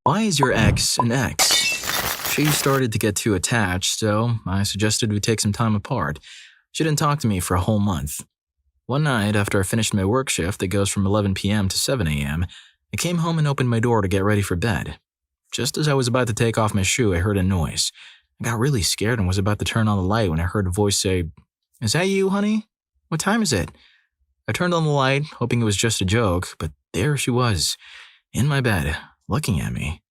Why is your ex an ex? She started to get too attached, so I suggested we take some time apart. She didn't talk to me for a whole month. One night, after I finished my work shift that goes from 11 p.m. to 7 a.m., I came home and opened my door to get ready for bed. Just as I was about to take off my shoe, I heard a noise. I got really scared and was about to turn on the light when I heard a voice say, "Is that you, honey? What time is it?" I turned on the light, hoping it was just a joke, but there she was, in my bed, looking at me.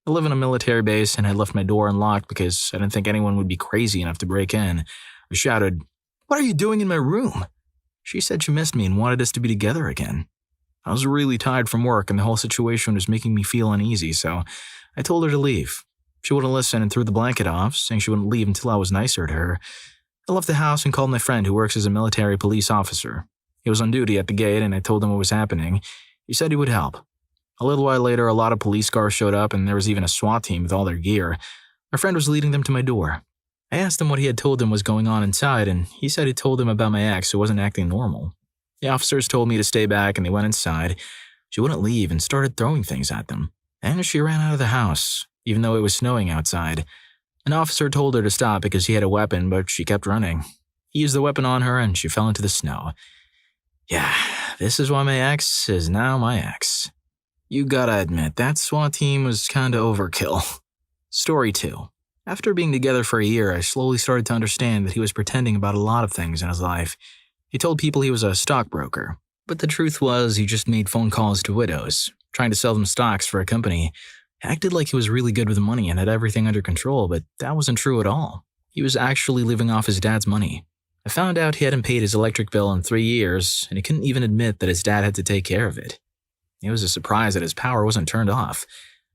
I live in a military base and I left my door unlocked because I didn't think anyone would be crazy enough to break in. I shouted, "What are you doing in my room?" She said she missed me and wanted us to be together again. I was really tired from work and the whole situation was making me feel uneasy, so I told her to leave. She wouldn't listen and threw the blanket off, saying she wouldn't leave until I was nicer to her. I left the house and called my friend who works as a military police officer. He was on duty at the gate and I told him what was happening. He said he would help. A little while later, a lot of police cars showed up and there was even a SWAT team with all their gear. My friend was leading them to my door. I asked him what he had told him was going on inside, and he said he told him about my ex who wasn't acting normal. The officers told me to stay back and they went inside. She wouldn't leave and started throwing things at them. And she ran out of the house, even though it was snowing outside. An officer told her to stop because he had a weapon, but she kept running. He used the weapon on her and she fell into the snow. Yeah, this is why my ex is now my ex. You gotta admit, that SWAT team was kinda overkill. Story 2. After being together for a year, I slowly started to understand that he was pretending about a lot of things in his life. He told people he was a stockbroker, but the truth was he just made phone calls to widows, trying to sell them stocks for a company. He acted like he was really good with money and had everything under control, but that wasn't true at all. He was actually living off his dad's money. I found out he hadn't paid his electric bill in 3 years, and he couldn't even admit that his dad had to take care of it. It was a surprise that his power wasn't turned off.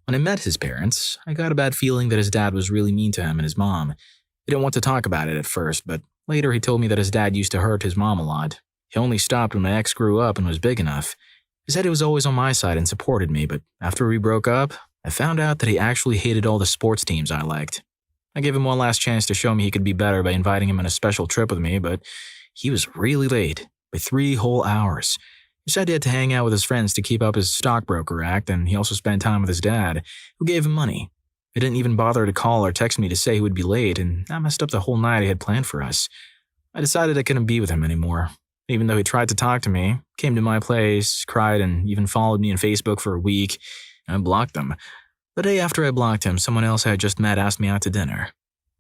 When I met his parents, I got a bad feeling that his dad was really mean to him and his mom. He didn't want to talk about it at first, but later he told me that his dad used to hurt his mom a lot. He only stopped when my ex grew up and was big enough. He said he was always on my side and supported me, but after we broke up, I found out that he actually hated all the sports teams I liked. I gave him one last chance to show me he could be better by inviting him on a special trip with me, but he was really late, by 3 whole hours. He said he had to hang out with his friends to keep up his stockbroker act, and he also spent time with his dad, who gave him money. He didn't even bother to call or text me to say he would be late, and that messed up the whole night he had planned for us. I decided I couldn't be with him anymore. Even though he tried to talk to me, came to my place, cried, and even followed me on Facebook for a week, I blocked him. The day after I blocked him, someone else I had just met asked me out to dinner.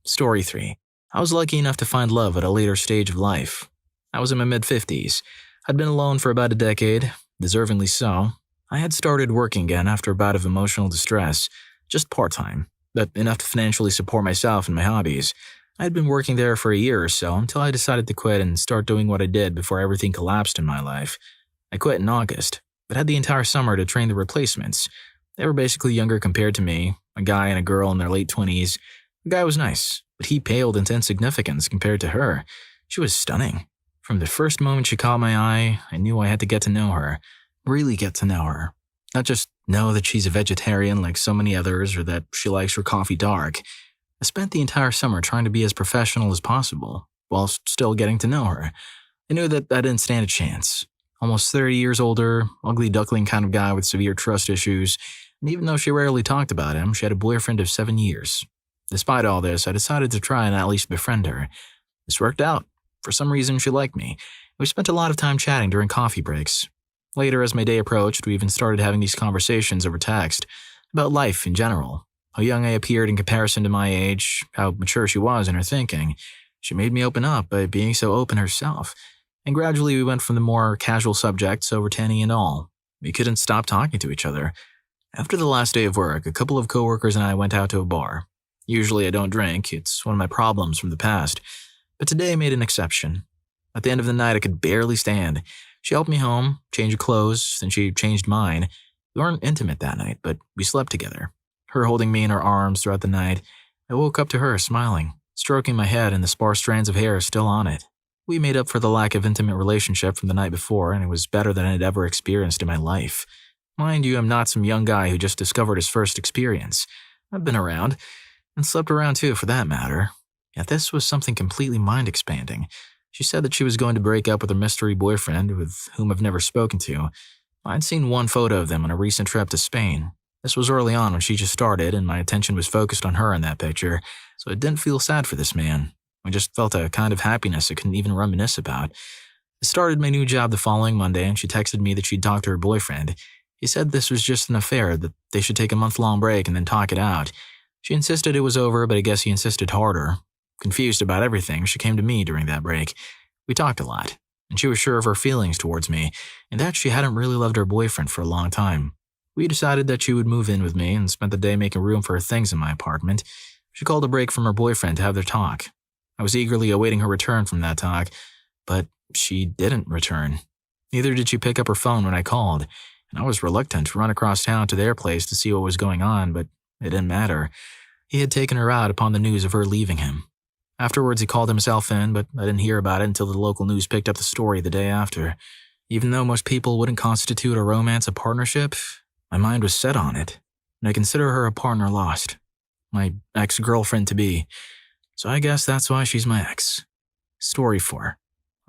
Story 3. I was lucky enough to find love at a later stage of life. I was in my mid-50s. I'd been alone for about a decade, deservingly so. I had started working again after a bout of emotional distress, just part-time, but enough to financially support myself and my hobbies. I had been working there for a year or so until I decided to quit and start doing what I did before everything collapsed in my life. I quit in August, but had the entire summer to train the replacements. They were basically younger compared to me, a guy and a girl in their late 20s. The guy was nice, but he paled into insignificance compared to her. She was stunning. From the first moment she caught my eye, I knew I had to get to know her. Really get to know her. Not just know that she's a vegetarian like so many others or that she likes her coffee dark. I spent the entire summer trying to be as professional as possible, while still getting to know her. I knew that I didn't stand a chance. Almost 30 years older, ugly duckling kind of guy with severe trust issues, and even though she rarely talked about him, she had a boyfriend of 7 years. Despite all this, I decided to try and at least befriend her. This worked out. For some reason, she liked me. We spent a lot of time chatting during coffee breaks. Later, as my day approached, we even started having these conversations over text, about life in general, how young I appeared in comparison to my age, how mature she was in her thinking. She made me open up by being so open herself, and gradually we went from the more casual subjects over to any and all. We couldn't stop talking to each other. After the last day of work, a couple of coworkers and I went out to a bar. Usually I don't drink, it's one of my problems from the past. But today I made an exception. At the end of the night, I could barely stand. She helped me home, changed clothes, then she changed mine. We weren't intimate that night, but we slept together. Her holding me in her arms throughout the night. I woke up to her smiling, stroking my head and the sparse strands of hair still on it. We made up for the lack of intimate relationship from the night before, and it was better than I had ever experienced in my life. Mind you, I'm not some young guy who just discovered his first experience. I've been around, and slept around too for that matter. Yet this was something completely mind-expanding. She said that she was going to break up with her mystery boyfriend, with whom I've never spoken to. I'd seen one photo of them on a recent trip to Spain. This was early on when she just started, and my attention was focused on her in that picture, so I didn't feel sad for this man. I just felt a kind of happiness I couldn't even reminisce about. I started my new job the following Monday, and she texted me that she'd talked to her boyfriend. He said this was just an affair, that they should take a month-long break and then talk it out. She insisted it was over, but I guess he insisted harder. Confused about everything, she came to me during that break. We talked a lot, and she was sure of her feelings towards me, and that she hadn't really loved her boyfriend for a long time. We decided that she would move in with me and spent the day making room for her things in my apartment. She called a break from her boyfriend to have their talk. I was eagerly awaiting her return from that talk, but she didn't return. Neither did she pick up her phone when I called, and I was reluctant to run across town to their place to see what was going on, but it didn't matter. He had taken her out upon the news of her leaving him. Afterwards, he called himself in, but I didn't hear about it until the local news picked up the story the day after. Even though most people wouldn't constitute a romance a partnership, my mind was set on it, and I consider her a partner lost. My ex-girlfriend-to-be. So I guess that's why she's my ex. Story 4.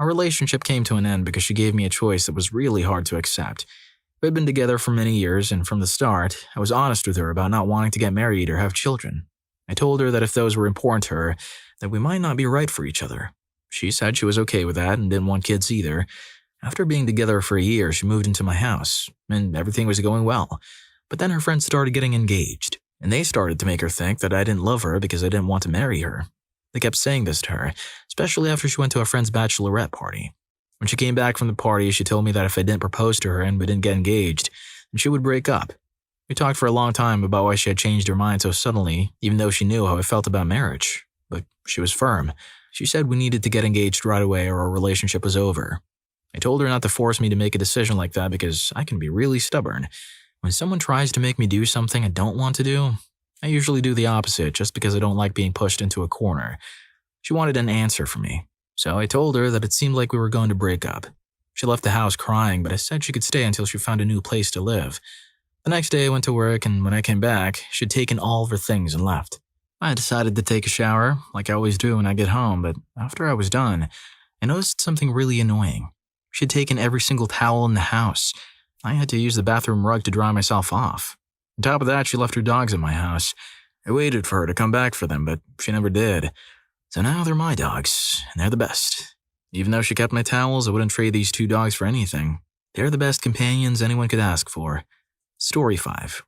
Our relationship came to an end because she gave me a choice that was really hard to accept. We'd been together for many years, and from the start, I was honest with her about not wanting to get married or have children. I told her that if those were important to her, that we might not be right for each other. She said she was okay with that and didn't want kids either. After being together for a year, she moved into my house, and everything was going well. But then her friends started getting engaged, and they started to make her think that I didn't love her because I didn't want to marry her. They kept saying this to her, especially after she went to a friend's bachelorette party. When she came back from the party, she told me that if I didn't propose to her and we didn't get engaged, then she would break up. We talked for a long time about why she had changed her mind so suddenly, even though she knew how I felt about marriage. But she was firm. She said we needed to get engaged right away or our relationship was over. I told her not to force me to make a decision like that because I can be really stubborn. When someone tries to make me do something I don't want to do, I usually do the opposite just because I don't like being pushed into a corner. She wanted an answer from me, so I told her that it seemed like we were going to break up. She left the house crying, but I said she could stay until she found a new place to live. The next day I went to work, and when I came back, she'd taken all of her things and left. I decided to take a shower, like I always do when I get home, but after I was done, I noticed something really annoying. She'd taken every single towel in the house. I had to use the bathroom rug to dry myself off. On top of that, she left her dogs at my house. I waited for her to come back for them, but she never did. So now they're my dogs, and they're the best. Even though she kept my towels, I wouldn't trade these 2 dogs for anything. They're the best companions anyone could ask for. Story 5.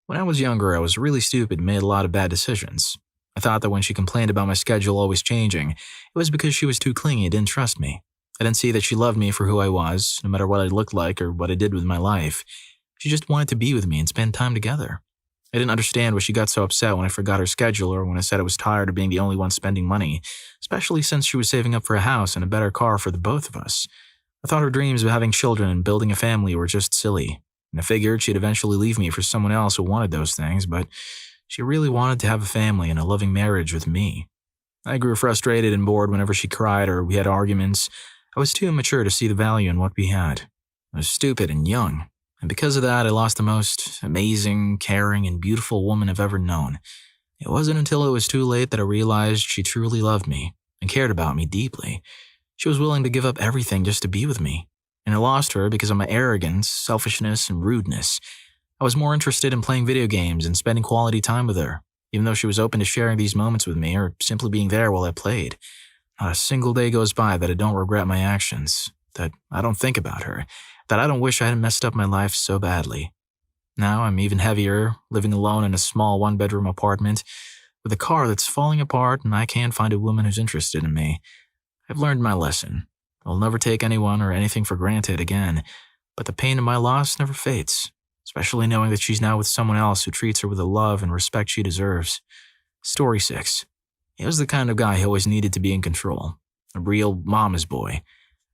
When I was younger, I was really stupid and made a lot of bad decisions. I thought that when she complained about my schedule always changing, it was because she was too clingy and didn't trust me. I didn't see that she loved me for who I was, no matter what I looked like or what I did with my life. She just wanted to be with me and spend time together. I didn't understand why she got so upset when I forgot her schedule or when I said I was tired of being the only one spending money, especially since she was saving up for a house and a better car for the both of us. I thought her dreams of having children and building a family were just silly, and I figured she'd eventually leave me for someone else who wanted those things, but she really wanted to have a family and a loving marriage with me. I grew frustrated and bored whenever she cried or we had arguments. I was too immature to see the value in what we had. I was stupid and young, and because of that, I lost the most amazing, caring, and beautiful woman I've ever known. It wasn't until it was too late that I realized she truly loved me and cared about me deeply. She was willing to give up everything just to be with me, and I lost her because of my arrogance, selfishness, and rudeness. I was more interested in playing video games and spending quality time with her, even though she was open to sharing these moments with me or simply being there while I played. Not a single day goes by that I don't regret my actions, that I don't think about her, that I don't wish I hadn't messed up my life so badly. Now I'm even heavier, living alone in a small 1-bedroom apartment, with a car that's falling apart and I can't find a woman who's interested in me. I've learned my lesson. I'll never take anyone or anything for granted again, but the pain of my loss never fades, especially knowing that she's now with someone else who treats her with the love and respect she deserves. Story 6. He was the kind of guy who always needed to be in control. A real mama's boy.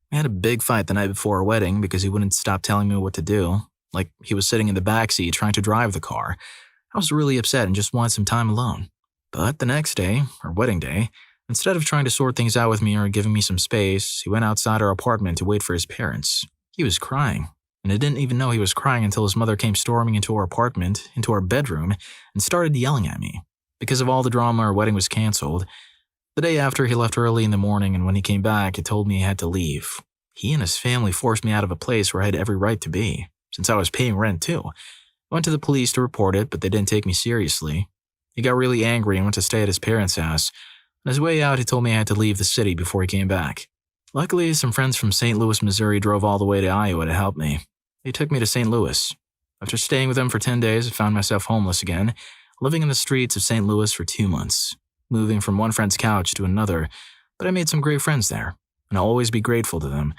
We had a big fight the night before our wedding because he wouldn't stop telling me what to do, like he was sitting in the backseat trying to drive the car. I was really upset and just wanted some time alone. But the next day, our wedding day, instead of trying to sort things out with me or giving me some space, he went outside our apartment to wait for his parents. He was crying, and I didn't even know he was crying until his mother came storming into our apartment, into our bedroom, and started yelling at me. Because of all the drama, our wedding was canceled. The day after, he left early in the morning, and when he came back, he told me he had to leave. He and his family forced me out of a place where I had every right to be, since I was paying rent too. I went to the police to report it, but they didn't take me seriously. He got really angry and went to stay at his parents' house. On his way out, he told me I had to leave the city before he came back. Luckily, some friends from St. Louis, Missouri drove all the way to Iowa to help me. They took me to St. Louis. After staying with them for 10 days, I found myself homeless again, living in the streets of St. Louis for 2 months, moving from one friend's couch to another, but I made some great friends there, and I'll always be grateful to them.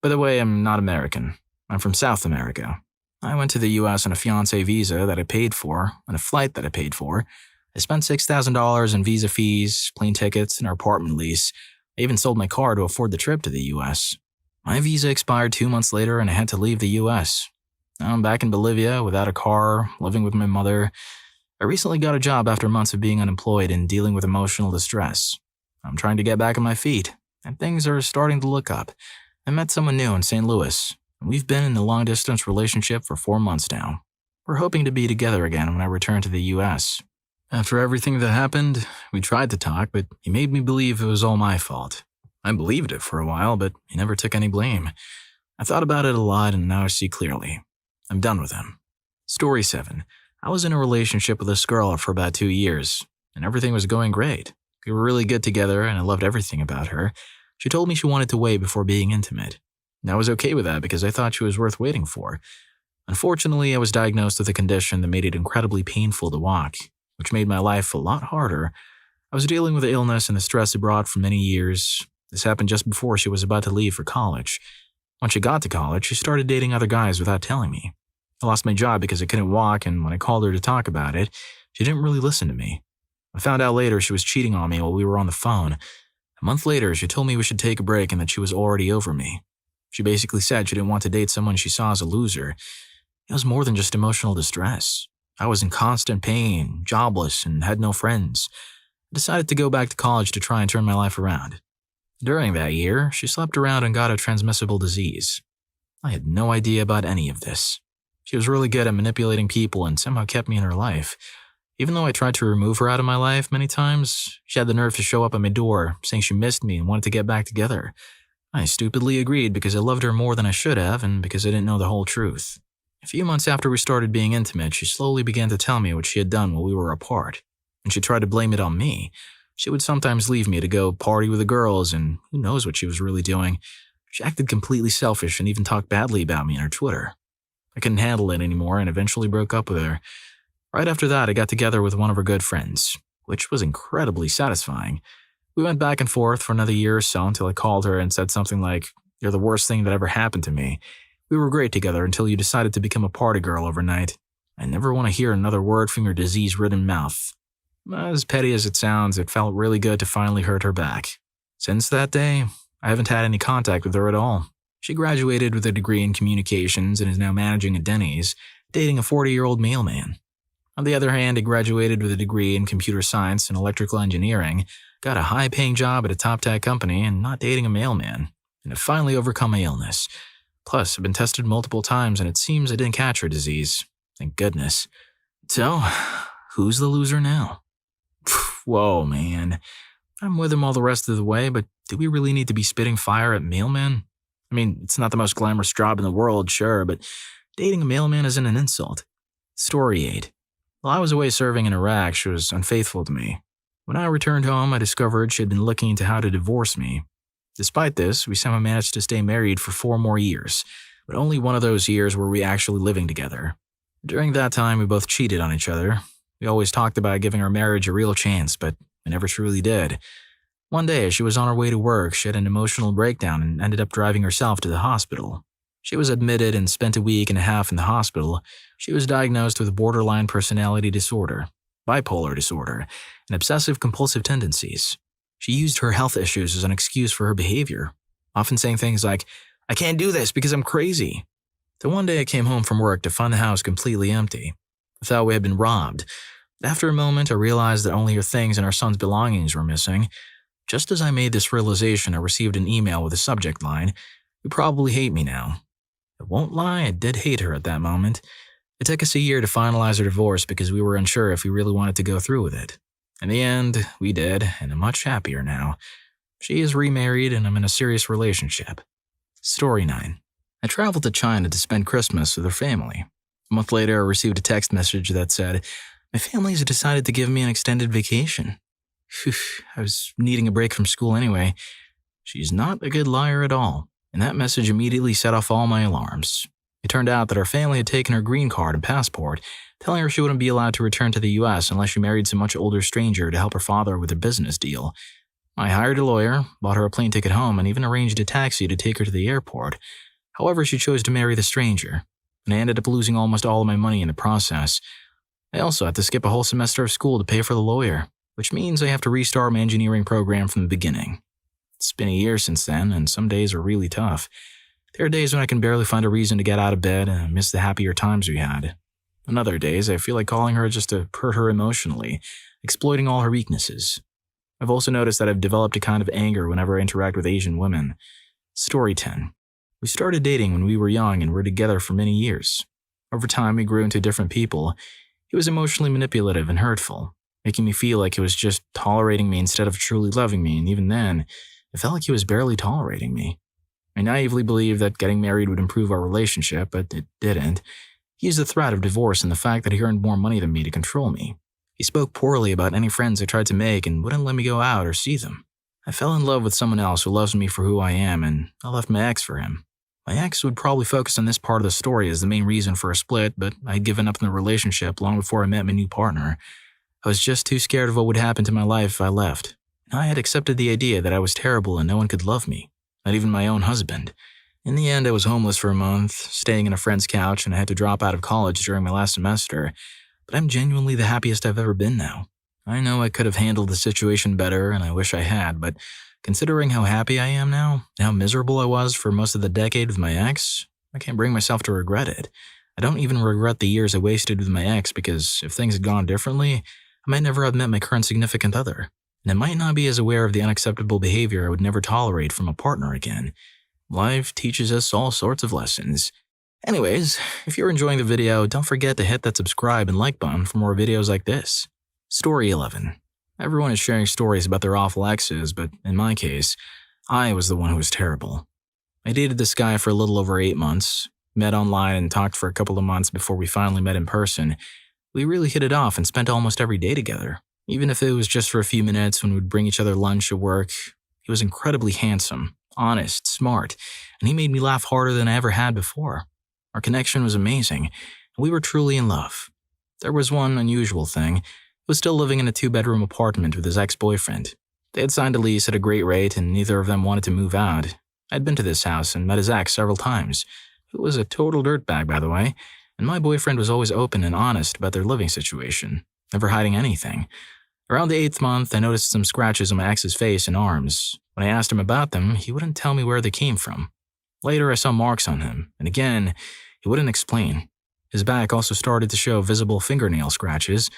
By the way, I'm not American. I'm from South America. I went to the US on a fiancé visa that I paid for, and a flight that I paid for. I spent $6,000 in visa fees, plane tickets, and our apartment lease. I even sold my car to afford the trip to the US. My visa expired 2 months later, and I had to leave the US. Now I'm back in Bolivia without a car, living with my mother. I recently got a job after months of being unemployed and dealing with emotional distress. I'm trying to get back on my feet, and things are starting to look up. I met someone new in St. Louis, and we've been in a long-distance relationship for 4 months now. We're hoping to be together again when I return to the US. After everything that happened, we tried to talk, but he made me believe it was all my fault. I believed it for a while, but he never took any blame. I thought about it a lot, and now I see clearly. I'm done with him. Story 7. I was in a relationship with this girl for about 2 years, and everything was going great. We were really good together, and I loved everything about her. She told me she wanted to wait before being intimate. And I was okay with that because I thought she was worth waiting for. Unfortunately, I was diagnosed with a condition that made it incredibly painful to walk, which made my life a lot harder. I was dealing with the illness and the stress it brought for many years. This happened just before she was about to leave for college. When she got to college, she started dating other guys without telling me. I lost my job because I couldn't walk, and when I called her to talk about it, she didn't really listen to me. I found out later she was cheating on me while we were on the phone. A month later, she told me we should take a break and that she was already over me. She basically said she didn't want to date someone she saw as a loser. It was more than just emotional distress. I was in constant pain, jobless, and had no friends. I decided to go back to college to try and turn my life around. During that year, she slept around and got a transmissible disease. I had no idea about any of this. She was really good at manipulating people and somehow kept me in her life. Even though I tried to remove her out of my life many times, she had the nerve to show up at my door, saying she missed me and wanted to get back together. I stupidly agreed because I loved her more than I should have and because I didn't know the whole truth. A few months after we started being intimate, she slowly began to tell me what she had done while we were apart, and she tried to blame it on me. She would sometimes leave me to go party with the girls, and who knows what she was really doing. She acted completely selfish and even talked badly about me on her Twitter. I couldn't handle it anymore and eventually broke up with her. Right after that, I got together with one of her good friends, which was incredibly satisfying. We went back and forth for another year or so until I called her and said something like, "You're the worst thing that ever happened to me. We were great together until you decided to become a party girl overnight. I never want to hear another word from your disease-ridden mouth." As petty as it sounds, it felt really good to finally hurt her back. Since that day, I haven't had any contact with her at all. She graduated with a degree in communications and is now managing a Denny's, dating a 40-year-old mailman. On the other hand, I graduated with a degree in computer science and electrical engineering, got a high-paying job at a top-tech company, and not dating a mailman, and have finally overcome my illness. Plus, I've been tested multiple times, and it seems I didn't catch her disease. Thank goodness. So, who's the loser now? Whoa, man. I'm with him all the rest of the way, but do we really need to be spitting fire at mailmen? I mean, it's not the most glamorous job in the world, sure, but dating a mailman isn't an insult. Story 8. While I was away serving in Iraq, she was unfaithful to me. When I returned home, I discovered she had been looking into how to divorce me. Despite this, we somehow managed to stay married for 4 more years, but only one of those years were we actually living together. During that time, we both cheated on each other. We always talked about giving our marriage a real chance, but we never truly did. One day, as she was on her way to work, she had an emotional breakdown and ended up driving herself to the hospital. She was admitted and spent a week and a half in the hospital. She was diagnosed with borderline personality disorder, bipolar disorder, and obsessive-compulsive tendencies. She used her health issues as an excuse for her behavior, often saying things like, "I can't do this because I'm crazy." So one day I came home from work to find the house completely empty. I thought we had been robbed. After a moment, I realized that only her things and our son's belongings were missing. Just as I made this realization, I received an email with a subject line, "You probably hate me now." I won't lie, I did hate her at that moment. It took us a year to finalize our divorce because we were unsure if we really wanted to go through with it. In the end, we did, and I'm much happier now. She is remarried and I'm in a serious relationship. Story 9. I traveled to China to spend Christmas with her family. A month later, I received a text message that said, "My family has decided to give me an extended vacation." Phew, I was needing a break from school anyway. She's not a good liar at all, and that message immediately set off all my alarms. It turned out that our family had taken her green card and passport, telling her she wouldn't be allowed to return to the US unless she married some much older stranger to help her father with a business deal. I hired a lawyer, bought her a plane ticket home, and even arranged a taxi to take her to the airport. However, she chose to marry the stranger, and I ended up losing almost all of my money in the process. I also had to skip a whole semester of school to pay for the lawyer, which means I have to restart my engineering program from the beginning. It's been a year since then, and some days are really tough. There are days when I can barely find a reason to get out of bed and miss the happier times we had. On other days, I feel like calling her just to hurt her emotionally, exploiting all her weaknesses. I've also noticed that I've developed a kind of anger whenever I interact with Asian women. Story 10. We started dating when we were young and were together for many years. Over time, we grew into different people. He was emotionally manipulative and hurtful, making me feel like he was just tolerating me instead of truly loving me, and even then, it felt like he was barely tolerating me. I naively believed that getting married would improve our relationship, but it didn't. He used the threat of divorce and the fact that he earned more money than me to control me. He spoke poorly about any friends I tried to make and wouldn't let me go out or see them. I fell in love with someone else who loves me for who I am, and I left my ex for him. My ex would probably focus on this part of the story as the main reason for a split, but I'd given up on the relationship long before I met my new partner. I was just too scared of what would happen to my life if I left. I had accepted the idea that I was terrible and no one could love me, not even my own husband. In the end, I was homeless for a month, staying on a friend's couch, and I had to drop out of college during my last semester. But I'm genuinely the happiest I've ever been now. I know I could have handled the situation better, and I wish I had, but considering how happy I am now, and how miserable I was for most of the decade with my ex, I can't bring myself to regret it. I don't even regret the years I wasted with my ex because if things had gone differently, I might never have met my current significant other, and I might not be as aware of the unacceptable behavior I would never tolerate from a partner again. Life teaches us all sorts of lessons. Anyways, if you're enjoying the video, don't forget to hit that subscribe and like button for more videos like this. Story 11. Everyone is sharing stories about their awful exes, but in my case, I was the one who was terrible. I dated this guy for a little over 8 months, met online and talked for a couple of months before we finally met in person. We really hit it off and spent almost every day together, even if it was just for a few minutes when we'd bring each other lunch at work. He was incredibly handsome, honest, smart, and he made me laugh harder than I ever had before. Our connection was amazing, and we were truly in love. There was one unusual thing. He was still living in a 2-bedroom apartment with his ex-boyfriend. They had signed a lease at a great rate, and neither of them wanted to move out. I'd been to this house and met his ex several times, who was a total dirtbag, by the way, and my boyfriend was always open and honest about their living situation, never hiding anything. Around the 8th month, I noticed some scratches on my ex's face and arms. When I asked him about them, he wouldn't tell me where they came from. Later, I saw marks on him, and again, he wouldn't explain. His back also started to show visible fingernail scratches.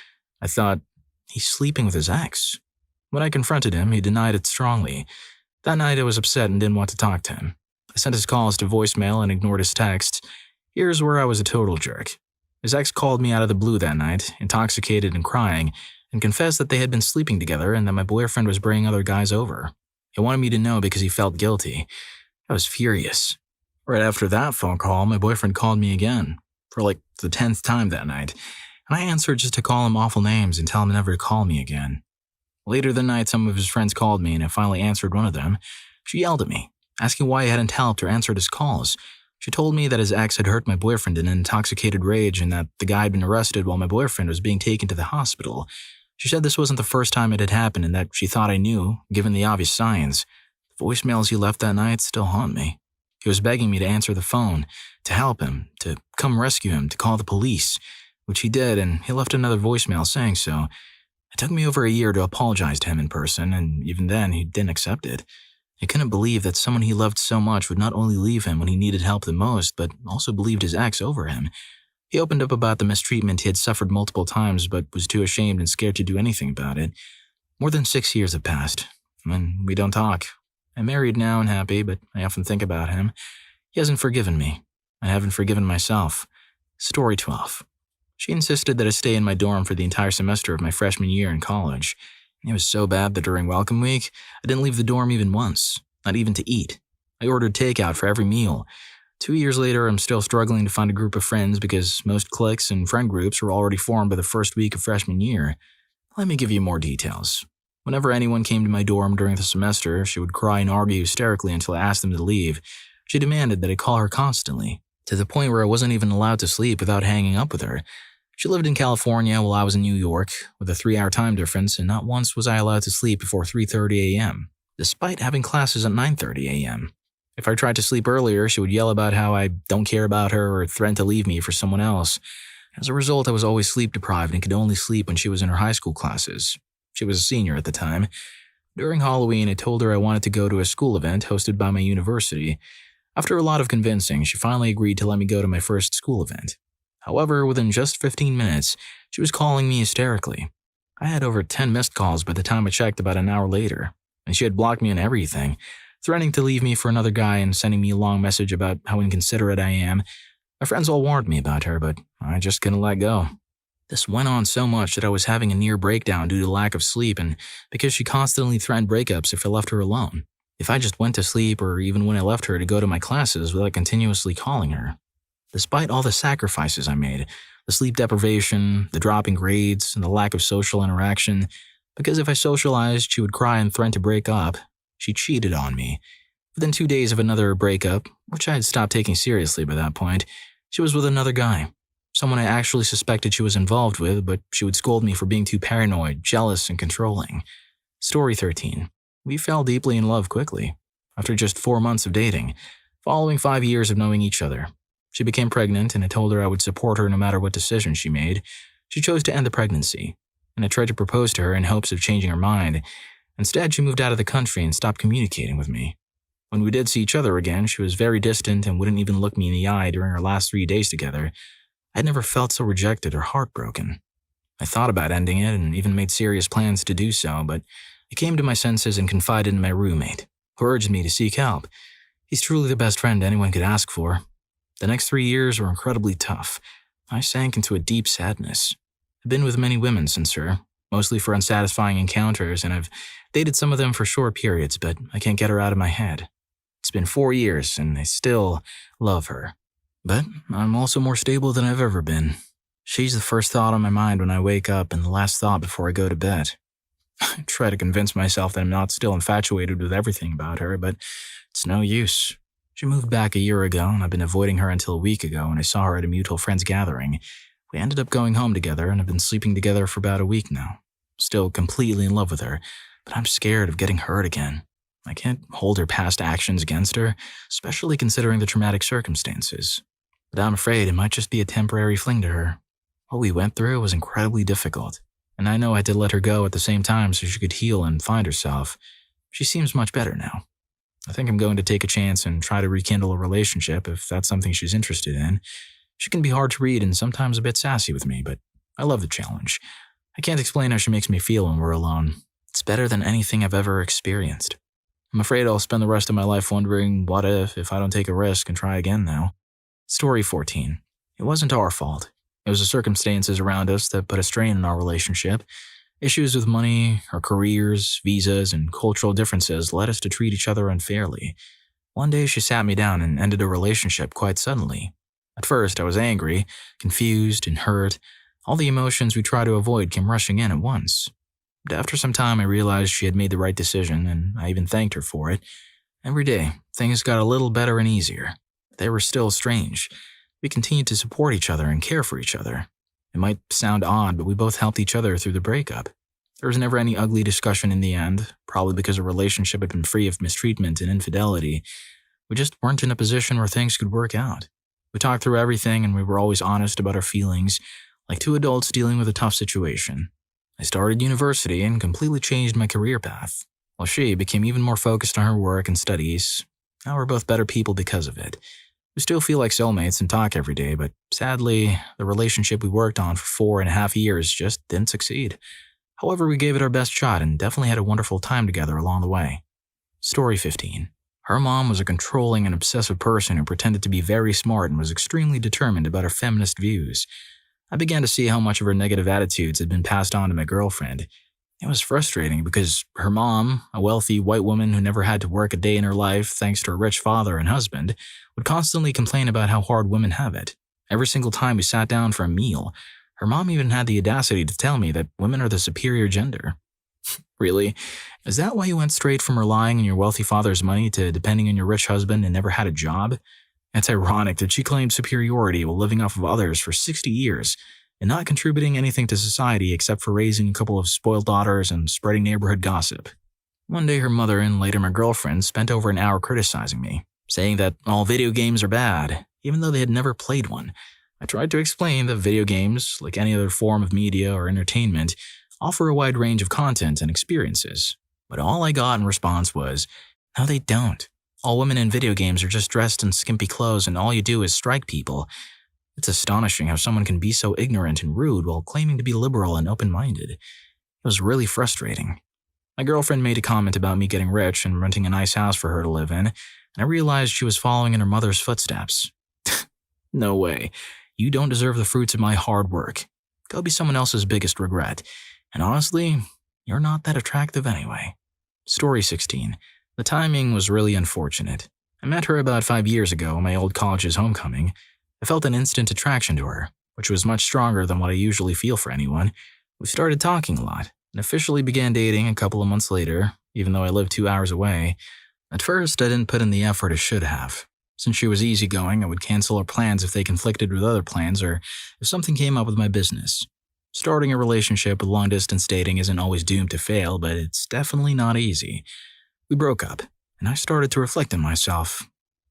I thought, he's sleeping with his ex. When I confronted him, he denied it strongly. That night, I was upset and didn't want to talk to him. I sent his calls to voicemail and ignored his texts. Here's where I was a total jerk. His ex called me out of the blue that night, intoxicated and crying, and confessed that they had been sleeping together and that my boyfriend was bringing other guys over. He wanted me to know because he felt guilty. I was furious. Right after that phone call, my boyfriend called me again, for like the 10th time that night, and I answered just to call him awful names and tell him never to call me again. Later that night, some of his friends called me, and I finally answered one of them. She yelled at me, asking why I hadn't helped or answered his calls. She told me that his ex had hurt my boyfriend in an intoxicated rage and that the guy had been arrested while my boyfriend was being taken to the hospital. She said this wasn't the first time it had happened and that she thought I knew, given the obvious signs. The voicemails he left that night still haunt me. He was begging me to answer the phone, to help him, to come rescue him, to call the police, which he did, and he left another voicemail saying so. It took me over a year to apologize to him in person, and even then, he didn't accept it. I couldn't believe that someone he loved so much would not only leave him when he needed help the most, but also believed his ex over him. He opened up about the mistreatment he had suffered multiple times, but was too ashamed and scared to do anything about it. More than 6 years have passed, and we don't talk. I'm married now and happy, but I often think about him. He hasn't forgiven me. I haven't forgiven myself. Story 12. She insisted that I stay in my dorm for the entire semester of my freshman year in college. It was so bad that during welcome week, I didn't leave the dorm even once, not even to eat. I ordered takeout for every meal. 2 years later, I'm still struggling to find a group of friends because most cliques and friend groups were already formed by the first week of freshman year. Let me give you more details. Whenever anyone came to my dorm during the semester, she would cry and argue hysterically until I asked them to leave. She demanded that I call her constantly, to the point where I wasn't even allowed to sleep without hanging up with her. She lived in California while I was in New York, with a 3-hour time difference, and not once was I allowed to sleep before 3:30 a.m., despite having classes at 9:30 a.m. If I tried to sleep earlier, she would yell about how I don't care about her or threaten to leave me for someone else. As a result, I was always sleep deprived and could only sleep when she was in her high school classes. She was a senior at the time. During Halloween, I told her I wanted to go to a school event hosted by my university. After a lot of convincing, she finally agreed to let me go to my first school event. However, within just 15 minutes, she was calling me hysterically. I had over 10 missed calls by the time I checked about an hour later, and she had blocked me on everything, threatening to leave me for another guy and sending me a long message about how inconsiderate I am. My friends all warned me about her, but I just couldn't let go. This went on so much that I was having a near breakdown due to lack of sleep and because she constantly threatened breakups if I left her alone. If I just went to sleep or even when I left her to go to my classes without continuously calling her. Despite all the sacrifices I made, the sleep deprivation, the drop in grades, and the lack of social interaction, because if I socialized, she would cry and threaten to break up, she cheated on me. Within 2 days of another breakup, which I had stopped taking seriously by that point, she was with another guy. Someone I actually suspected she was involved with, but she would scold me for being too paranoid, jealous, and controlling. Story 13. We fell deeply in love quickly. After just 4 months of dating, following 5 years of knowing each other, she became pregnant and I told her I would support her no matter what decision she made. She chose to end the pregnancy, and I tried to propose to her in hopes of changing her mind. Instead, she moved out of the country and stopped communicating with me. When we did see each other again, she was very distant and wouldn't even look me in the eye during our last 3 days together. I'd never felt so rejected or heartbroken. I thought about ending it and even made serious plans to do so, but I came to my senses and confided in my roommate, who urged me to seek help. He's truly the best friend anyone could ask for. The next 3 years were incredibly tough. I sank into a deep sadness. I've been with many women since her, mostly for unsatisfying encounters, and I've dated some of them for short periods, but I can't get her out of my head. It's been 4 years, and I still love her. But I'm also more stable than I've ever been. She's the first thought on my mind when I wake up and the last thought before I go to bed. I try to convince myself that I'm not still infatuated with everything about her, but it's no use. She moved back a year ago, and I've been avoiding her until a week ago when I saw her at a mutual friend's gathering. We ended up going home together and have been sleeping together for about a week now. Still completely in love with her, but I'm scared of getting hurt again. I can't hold her past actions against her, especially considering the traumatic circumstances. But I'm afraid it might just be a temporary fling to her. What we went through was incredibly difficult, and I know I had to let her go at the same time so she could heal and find herself. She seems much better now. I think I'm going to take a chance and try to rekindle a relationship if that's something she's interested in. She can be hard to read and sometimes a bit sassy with me, but I love the challenge. I can't explain how she makes me feel when we're alone. It's better than anything I've ever experienced. I'm afraid I'll spend the rest of my life wondering what if I don't take a risk and try again now. Story 14. It wasn't our fault. It was the circumstances around us that put a strain on our relationship. Issues with money, our careers, visas, and cultural differences led us to treat each other unfairly. One day she sat me down and ended a relationship quite suddenly. At first I was angry, confused, and hurt. All the emotions we try to avoid came rushing in at once. But after some time I realized she had made the right decision, and I even thanked her for it. Every day, things got a little better and easier. They were still strange. We continued to support each other and care for each other. It might sound odd, but we both helped each other through the breakup. There was never any ugly discussion in the end, probably because our relationship had been free of mistreatment and infidelity. We just weren't in a position where things could work out. We talked through everything and we were always honest about our feelings, like two adults dealing with a tough situation. I started university and completely changed my career path, while she became even more focused on her work and studies. Now we're both better people because of it. We still feel like soulmates and talk every day, but sadly, the relationship we worked on for 4.5 years just didn't succeed. However, we gave it our best shot and definitely had a wonderful time together along the way. Story 15. Her mom was a controlling and obsessive person who pretended to be very smart and was extremely determined about her feminist views. I began to see how much of her negative attitudes had been passed on to my girlfriend. It was frustrating because her mom, a wealthy white woman who never had to work a day in her life thanks to her rich father and husband, would constantly complain about how hard women have it. Every single time we sat down for a meal, her mom even had the audacity to tell me that women are the superior gender. Really? Is that why you went straight from relying on your wealthy father's money to depending on your rich husband and never had a job? It's ironic that she claimed superiority while living off of others for 60 years and not contributing anything to society except for raising a couple of spoiled daughters and spreading neighborhood gossip. One day her mother and later my girlfriend spent over an hour criticizing me, saying that all video games are bad, even though they had never played one. I tried to explain that video games, like any other form of media or entertainment, offer a wide range of content and experiences. But all I got in response was, "No, they don't. All women in video games are just dressed in skimpy clothes and all you do is strike people." It's astonishing how someone can be so ignorant and rude while claiming to be liberal and open-minded. It was really frustrating. My girlfriend made a comment about me getting rich and renting a nice house for her to live in, and I realized she was following in her mother's footsteps. No way. You don't deserve the fruits of my hard work. Go be someone else's biggest regret. And honestly, you're not that attractive anyway. Story 16. The timing was really unfortunate. I met her about 5 years ago, my old college's homecoming. I felt an instant attraction to her, which was much stronger than what I usually feel for anyone. We started talking a lot, and officially began dating a couple of months later, even though I lived 2 hours away. At first, I didn't put in the effort I should have. Since she was easygoing, I would cancel her plans if they conflicted with other plans or if something came up with my business. Starting a relationship with long-distance dating isn't always doomed to fail, but it's definitely not easy. We broke up, and I started to reflect on myself.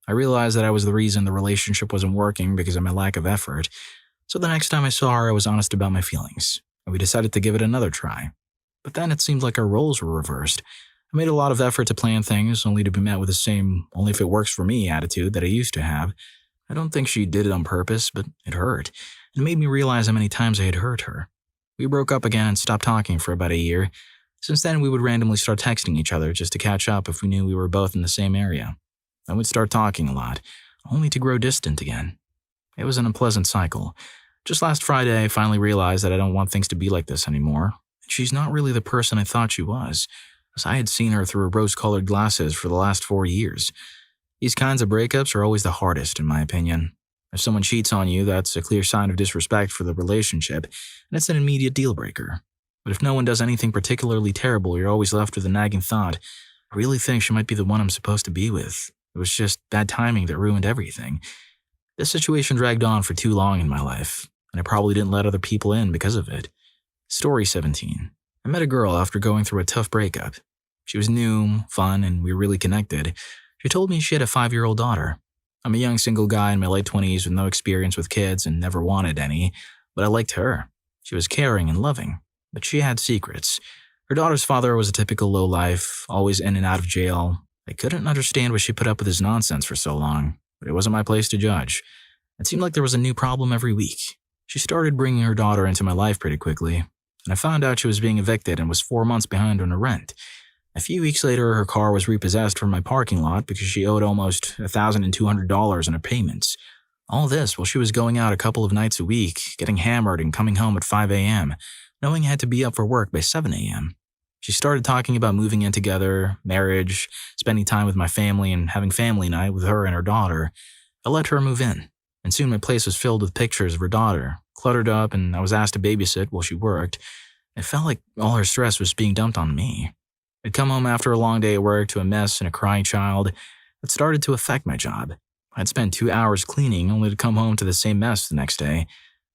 I realized that I was the reason the relationship wasn't working because of my lack of effort, so the next time I saw her I was honest about my feelings, and we decided to give it another try. But then it seemed like our roles were reversed. I made a lot of effort to plan things, only to be met with the same only if it works for me attitude that I used to have. I don't think she did it on purpose, but it hurt, and it made me realize how many times I had hurt her. We broke up again and stopped talking for about a year. Since then, we would randomly start texting each other just to catch up if we knew we were both in the same area. I would start talking a lot, only to grow distant again. It was an unpleasant cycle. Just last Friday, I finally realized that I don't want things to be like this anymore. She's not really the person I thought she was, as I had seen her through rose-colored glasses for the last 4 years. These kinds of breakups are always the hardest, in my opinion. If someone cheats on you, that's a clear sign of disrespect for the relationship, and it's an immediate deal-breaker. But if no one does anything particularly terrible, you're always left with a nagging thought, I really think she might be the one I'm supposed to be with. It was just bad timing that ruined everything. This situation dragged on for too long in my life, and I probably didn't let other people in because of it. Story 17. I met a girl after going through a tough breakup. She was new, fun, and we really connected. She told me she had a 5-year-old daughter. I'm a young single guy in my late 20s with no experience with kids and never wanted any, but I liked her. She was caring and loving, but she had secrets. Her daughter's father was a typical lowlife, always in and out of jail. I couldn't understand why she put up with his nonsense for so long, but it wasn't my place to judge. It seemed like there was a new problem every week. She started bringing her daughter into my life pretty quickly, and I found out she was being evicted and was 4 months behind on her rent. A few weeks later, her car was repossessed from my parking lot because she owed almost $1,200 in her payments. All this while she was going out a couple of nights a week, getting hammered and coming home at 5 a.m., knowing I had to be up for work by 7 a.m. She started talking about moving in together, marriage, spending time with my family, and having family night with her and her daughter. I let her move in, and soon my place was filled with pictures of her daughter, cluttered up, and I was asked to babysit while she worked. It felt like all her stress was being dumped on me. I'd come home after a long day at work to a mess and a crying child. It started to affect my job. I'd spend 2 hours cleaning only to come home to the same mess the next day.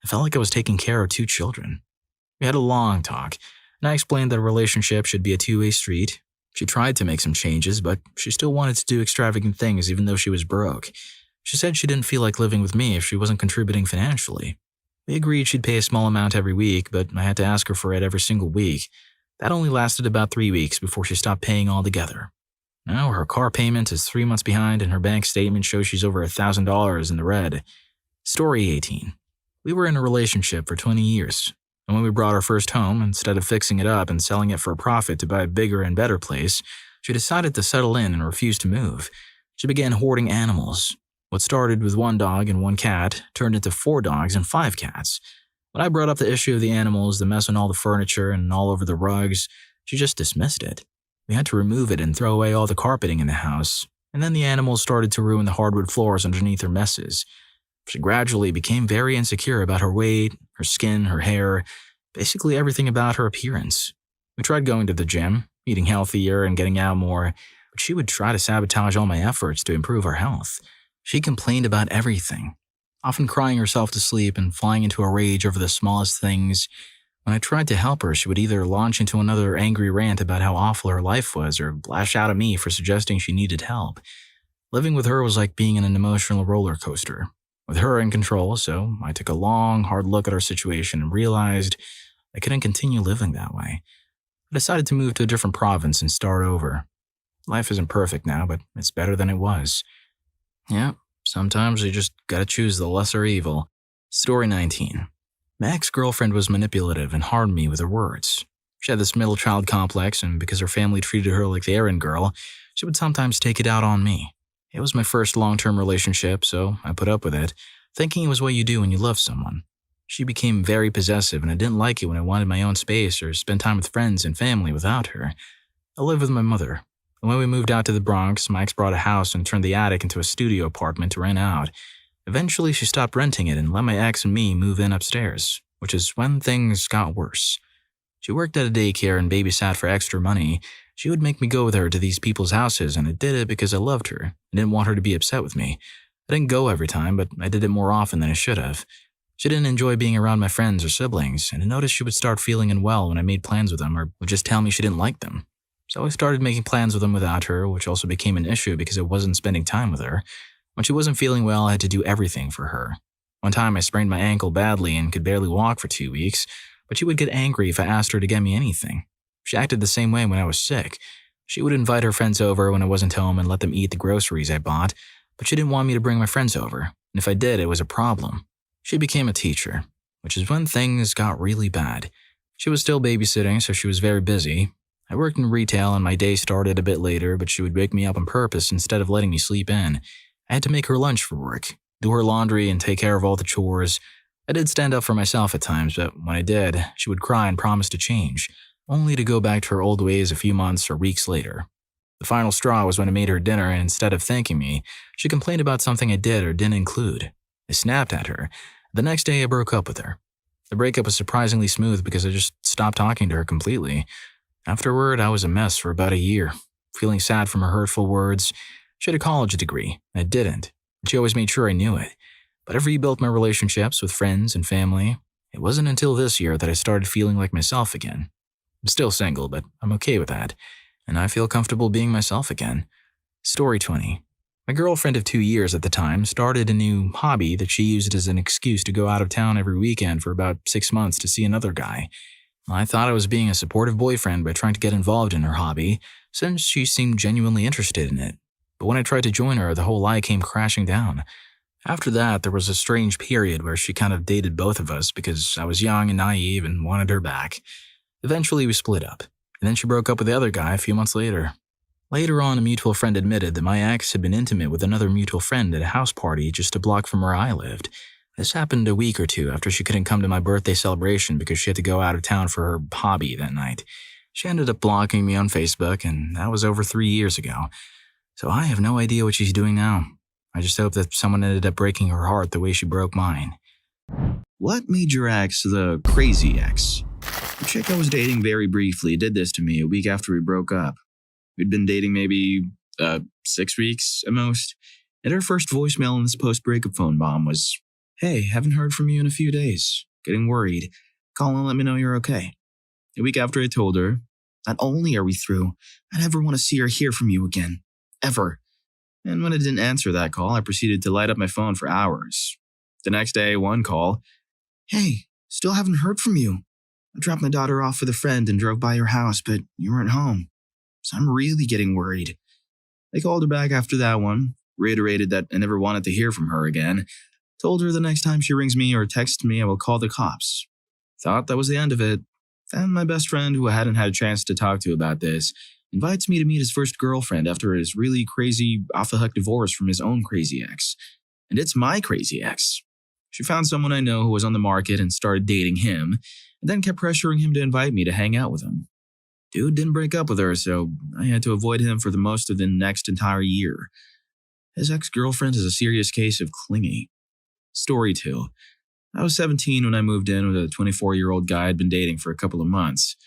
I felt like I was taking care of 2 children. We had a long talk, and I explained that a relationship should be a two-way street. She tried to make some changes, but she still wanted to do extravagant things even though she was broke. She said she didn't feel like living with me if she wasn't contributing financially. We agreed she'd pay a small amount every week, but I had to ask her for it every single week. That only lasted about 3 weeks before she stopped paying altogether. Now her car payment is 3 months behind and her bank statement shows she's over $1,000 in the red. Story 18. We were in a relationship for 20 years. And when we brought our first home, instead of fixing it up and selling it for a profit to buy a bigger and better place, she decided to settle in and refuse to move. She began hoarding animals. What started with 1 dog and 1 cat turned into 4 dogs and 5 cats. When I brought up the issue of the animals, the mess on all the furniture and all over the rugs, she just dismissed it. We had to remove it and throw away all the carpeting in the house, and then the animals started to ruin the hardwood floors underneath her messes. She gradually became very insecure about her weight, her skin, her hair, basically everything about her appearance. We tried going to the gym, eating healthier and getting out more, but she would try to sabotage all my efforts to improve our health. She complained about everything, often crying herself to sleep and flying into a rage over the smallest things. When I tried to help her, she would either launch into another angry rant about how awful her life was or lash out at me for suggesting she needed help. Living with her was like being in an emotional roller coaster, with her in control, so I took a long, hard look at our situation and realized I couldn't continue living that way. I decided to move to a different province and start over. Life isn't perfect now, but it's better than it was. Yeah, sometimes you just gotta choose the lesser evil. Story 19. My ex-girlfriend was manipulative and harmed me with her words. She had this middle child complex, and because her family treated her like the errand girl, she would sometimes take it out on me. It was my first long-term relationship, so I put up with it, thinking it was what you do when you love someone. She became very possessive, and I didn't like it when I wanted my own space or spend time with friends and family without her. I lived with my mother. And when we moved out to the Bronx, my ex brought a house and turned the attic into a studio apartment to rent out. Eventually, she stopped renting it and let my ex and me move in upstairs, which is when things got worse. She worked at a daycare and babysat for extra money. She would make me go with her to these people's houses, and I did it because I loved her and didn't want her to be upset with me. I didn't go every time, but I did it more often than I should have. She didn't enjoy being around my friends or siblings, and I noticed she would start feeling unwell when I made plans with them or would just tell me she didn't like them. So I started making plans with them without her, which also became an issue because I wasn't spending time with her. When she wasn't feeling well, I had to do everything for her. One time I sprained my ankle badly and could barely walk for 2 weeks, but she would get angry if I asked her to get me anything. She acted the same way when I was sick. She would invite her friends over when I wasn't home and let them eat the groceries I bought, but she didn't want me to bring my friends over, and if I did, it was a problem. She became a teacher, which is when things got really bad. She was still babysitting, so she was very busy. I worked in retail and my day started a bit later, but she would wake me up on purpose instead of letting me sleep in. I had to make her lunch for work, do her laundry, and take care of all the chores. I did stand up for myself at times, but when I did, she would cry and promise to change, only to go back to her old ways a few months or weeks later. The final straw was when I made her dinner, and instead of thanking me, she complained about something I did or didn't include. I snapped at her. The next day, I broke up with her. The breakup was surprisingly smooth because I just stopped talking to her completely. Afterward, I was a mess for about a year, feeling sad from her hurtful words. She had a college degree. I didn't. She always made sure I knew it. But I've rebuilt my relationships with friends and family. It wasn't until this year that I started feeling like myself again. I'm still single, but I'm okay with that, and I feel comfortable being myself again. Story 20. My girlfriend of 2 years at the time started a new hobby that she used as an excuse to go out of town every weekend for about 6 months to see another guy. I thought I was being a supportive boyfriend by trying to get involved in her hobby, since she seemed genuinely interested in it. But when I tried to join her, the whole lie came crashing down. After that, there was a strange period where she kind of dated both of us because I was young and naive and wanted her back. Eventually, we split up, and then she broke up with the other guy a few months later. Later on, a mutual friend admitted that my ex had been intimate with another mutual friend at a house party just a block from where I lived. This happened a week or two after she couldn't come to my birthday celebration because she had to go out of town for her hobby that night. She ended up blocking me on Facebook, and that was over 3 years ago. So I have no idea what she's doing now. I just hope that someone ended up breaking her heart the way she broke mine. What made your ex the crazy ex? The chick I was dating very briefly did this to me a week after we broke up. We'd been dating maybe 6 weeks at most, and her first voicemail in this post-breakup phone bomb was, "Hey, haven't heard from you in a few days. Getting worried. Call and let me know you're okay." A week after I told her, "Not only are we through, I never want to see or hear from you again. Ever." And when I didn't answer that call, I proceeded to light up my phone for hours. The next day, one call, "Hey, still haven't heard from you. I dropped my daughter off with a friend and drove by your house, but you weren't home. So I'm really getting worried." I called her back after that one, reiterated that I never wanted to hear from her again, told her the next time she rings me or texts me, I will call the cops. Thought that was the end of it. Then my best friend, who I hadn't had a chance to talk to about this, invites me to meet his first girlfriend after his really crazy off-the-hook divorce from his own crazy ex. And it's my crazy ex. She found someone I know who was on the market and started dating him, and then kept pressuring him to invite me to hang out with him. Dude didn't break up with her, so I had to avoid him for the most of the next entire year. His ex-girlfriend is a serious case of clingy. Story 2. I was 17 when I moved in with a 24-year-old guy I'd been dating for a couple of months.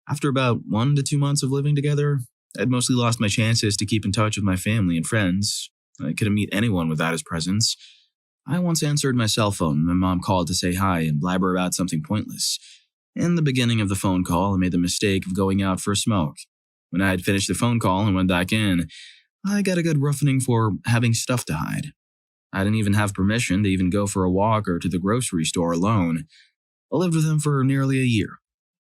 After about 1 to 2 months of living together, I'd mostly lost my chances to keep in touch with my family and friends. I couldn't meet anyone without his presence. I once answered my cell phone when my mom called to say hi and blabber about something pointless. In the beginning of the phone call, I made the mistake of going out for a smoke. When I had finished the phone call and went back in, I got a good roughening for having stuff to hide. I didn't even have permission to even go for a walk or to the grocery store alone. I lived with him for nearly a year.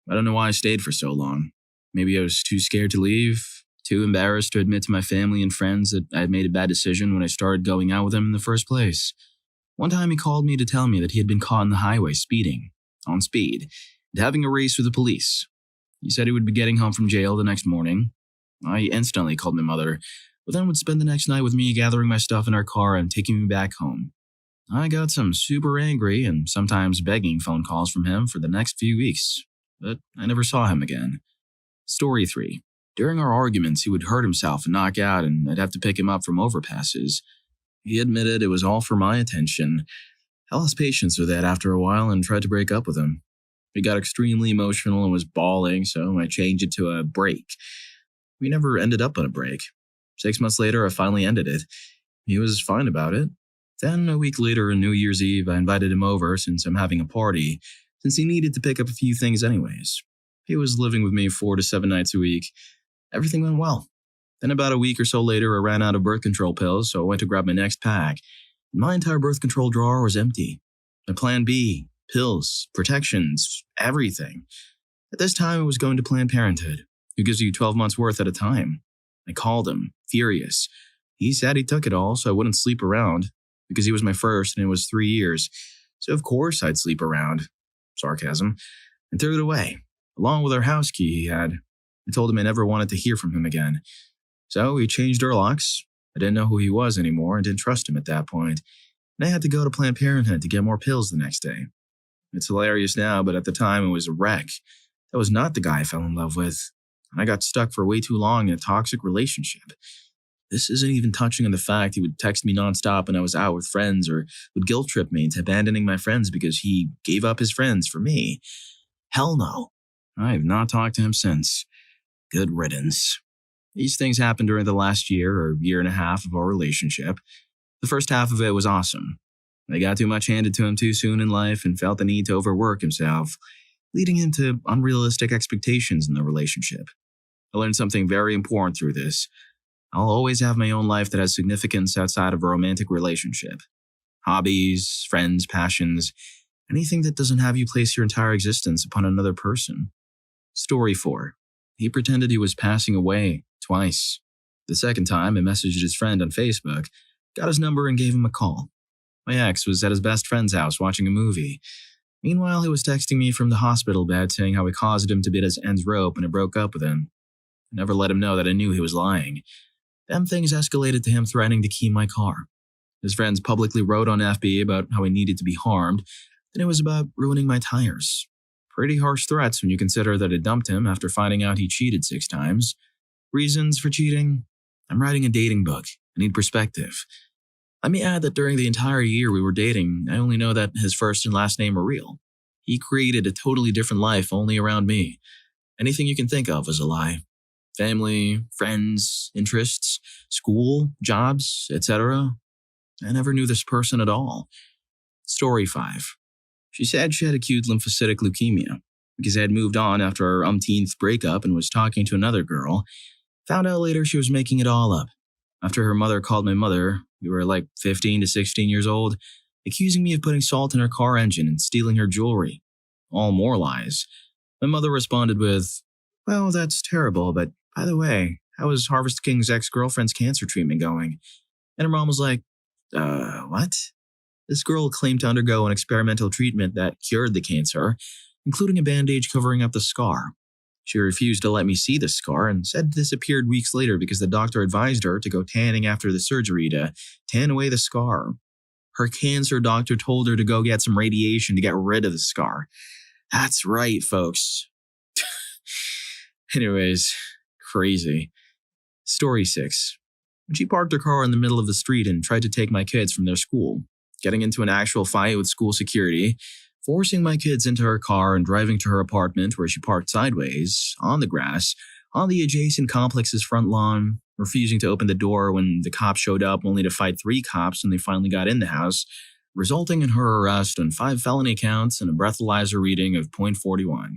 I don't know why I stayed for so long. Maybe I was too scared to leave, too embarrassed to admit to my family and friends that I had made a bad decision when I started going out with him in the first place. One time he called me to tell me that he had been caught on the highway speeding, on speed, and having a race with the police. He said he would be getting home from jail the next morning. I instantly called my mother, but then would spend the next night with me gathering my stuff in our car and taking me back home. I got some super angry and sometimes begging phone calls from him for the next few weeks, but I never saw him again. Story 3. During our arguments, he would hurt himself and knock out, and I'd have to pick him up from overpasses. He admitted it was all for my attention. I lost patience with that after a while and tried to break up with him. He got extremely emotional and was bawling, so I changed it to a break. We never ended up on a break. 6 months later, I finally ended it. He was fine about it. Then, a week later on New Year's Eve, I invited him over since I'm having a party, since he needed to pick up a few things anyways. He was living with me 4 to 7 nights a week. Everything went well. Then about a week or so later, I ran out of birth control pills, so I went to grab my next pack. My entire birth control drawer was empty. My plan B, pills, protections, everything. At this time, I was going to Planned Parenthood, who gives you 12 months worth at a time. I called him, furious. He said he took it all so I wouldn't sleep around, because he was my first and it was 3 years. So of course I'd sleep around. Sarcasm. And threw it away, along with our house key he had. I told him I never wanted to hear from him again. So we changed our locks. I didn't know who he was anymore and didn't trust him at that point. And I had to go to Planned Parenthood to get more pills the next day. It's hilarious now, but at the time it was a wreck. That was not the guy I fell in love with. And I got stuck for way too long in a toxic relationship. This isn't even touching on the fact he would text me nonstop when I was out with friends or would guilt trip me into abandoning my friends because he gave up his friends for me. Hell no. I have not talked to him since. Good riddance. These things happened during the last year or year and a half of our relationship. The first half of it was awesome. I got too much handed to him too soon in life and felt the need to overwork himself, leading him to unrealistic expectations in the relationship. I learned something very important through this. I'll always have my own life that has significance outside of a romantic relationship. Hobbies, friends, passions, anything that doesn't have you place your entire existence upon another person. Story 4. He pretended he was passing away twice. The second time, I messaged his friend on Facebook, got his number and gave him a call. My ex was at his best friend's house watching a movie. Meanwhile, he was texting me from the hospital bed saying how I caused him to bit his ends rope and I broke up with him. I never let him know that I knew he was lying. Them things escalated to him threatening to key my car. His friends publicly wrote on FB about how I needed to be harmed, and it was about ruining my tires. Pretty harsh threats when you consider that I dumped him after finding out he cheated 6 times. Reasons for cheating? I'm writing a dating book. I need perspective. Let me add that during the entire year we were dating, I only know that his first and last name are real. He created a totally different life only around me. Anything you can think of was a lie. Family, friends, interests, school, jobs, etc. I never knew this person at all. Story 5. She said she had acute lymphocytic leukemia because I had moved on after our umpteenth breakup and was talking to another girl. Found out later she was making it all up. After her mother called my mother, we were like 15 to 16 years old, accusing me of putting salt in her car engine and stealing her jewelry. All more lies. My mother responded with, "Well, that's terrible, but by the way, how is Harvest King's ex-girlfriend's cancer treatment going?" And her mom was like, what? This girl claimed to undergo an experimental treatment that cured the cancer, including a bandage covering up the scar. She refused to let me see the scar and said this appeared weeks later because the doctor advised her to go tanning after the surgery to tan away the scar. Her cancer doctor told her to go get some radiation to get rid of the scar. That's right, folks. Anyways, crazy. Story 6. When she parked her car in the middle of the street and tried to take my kids from their school, getting into an actual fight with school security, forcing my kids into her car and driving to her apartment where she parked sideways, on the grass, on the adjacent complex's front lawn, refusing to open the door when the cops showed up only to fight 3 cops when they finally got in the house, resulting in her arrest on 5 felony counts and a breathalyzer reading of .41.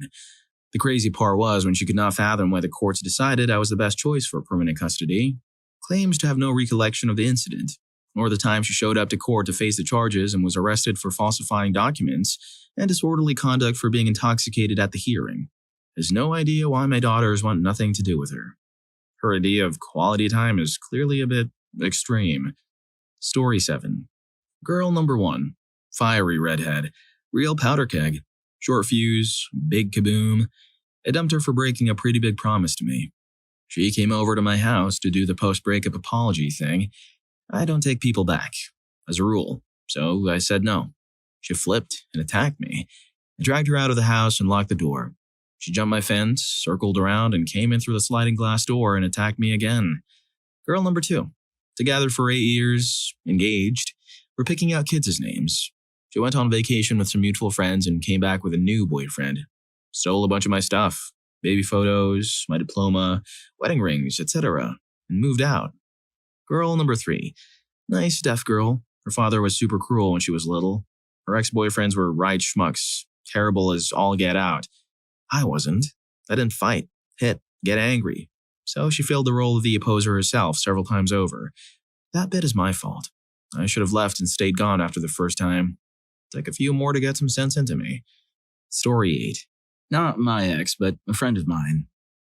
The crazy part was when she could not fathom why the courts decided I was the best choice for permanent custody, claims to have no recollection of the incident, nor the time she showed up to court to face the charges and was arrested for falsifying documents and disorderly conduct for being intoxicated at the hearing. Has no idea why my daughters want nothing to do with her. Her idea of quality time is clearly a bit extreme. Story 7. Girl number 1. Fiery redhead. Real powder keg. Short fuse. Big kaboom. I dumped her for breaking a pretty big promise to me. She came over to my house to do the post-breakup apology thing. I don't take people back, as a rule, so I said no. She flipped and attacked me. I dragged her out of the house and locked the door. She jumped my fence, circled around, and came in through the sliding glass door and attacked me again. Girl number 2. Together for 8 years, engaged. We're picking out kids' names. She went on vacation with some mutual friends and came back with a new boyfriend. Stole a bunch of my stuff. Baby photos, my diploma, wedding rings, etc. and moved out. Girl number 3. Nice, deaf girl. Her father was super cruel when she was little. Her ex-boyfriends were right schmucks, terrible as all get out. I wasn't. I didn't fight, hit, get angry. So she filled the role of the opposer herself several times over. That bit is my fault. I should have left and stayed gone after the first time. Took a few more to get some sense into me. Story 8. Not my ex, but a friend of mine.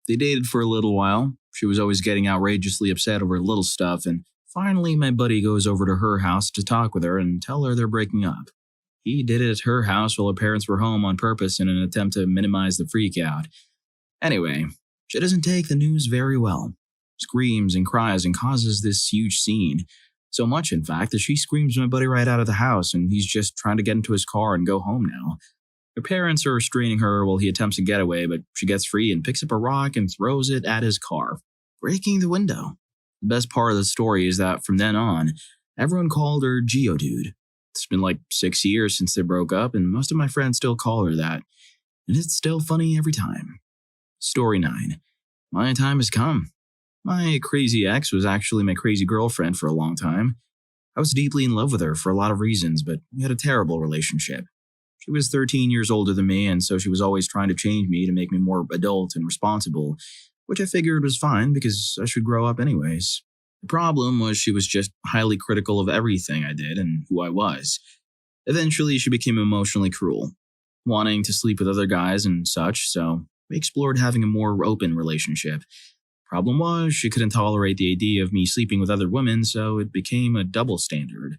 They dated for a little while. She was always getting outrageously upset over little stuff, and finally my buddy goes over to her house to talk with her and tell her they're breaking up. He did it at her house while her parents were home on purpose in an attempt to minimize the freakout. Anyway, she doesn't take the news very well. Screams and cries and causes this huge scene. So much, in fact, that she screams my buddy right out of the house and he's just trying to get into his car and go home now. Her parents are restraining her while he attempts to get away, but she gets free and picks up a rock and throws it at his car, breaking the window. The best part of the story is that from then on, everyone called her Geodude. It's been like 6 years since they broke up, and most of my friends still call her that. And it's still funny every time. Story 9. My time has come. My crazy ex was actually my crazy girlfriend for a long time. I was deeply in love with her for a lot of reasons, but we had a terrible relationship. She was 13 years older than me, and so she was always trying to change me to make me more adult and responsible, which I figured was fine because I should grow up anyways. The problem was she was just highly critical of everything I did and who I was. Eventually, she became emotionally cruel, wanting to sleep with other guys and such, so we explored having a more open relationship. Problem was, she couldn't tolerate the idea of me sleeping with other women, so it became a double standard.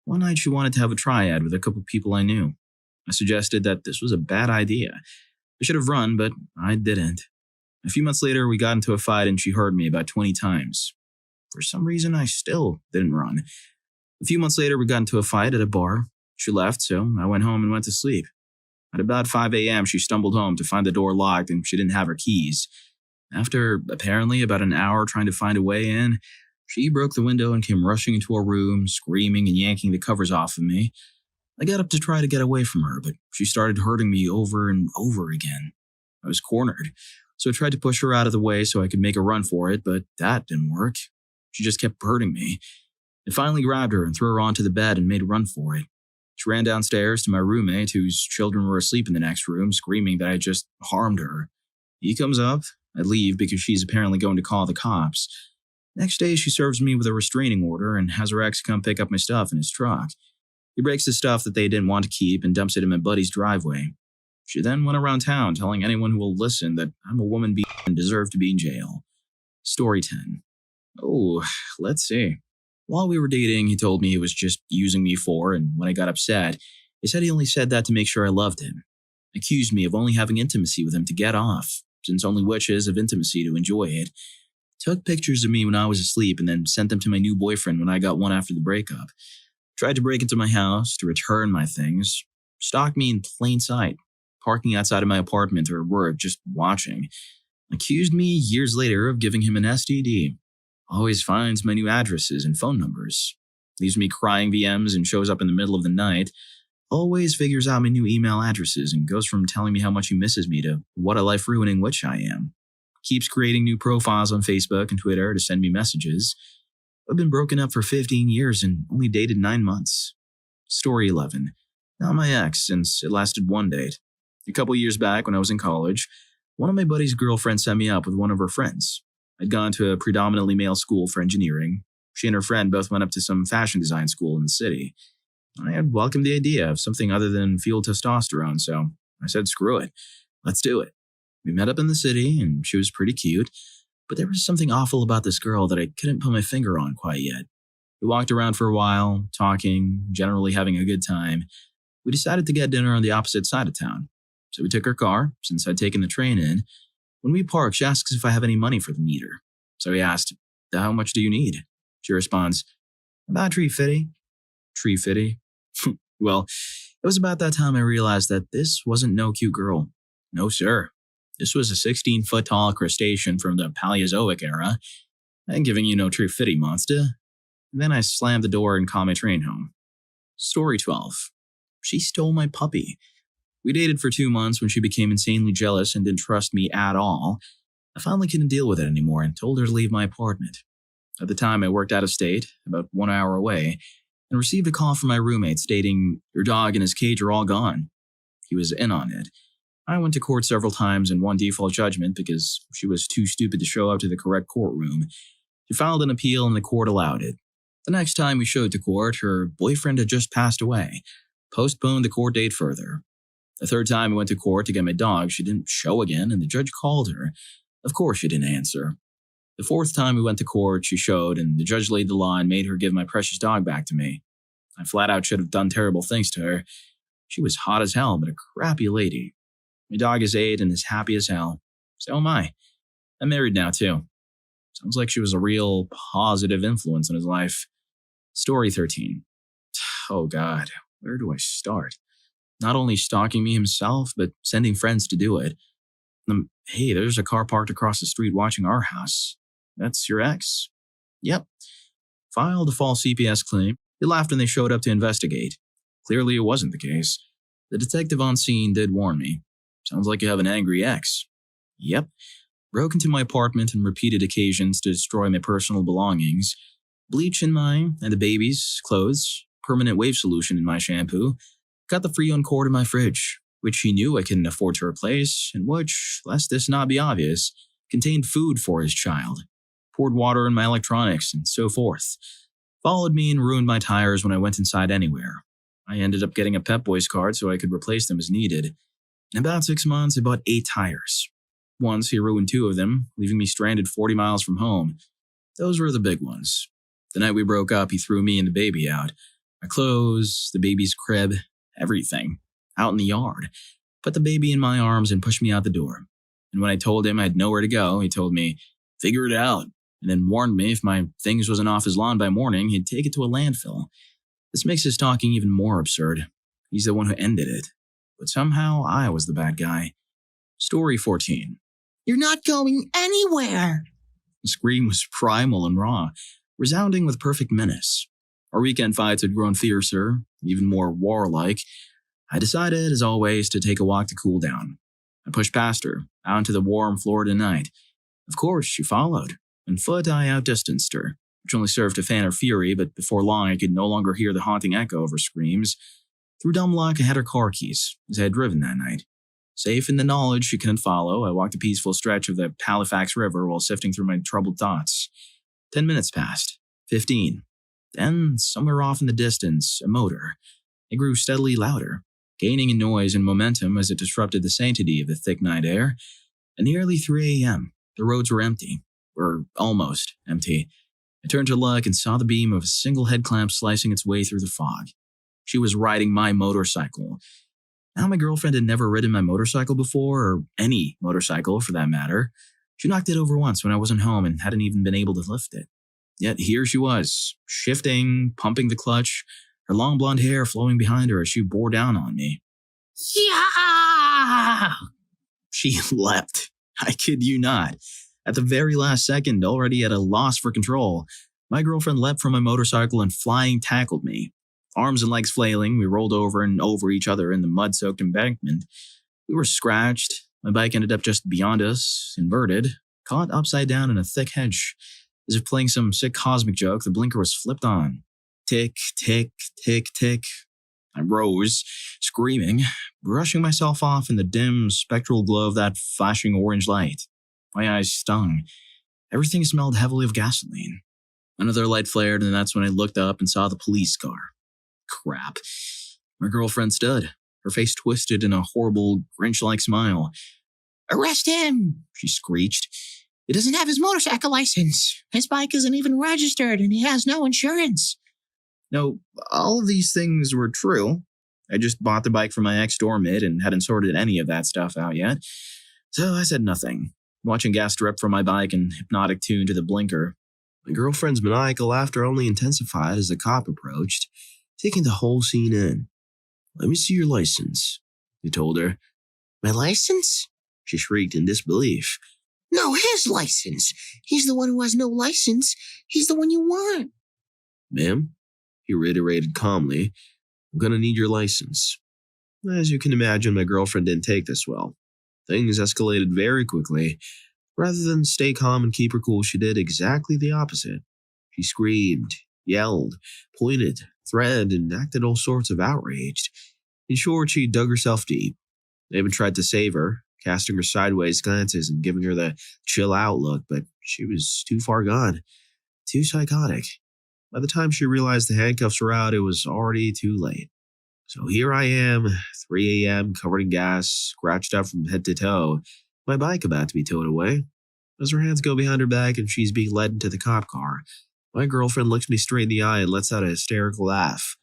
One night she wanted to have a triad with a couple people I knew. I suggested that this was a bad idea. I should have run, but I didn't. A few months later, we got into a fight and she heard me about 20 times. For some reason, I still didn't run. A few months later, we got into a fight at a bar. She left, so I went home and went to sleep. At about 5 a.m., she stumbled home to find the door locked and she didn't have her keys. After, apparently, about an hour trying to find a way in, she broke the window and came rushing into our room, screaming and yanking the covers off of me. I got up to try to get away from her, but she started hurting me over and over again. I was cornered, so I tried to push her out of the way so I could make a run for it, but that didn't work. She just kept hurting me. I finally grabbed her and threw her onto the bed and made a run for it. She ran downstairs to my roommate, whose children were asleep in the next room, screaming that I just harmed her. He comes up. I leave because she's apparently going to call the cops. Next day, she serves me with a restraining order and has her ex come pick up my stuff in his truck. He breaks the stuff that they didn't want to keep and dumps it in my buddy's driveway. She then went around town telling anyone who will listen that I'm a woman beater and deserve to be in jail. Story 10. Oh, let's see. While we were dating, he told me he was just using me for, and when I got upset, he said he only said that to make sure I loved him. Accused me of only having intimacy with him to get off, since only witches have intimacy to enjoy it. Took pictures of me when I was asleep and then sent them to my new boyfriend when I got one after the breakup. Tried to break into my house to return my things, stalked me in plain sight, parking outside of my apartment or work just watching. Accused me years later of giving him an STD. Always finds my new addresses and phone numbers. Leaves me crying VMs and shows up in the middle of the night. Always figures out my new email addresses and goes from telling me how much he misses me to what a life-ruining witch I am. Keeps creating new profiles on Facebook and Twitter to send me messages. I've been broken up for 15 years and only dated 9 months. Story 11. Not my ex, since it lasted one date. A couple years back when I was in college, one of my buddy's girlfriends set me up with one of her friends. I'd gone to a predominantly male school for engineering. She and her friend both went up to some fashion design school in the city. I had welcomed the idea of something other than fuel testosterone, so I said, screw it. Let's do it. We met up in the city, and she was pretty cute, but there was something awful about this girl that I couldn't put my finger on quite yet. We walked around for a while, talking, generally having a good time. We decided to get dinner on the opposite side of town. So we took her car, since I'd taken the train in. When we parked, she asks if I have any money for the meter. So he asked, how much do you need? She responds, about $3.50. $3.50? Well, it was about that time I realized that this wasn't no cute girl. No, sir. This was a 16-foot-tall crustacean from the Paleozoic era. I ain't giving you no $3.50, monster. And then I slammed the door and caught my train home. Story 12. She stole my puppy. We dated for 2 months when she became insanely jealous and didn't trust me at all. I finally couldn't deal with it anymore and told her to leave my apartment. At the time, I worked out of state, about 1 hour away, and received a call from my roommate stating, your dog and his cage are all gone. He was in on it. I went to court several times and won default judgment because she was too stupid to show up to the correct courtroom. She filed an appeal and the court allowed it. The next time we showed to court, her boyfriend had just passed away. Postponed the court date further. The third time I went to court to get my dog, she didn't show again and the judge called her. Of course she didn't answer. The fourth time we went to court, she showed, and the judge laid the law and made her give my precious dog back to me. I flat out should have done terrible things to her. She was hot as hell, but a crappy lady. My dog is 8 and is happy as hell. So am I. I'm married now, too. Sounds like she was a real positive influence in his life. Story 13. Oh God, where do I start? Not only stalking me himself, but sending friends to do it. Hey, there's a car parked across the street watching our house. That's your ex? Yep. Filed a false CPS claim. They laughed when they showed up to investigate. Clearly it wasn't the case. The detective on scene did warn me. Sounds like you have an angry ex. Yep. Broke into my apartment on repeated occasions to destroy my personal belongings. Bleach in my and the baby's clothes. Permanent wave solution in my shampoo. Got the Freon cord in my fridge, which he knew I couldn't afford to replace, and which, lest this not be obvious, contained food for his child. Poured water in my electronics, and so forth. Followed me and ruined my tires when I went inside anywhere. I ended up getting a Pep Boys card so I could replace them as needed. In about 6 months, I bought 8 tires. Once, he ruined 2 of them, leaving me stranded 40 miles from home. Those were the big ones. The night we broke up, he threw me and the baby out. My clothes, the baby's crib, everything. Out in the yard. Put the baby in my arms and pushed me out the door. And when I told him I had nowhere to go, he told me, figure it out. And then warned me if my things wasn't off his lawn by morning, he'd take it to a landfill. This makes his talking even more absurd. He's the one who ended it. But somehow I was the bad guy. Story 14. You're not going anywhere! The scream was primal and raw, resounding with perfect menace. Our weekend fights had grown fiercer, even more warlike. I decided, as always, to take a walk to cool down. I pushed past her, out into the warm Florida night. Of course, she followed. On foot, I outdistanced her, which only served to fan her fury, but before long I could no longer hear the haunting echo of her screams. Through dumb luck, I had her car keys, as I had driven that night. Safe in the knowledge she couldn't follow, I walked a peaceful stretch of the Halifax River while sifting through my troubled thoughts. 10 minutes passed. 15. Then, somewhere off in the distance, a motor. It grew steadily louder, gaining in noise and momentum as it disrupted the sanctity of the thick night air. At nearly 3 a.m., the roads were empty. Or almost empty. I turned to look and saw the beam of a single headlamp slicing its way through the fog. She was riding my motorcycle. Now my girlfriend had never ridden my motorcycle before, or any motorcycle for that matter. She knocked it over once when I wasn't home and hadn't even been able to lift it. Yet here she was, shifting, pumping the clutch, her long blonde hair flowing behind her as she bore down on me. Yeah! She leapt. I kid you not. At the very last second, already at a loss for control, my girlfriend leapt from my motorcycle and flying tackled me. Arms and legs flailing, we rolled over and over each other in the mud-soaked embankment. We were scratched. My bike ended up just beyond us, inverted, caught upside down in a thick hedge. As if playing some sick cosmic joke, the blinker was flipped on. Tick, tick, tick, tick. I rose, screaming, brushing myself off in the dim, spectral glow of that flashing orange light. My eyes stung. Everything smelled heavily of gasoline. Another light flared, and that's when I looked up and saw the police car. Crap. My girlfriend stood, her face twisted in a horrible, Grinch-like smile. Arrest him, she screeched. He doesn't have his motorcycle license. His bike isn't even registered, and he has no insurance. No, all of these things were true. I just bought the bike from my ex-doormate and hadn't sorted any of that stuff out yet. So I said nothing, watching gas drip from my bike and hypnotic tune to the blinker. My girlfriend's maniacal laughter only intensified as the cop approached, taking the whole scene in. "Let me see your license," he told her. My license? She shrieked in disbelief. No, his license. He's the one who has no license. He's the one you want. "Ma'am," he reiterated calmly, "I'm gonna need your license." As you can imagine, my girlfriend didn't take this well. Things escalated very quickly. Rather than stay calm and keep her cool, she did exactly the opposite. She screamed, yelled, pointed, threatened, and acted all sorts of outraged. In short, she dug herself deep. I even tried to save her, casting her sideways glances and giving her the chill out look, but she was too far gone, too psychotic. By the time she realized the handcuffs were out, it was already too late. So here I am, 3 a.m., covered in gas, scratched up from head to toe, my bike about to be towed away. As her hands go behind her back and she's being led into the cop car, my girlfriend looks me straight in the eye and lets out a hysterical laugh.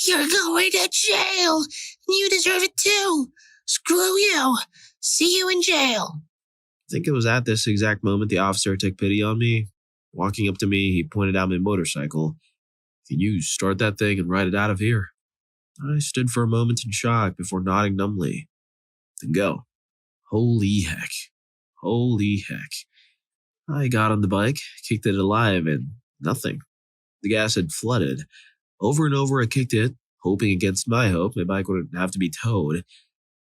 You're going to jail. You deserve it too. Screw you. See you in jail. I think it was at this exact moment the officer took pity on me. Walking up to me, he pointed out my motorcycle. "Can you start that thing and ride it out of here?" I stood for a moment in shock before nodding numbly. "Then go." Holy heck. Holy heck. I got on the bike, kicked it alive, and nothing. The gas had flooded. Over and over I kicked it, hoping against my hope my bike wouldn't have to be towed.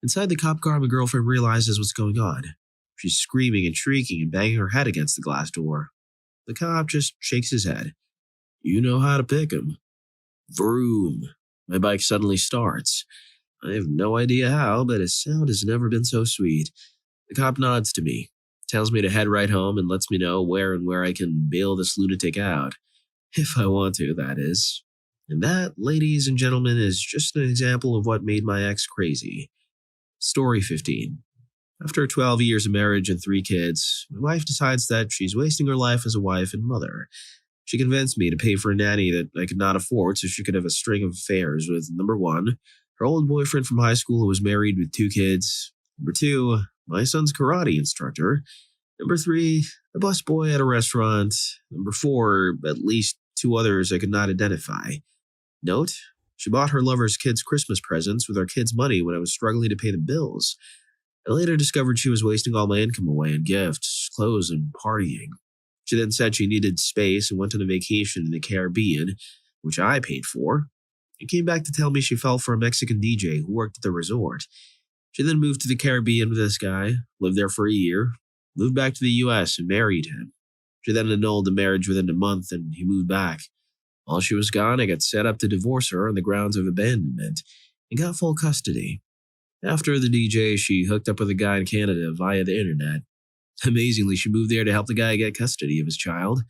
Inside the cop car, my girlfriend realizes what's going on. She's screaming and shrieking and banging her head against the glass door. The cop just shakes his head. "You know how to pick 'em." Vroom. My bike suddenly starts. I have no idea how, but his sound has never been so sweet. The cop nods to me, tells me to head right home, and lets me know where I can bail this lunatic out. If I want to, that is. And that, ladies and gentlemen, is just an example of what made my ex crazy. Story 15. After 12 years of marriage and 3 kids, my wife decides that she's wasting her life as a wife and mother. She convinced me to pay for a nanny that I could not afford so she could have a string of affairs with, number 1, her old boyfriend from high school who was married with 2 kids, number 2, my son's karate instructor, number 3, a busboy at a restaurant, number 4, at least 2 others I could not identify. Note, she bought her lover's kids' Christmas presents with our kids' money when I was struggling to pay the bills. I later discovered she was wasting all my income away on gifts, clothes, and partying. She then said she needed space and went on a vacation in the Caribbean, which I paid for, and came back to tell me she fell for a Mexican DJ who worked at the resort. She then moved to the Caribbean with this guy, lived there for a year, moved back to the US and married him. She then annulled the marriage within a month and he moved back. While she was gone, I got set up to divorce her on the grounds of abandonment and got full custody. After the DJ, she hooked up with a guy in Canada via the internet. Amazingly, she moved there to help the guy get custody of his child.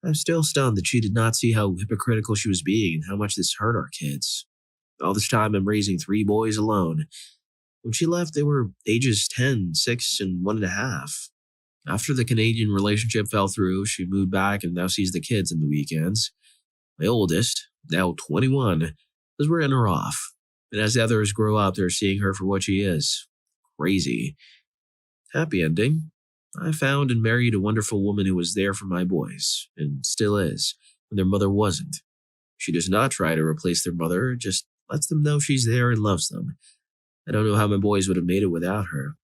I'm still stunned that she did not see how hypocritical she was being and how much this hurt our kids. All this time, I'm raising 3 boys alone. When she left, they were ages 10, 6, and 1.5. After the Canadian relationship fell through, she moved back and now sees the kids on the weekends. My oldest, now 21, is written her off. And as the others grow up, they're seeing her for what she is. Crazy. Happy ending. I found and married a wonderful woman who was there for my boys, and still is, when their mother wasn't. She does not try to replace their mother, just lets them know she's there and loves them. I don't know how my boys would have made it without her.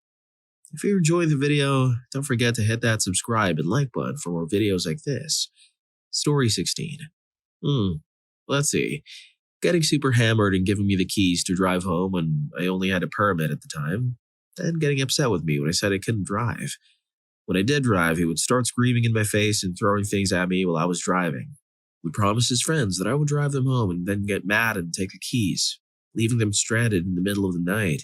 If you're enjoying the video, don't forget to hit that subscribe and like button for more videos like this. Story 16. Let's see. Getting super hammered and giving me the keys to drive home when I only had a permit at the time. Then getting upset with me when I said I couldn't drive. When I did drive, he would start screaming in my face and throwing things at me while I was driving. Would promise his friends that I would drive them home and then get mad and take the keys, leaving them stranded in the middle of the night.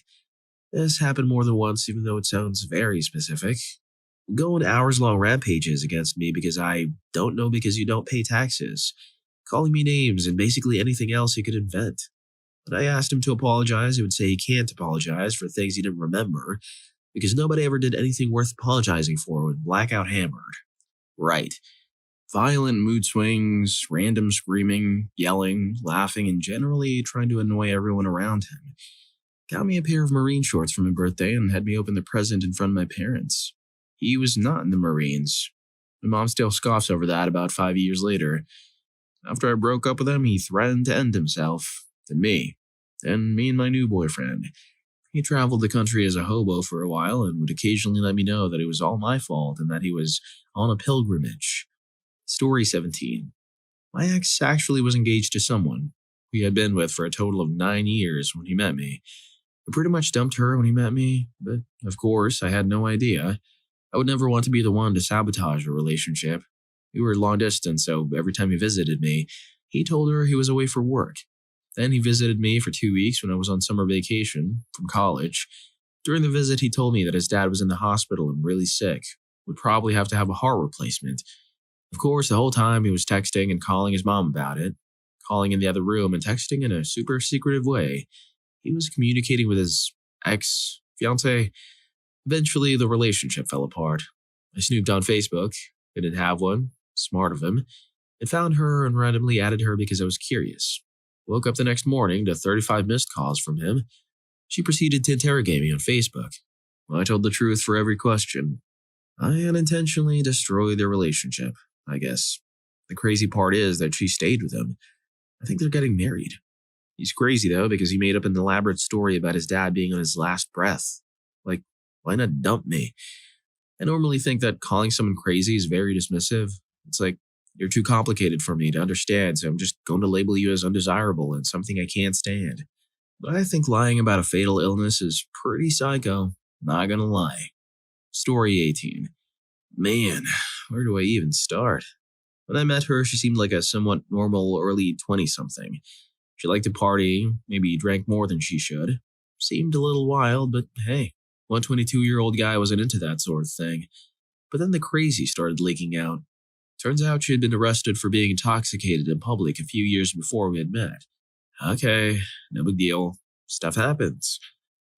This happened more than once, even though it sounds very specific. Go on hours-long rampages against me because I don't know because you don't pay taxes, calling me names and basically anything else he could invent. When I asked him to apologize, he would say he can't apologize for things he didn't remember because nobody ever did anything worth apologizing for when blackout hammered. Right. Violent mood swings, random screaming, yelling, laughing, and generally trying to annoy everyone around him. Got me a pair of Marine shorts for my birthday and had me open the present in front of my parents. He was not in the Marines. My mom still scoffs over that about 5 years later. After I broke up with him, he threatened to end himself, then me and my new boyfriend. He traveled the country as a hobo for a while and would occasionally let me know that it was all my fault and that he was on a pilgrimage. Story 17. My ex actually was engaged to someone we had been with for a total of 9 years when he met me. I pretty much dumped her when he met me, but of course I had no idea. I would never want to be the one to sabotage a relationship. We were long distance, so every time he visited me, he told her he was away for work. Then he visited me for 2 weeks when I was on summer vacation from college. During the visit, he told me that his dad was in the hospital and really sick, would probably have to have a heart replacement. Of course, the whole time he was texting and calling his mom about it, calling in the other room and texting in a super secretive way. He was communicating with his ex-fiancée. Eventually, the relationship fell apart. I snooped on Facebook. I didn't have one. Smart of him. I found her and randomly added her because I was curious. Woke up the next morning to 35 missed calls from him. She proceeded to interrogate me on Facebook. I told the truth for every question. I unintentionally destroyed their relationship, I guess. The crazy part is that she stayed with him. I think they're getting married. He's crazy, though, because he made up an elaborate story about his dad being on his last breath. Like, why not dump me? I normally think that calling someone crazy is very dismissive. It's like, you're too complicated for me to understand, so I'm just going to label you as undesirable and something I can't stand. But I think lying about a fatal illness is pretty psycho, not gonna lie. Story 18. Man, where do I even start? When I met her, she seemed like a somewhat normal early 20-something. She liked to party, maybe drank more than she should. Seemed a little wild, but hey, one 22-year-old guy wasn't into that sort of thing. But then the crazy started leaking out. Turns out she had been arrested for being intoxicated in public a few years before we had met. Okay, no big deal. Stuff happens.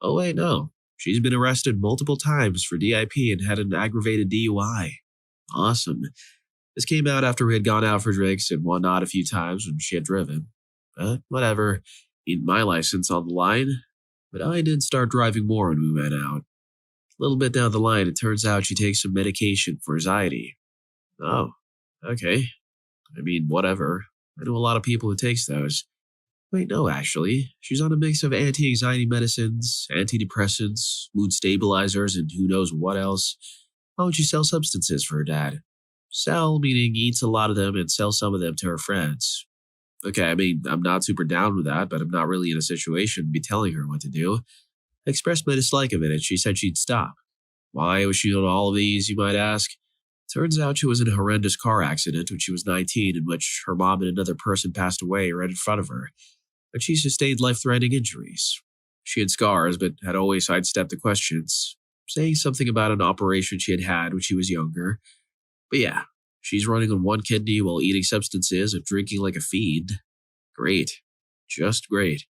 Oh wait, no. She's been arrested multiple times for DIP and had an aggravated DUI. Awesome. This came out after we had gone out for drinks and whatnot a few times when she had driven. But whatever. Need my license on the line. But I did start driving more when we went out. A little bit down the line, it turns out she takes some medication for anxiety. Oh, okay. I mean, whatever. I know a lot of people who takes those. Wait, no, actually. She's on a mix of anti-anxiety medicines, antidepressants, mood stabilizers, and who knows what else. Why would she sell substances for her dad? Sell, meaning eats a lot of them and sells some of them to her friends. Okay, I mean, I'm not super down with that, but I'm not really in a situation to be telling her what to do. I expressed my dislike of it, and she said she'd stop. Why was she on all of these, you might ask? Turns out she was in a horrendous car accident when she was 19 in which her mom and another person passed away right in front of her, but she sustained life-threatening injuries. She had scars, but had always sidestepped the questions, saying something about an operation she had had when she was younger. But yeah, she's running on one kidney while eating substances and drinking like a fiend. Great. Just great.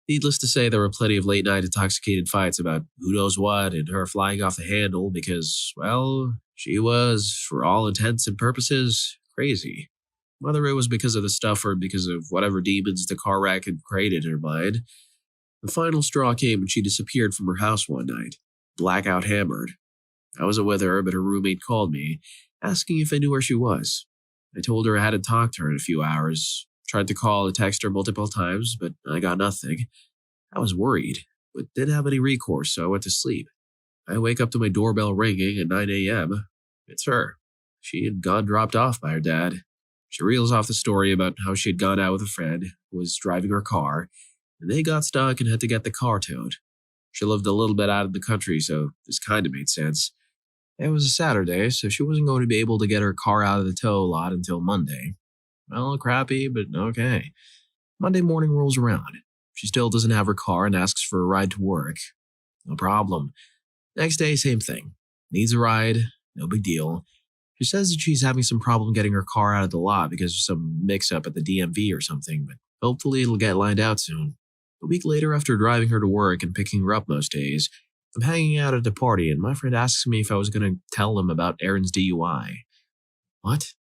Needless to say, there were plenty of late-night intoxicated fights about who knows what and her flying off the handle because, well, she was, for all intents and purposes, crazy. Whether it was because of the stuff or because of whatever demons the car wreck had created in her mind, the final straw came when she disappeared from her house one night, blackout hammered. I wasn't with her, but her roommate called me, asking if I knew where she was. I told her I hadn't talked to her in a few hours. Tried to call or text her multiple times, but I got nothing. I was worried, but didn't have any recourse, so I went to sleep. I wake up to my doorbell ringing at 9 a.m. It's her. She had gone dropped off by her dad. She reels off the story about how she had gone out with a friend who was driving her car, and they got stuck and had to get the car towed. She lived a little bit out of the country, so this kind of made sense. It was a Saturday, so she wasn't going to be able to get her car out of the tow lot until Monday. Well, crappy, but okay. Monday morning rolls around. She still doesn't have her car and asks for a ride to work. No problem. Next day, same thing. Needs a ride, no big deal. She says that she's having some problem getting her car out of the lot because of some mix-up at the DMV or something, but hopefully it'll get lined out soon. A week later, after driving her to work and picking her up most days, I'm hanging out at a party and my friend asks me if I was going to tell him about Aaron's DUI. What?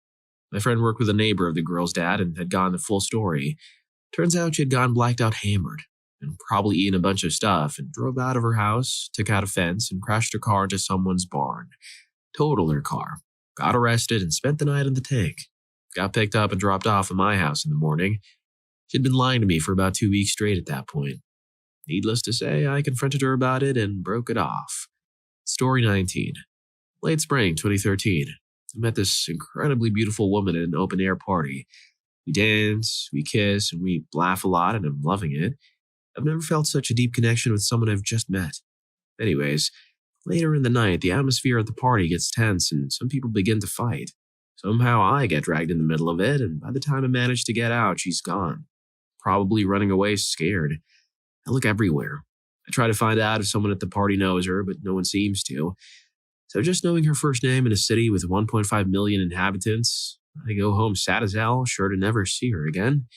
My friend worked with a neighbor of the girl's dad and had gotten the full story. Turns out she had gone blacked out hammered and probably eaten a bunch of stuff and drove out of her house, took out a fence, and crashed her car into someone's barn. Totaled her car. Got arrested and spent the night in the tank. Got picked up and dropped off at my house in the morning. She'd been lying to me for about 2 weeks straight at that point. Needless to say, I confronted her about it and broke it off. Story 19. Late spring 2013. I met this incredibly beautiful woman at an open-air party. We dance, we kiss, and we laugh a lot, and I'm loving it. I've never felt such a deep connection with someone I've just met. Anyways, later in the night, the atmosphere at the party gets tense and some people begin to fight. Somehow I get dragged in the middle of it, and by the time I manage to get out, she's gone. Probably running away scared. I look everywhere. I try to find out if someone at the party knows her, but no one seems to. So just knowing her first name in a city with 1.5 million inhabitants, I go home sad as hell, sure to never see her again.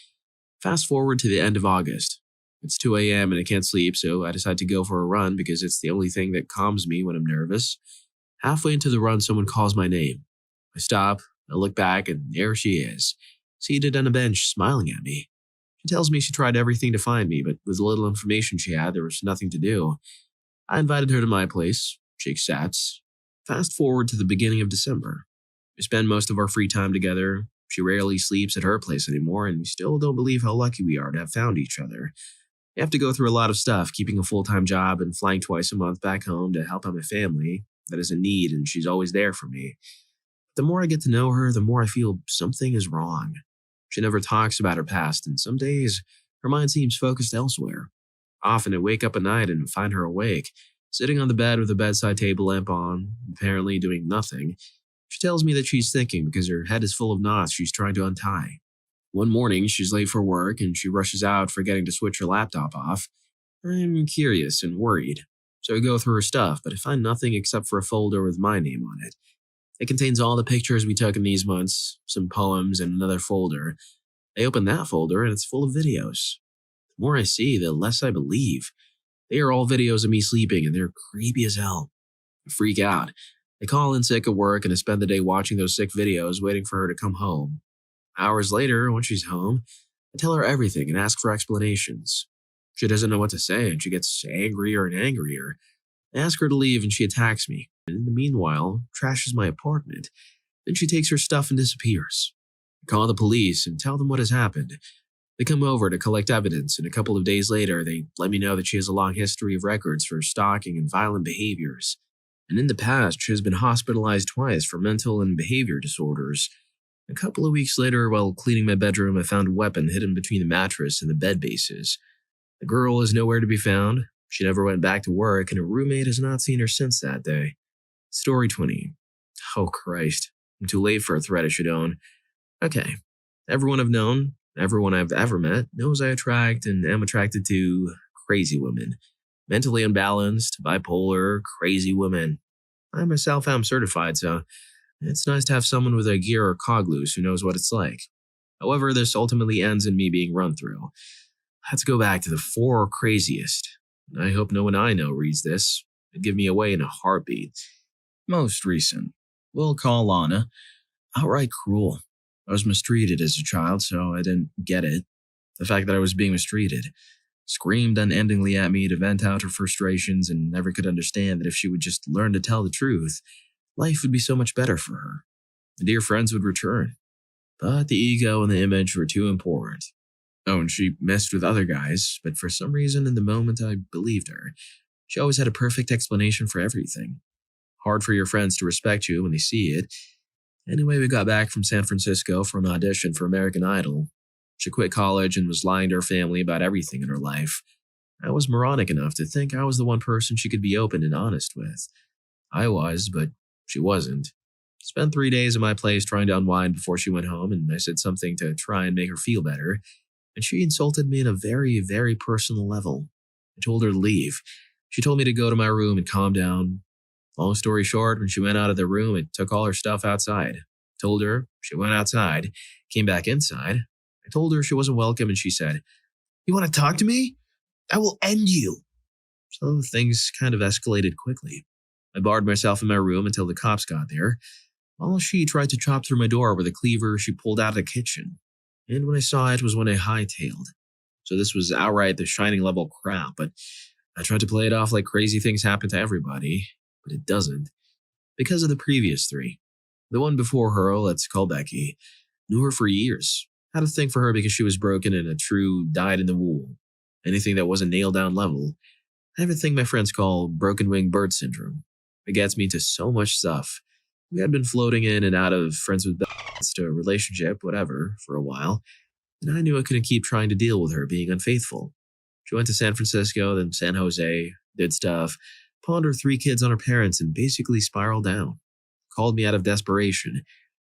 Fast forward to the end of August. It's 2 a.m. and I can't sleep, so I decide to go for a run because it's the only thing that calms me when I'm nervous. Halfway into the run, someone calls my name. I stop, I look back, and there she is, seated on a bench, smiling at me. She tells me she tried everything to find me, but with the little information she had, there was nothing to do. I invited her to my place. She accepts. Fast forward to the beginning of December. We spend most of our free time together. She rarely sleeps at her place anymore, and we still don't believe how lucky we are to have found each other. I have to go through a lot of stuff, keeping a full-time job and flying twice a month back home to help out my family that is in need, and she's always there for me. The more I get to know her, the more I feel something is wrong. She never talks about her past, and some days her mind seems focused elsewhere. Often I wake up at night and find her awake, sitting on the bed with a bedside table lamp on, apparently doing nothing. She tells me that she's thinking because her head is full of knots she's trying to untie. One morning, she's late for work and she rushes out forgetting to switch her laptop off. I'm curious and worried, so I go through her stuff, but I find nothing except for a folder with my name on it. It contains all the pictures we took in these months, some poems, and another folder. I open that folder and it's full of videos. The more I see, the less I believe. They are all videos of me sleeping and they're creepy as hell. I freak out. I call in sick at work and I spend the day watching those sick videos waiting for her to come home. Hours later, when she's home, I tell her everything and ask for explanations. She doesn't know what to say and she gets angrier and angrier. I ask her to leave and she attacks me, and in the meanwhile, trashes my apartment. Then she takes her stuff and disappears. I call the police and tell them what has happened. They come over to collect evidence, and a couple of days later, they let me know that she has a long history of records for stalking and violent behaviors. And in the past, she has been hospitalized twice for mental and behavior disorders. A couple of weeks later, while cleaning my bedroom, I found a weapon hidden between the mattress and the bed bases. The girl is nowhere to be found. She never went back to work, and her roommate has not seen her since that day. Story 20. Oh, Christ. I'm too late for a threat I should own. Okay. Everyone I've known, everyone I've ever met, knows I attract and am attracted to crazy women. Mentally unbalanced, bipolar, crazy women. I myself am certified, so it's nice to have someone with a gear or cog loose who knows what it's like. However, this ultimately ends in me being run through. Let's go back to the 4 craziest. I hope no one I know reads this. It'd give me away in a heartbeat. Most recent. We'll call Lana. Outright cruel. I was mistreated as a child, so I didn't get it. The fact that I was being mistreated. Screamed unendingly at me to vent out her frustrations and never could understand that if she would just learn to tell the truth, life would be so much better for her. The dear friends would return. But the ego and the image were too important. Oh, and she messed with other guys, but for some reason in the moment I believed her. She always had a perfect explanation for everything. Hard for your friends to respect you when they see it. Anyway, we got back from San Francisco for an audition for American Idol. She quit college and was lying to her family about everything in her life. I was moronic enough to think I was the one person she could be open and honest with. I was, but she wasn't. Spent 3 days at my place trying to unwind before she went home, and I said something to try and make her feel better, and she insulted me on a very, very personal level. I told her to leave. She told me to go to my room and calm down. Long story short, when she went out of the room, I took all her stuff outside. Told her, she went outside, came back inside. I told her she wasn't welcome, and she said, "You want to talk to me? I will end you." So things kind of escalated quickly. I barred myself in my room until the cops got there, while she tried to chop through my door with a cleaver she pulled out of the kitchen. And when I saw it was when I hightailed. So this was outright the Shining level crap, but I tried to play it off like crazy things happen to everybody, but it doesn't. Because of the previous three. The one before her, let's call Becky, knew her for years. Had a thing for her because she was broken and a true dyed-in-the-wool. Anything that wasn't nailed-down level. I have a thing my friends call broken-wing bird syndrome. It gets me into so much stuff. We had been floating in and out of friends with benefits to a relationship, whatever, for a while, and I knew I couldn't keep trying to deal with her being unfaithful. She went to San Francisco, then San Jose, did stuff, pawned her 3 kids on her parents, and basically spiraled down. Called me out of desperation.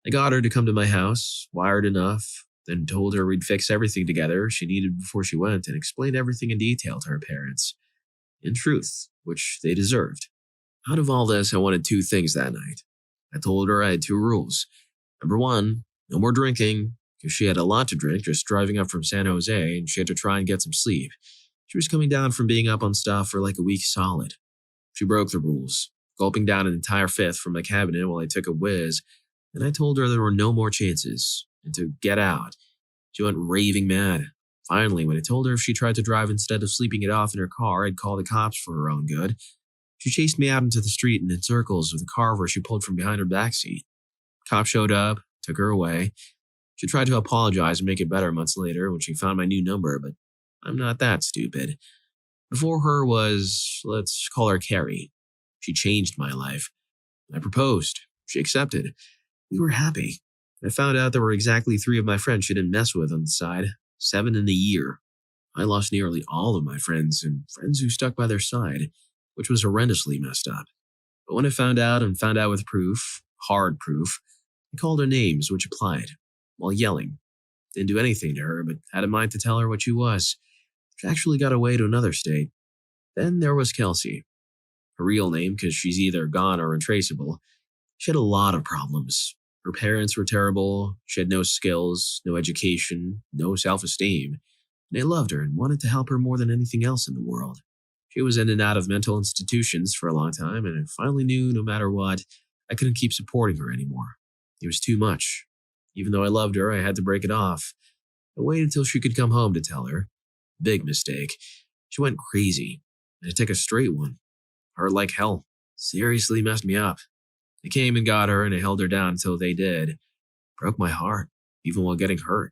I got her to come to my house, wired enough, then told her we'd fix everything together she needed before she went, and explained everything in detail to her parents. In truth, which they deserved. Out of all this, I wanted 2 things that night. I told her I had 2 rules. Number 1, no more drinking, because she had a lot to drink just driving up from San Jose, and she had to try and get some sleep. She was coming down from being up on stuff for like a week solid. She broke the rules, gulping down an entire 5th from my cabinet while I took a whiz, and I told her there were no more chances, and to get out. She went raving mad. Finally, when I told her if she tried to drive instead of sleeping it off in her car, I'd call the cops for her own good, she chased me out into the street and in circles with a car where she pulled from behind her backseat. Cop showed up, took her away. She tried to apologize and make it better months later when she found my new number, but I'm not that stupid. Before her was, let's call her Carrie. She changed my life. I proposed. She accepted. We were happy. I found out there were exactly 3 of my friends she didn't mess with on the side, 7 in a year. I lost nearly all of my friends and friends who stuck by their side, which was horrendously messed up. But when I found out with proof, hard proof, I called her names, which applied, while yelling. Didn't do anything to her, but had a mind to tell her what she was. She actually got away to another state. Then there was Kelsey. Her real name, because she's either gone or untraceable. She had a lot of problems. Her parents were terrible, she had no skills, no education, no self-esteem, and I loved her and wanted to help her more than anything else in the world. She was in and out of mental institutions for a long time, and I finally knew no matter what, I couldn't keep supporting her anymore. It was too much. Even though I loved her, I had to break it off. I waited until she could come home to tell her. Big mistake. She went crazy, and I took a straight one. Hurt like hell. Seriously messed me up. I came and got her, and I held her down until they did. Broke my heart, even while getting hurt.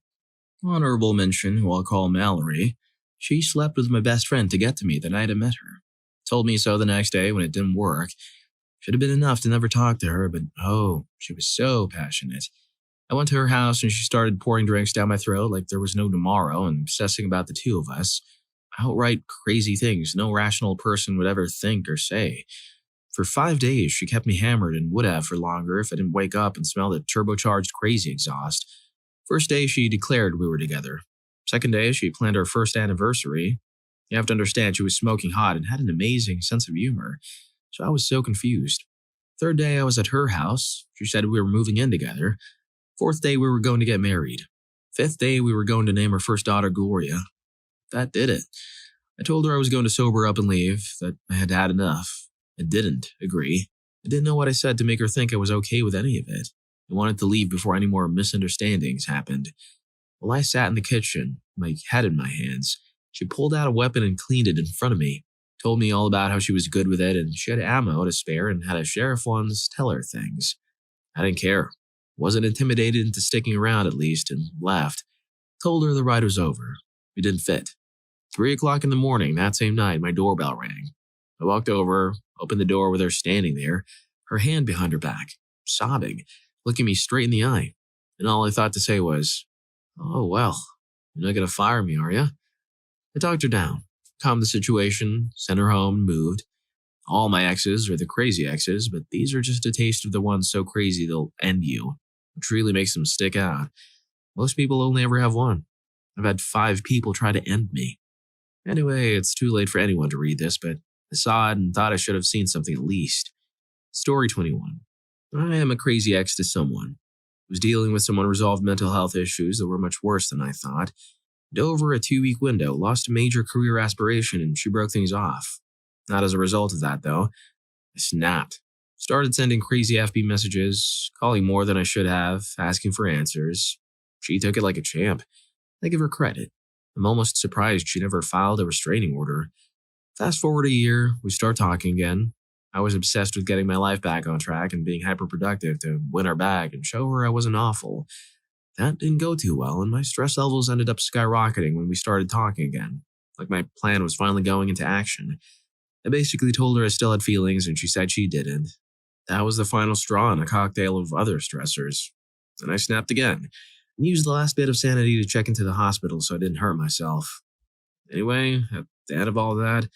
Honorable mention, who I'll call Mallory. She slept with my best friend to get to me the night I met her. Told me so the next day when it didn't work. Should have been enough to never talk to her, but oh, she was so passionate. I went to her house and she started pouring drinks down my throat like there was no tomorrow and obsessing about the 2 of us. Outright crazy things no rational person would ever think or say. For 5 days, she kept me hammered and would have for longer if I didn't wake up and smell the turbocharged crazy exhaust. First day, she declared we were together. Second day, she planned our first anniversary. You have to understand she was smoking hot and had an amazing sense of humor, so I was so confused. Third day, I was at her house. She said we were moving in together. Fourth day, we were going to get married. Fifth day, we were going to name our first daughter Gloria. That did it. I told her I was going to sober up and leave, that I had had enough. I didn't agree. I didn't know what I said to make her think I was okay with any of it. I wanted to leave before any more misunderstandings happened. While I sat in the kitchen, my head in my hands, she pulled out a weapon and cleaned it in front of me. Told me all about how she was good with it and she had ammo to spare and had a sheriff once tell her things. I didn't care. Wasn't intimidated into sticking around at least and left. Told her the ride was over. We didn't fit. 3 o'clock in the morning that same night, my doorbell rang. I walked over, opened the door with her standing there, her hand behind her back, sobbing, looking me straight in the eye. And all I thought to say was, "Oh, well, you're not going to fire me, are you?" I talked her down, calmed the situation, sent her home, and moved. All my exes are the crazy exes, but these are just a taste of the ones so crazy they'll end you, which really makes them stick out. Most people only ever have one. I've had 5 people try to end me. Anyway, it's too late for anyone to read this, but I saw it and thought I should have seen something at least. Story 21. I am a crazy ex to someone. Was dealing with some unresolved mental health issues that were much worse than I thought. And over a 2-week window, lost a major career aspiration and she broke things off. Not as a result of that, though. I snapped. Started sending crazy FB messages, calling more than I should have, asking for answers. She took it like a champ. I give her credit. I'm almost surprised she never filed a restraining order. Fast forward a year, we start talking again. I was obsessed with getting my life back on track and being hyperproductive to win her back and show her I wasn't awful. That didn't go too well, and my stress levels ended up skyrocketing when we started talking again. Like my plan was finally going into action. I basically told her I still had feelings, and she said she didn't. That was the final straw in a cocktail of other stressors. And I snapped again, and used the last bit of sanity to check into the hospital so I didn't hurt myself. Anyway, at the end of all that,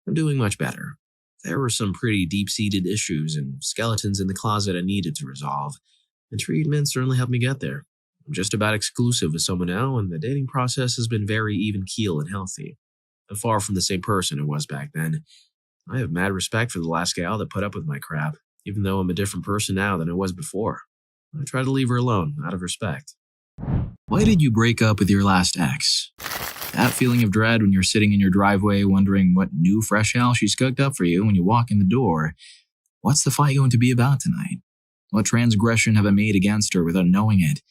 I'm doing much better. There were some pretty deep-seated issues and skeletons in the closet I needed to resolve, and treatment certainly helped me get there. I'm just about exclusive with someone now, and the dating process has been very even-keel and healthy. I'm far from the same person I was back then. I have mad respect for the last gal that put up with my crap, even though I'm a different person now than I was before. I try to leave her alone, out of respect. Why did you break up with your last ex? That feeling of dread when you're sitting in your driveway wondering what new fresh hell she's cooked up for you when you walk in the door. What's the fight going to be about tonight? What transgression have I made against her without knowing it?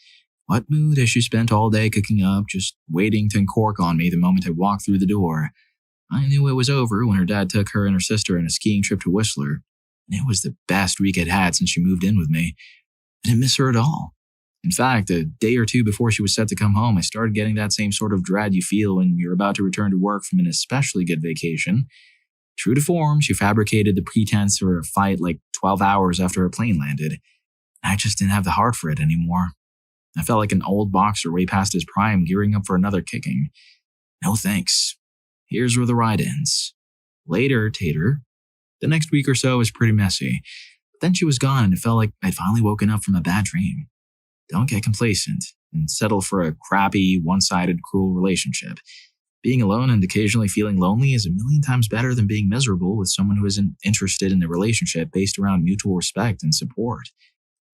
What mood has she spent all day cooking up, just waiting to uncork on me the moment I walk through the door? I knew it was over when her dad took her and her sister on a skiing trip to Whistler, and it was the best week I'd had since she moved in with me. I didn't miss her at all. In fact, a day or two before she was set to come home, I started getting that same sort of dread you feel when you're about to return to work from an especially good vacation. True to form, she fabricated the pretense for a fight like 12 hours after her plane landed. I just didn't have the heart for it anymore. I felt like an old boxer way past his prime gearing up for another kicking. No thanks. Here's where the ride ends. Later, Tater. The next week or so was pretty messy. But then she was gone and it felt like I'd finally woken up from a bad dream. Don't get complacent and settle for a crappy, one-sided, cruel relationship. Being alone and occasionally feeling lonely is a million times better than being miserable with someone who isn't interested in a relationship based around mutual respect and support.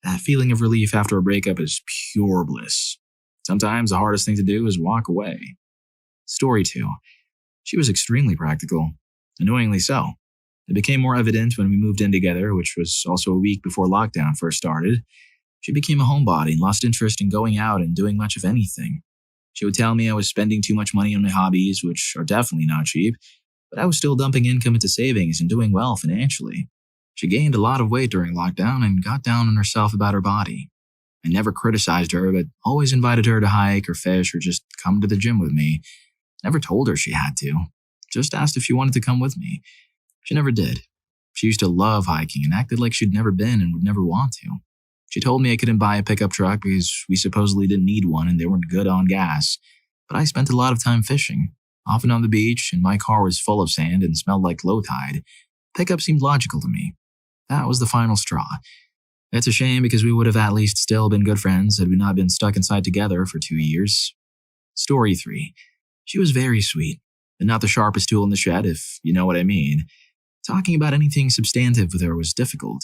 That feeling of relief after a breakup is pure bliss. Sometimes the hardest thing to do is walk away. Story 2. She was extremely practical. Annoyingly so. It became more evident when we moved in together, which was also a week before lockdown first started. She became a homebody and lost interest in going out and doing much of anything. She would tell me I was spending too much money on my hobbies, which are definitely not cheap, but I was still dumping income into savings and doing well financially. She gained a lot of weight during lockdown and got down on herself about her body. I never criticized her, but always invited her to hike or fish or just come to the gym with me. Never told her she had to. Just asked if she wanted to come with me. She never did. She used to love hiking and acted like she'd never been and would never want to. She told me I couldn't buy a pickup truck because we supposedly didn't need one and they weren't good on gas. But I spent a lot of time fishing, often on the beach, and my car was full of sand and smelled like low tide. Pickup seemed logical to me. That was the final straw. It's a shame because we would have at least still been good friends had we not been stuck inside together for 2 years. Story 3. She was very sweet, but not the sharpest tool in the shed, if you know what I mean. Talking about anything substantive with her was difficult.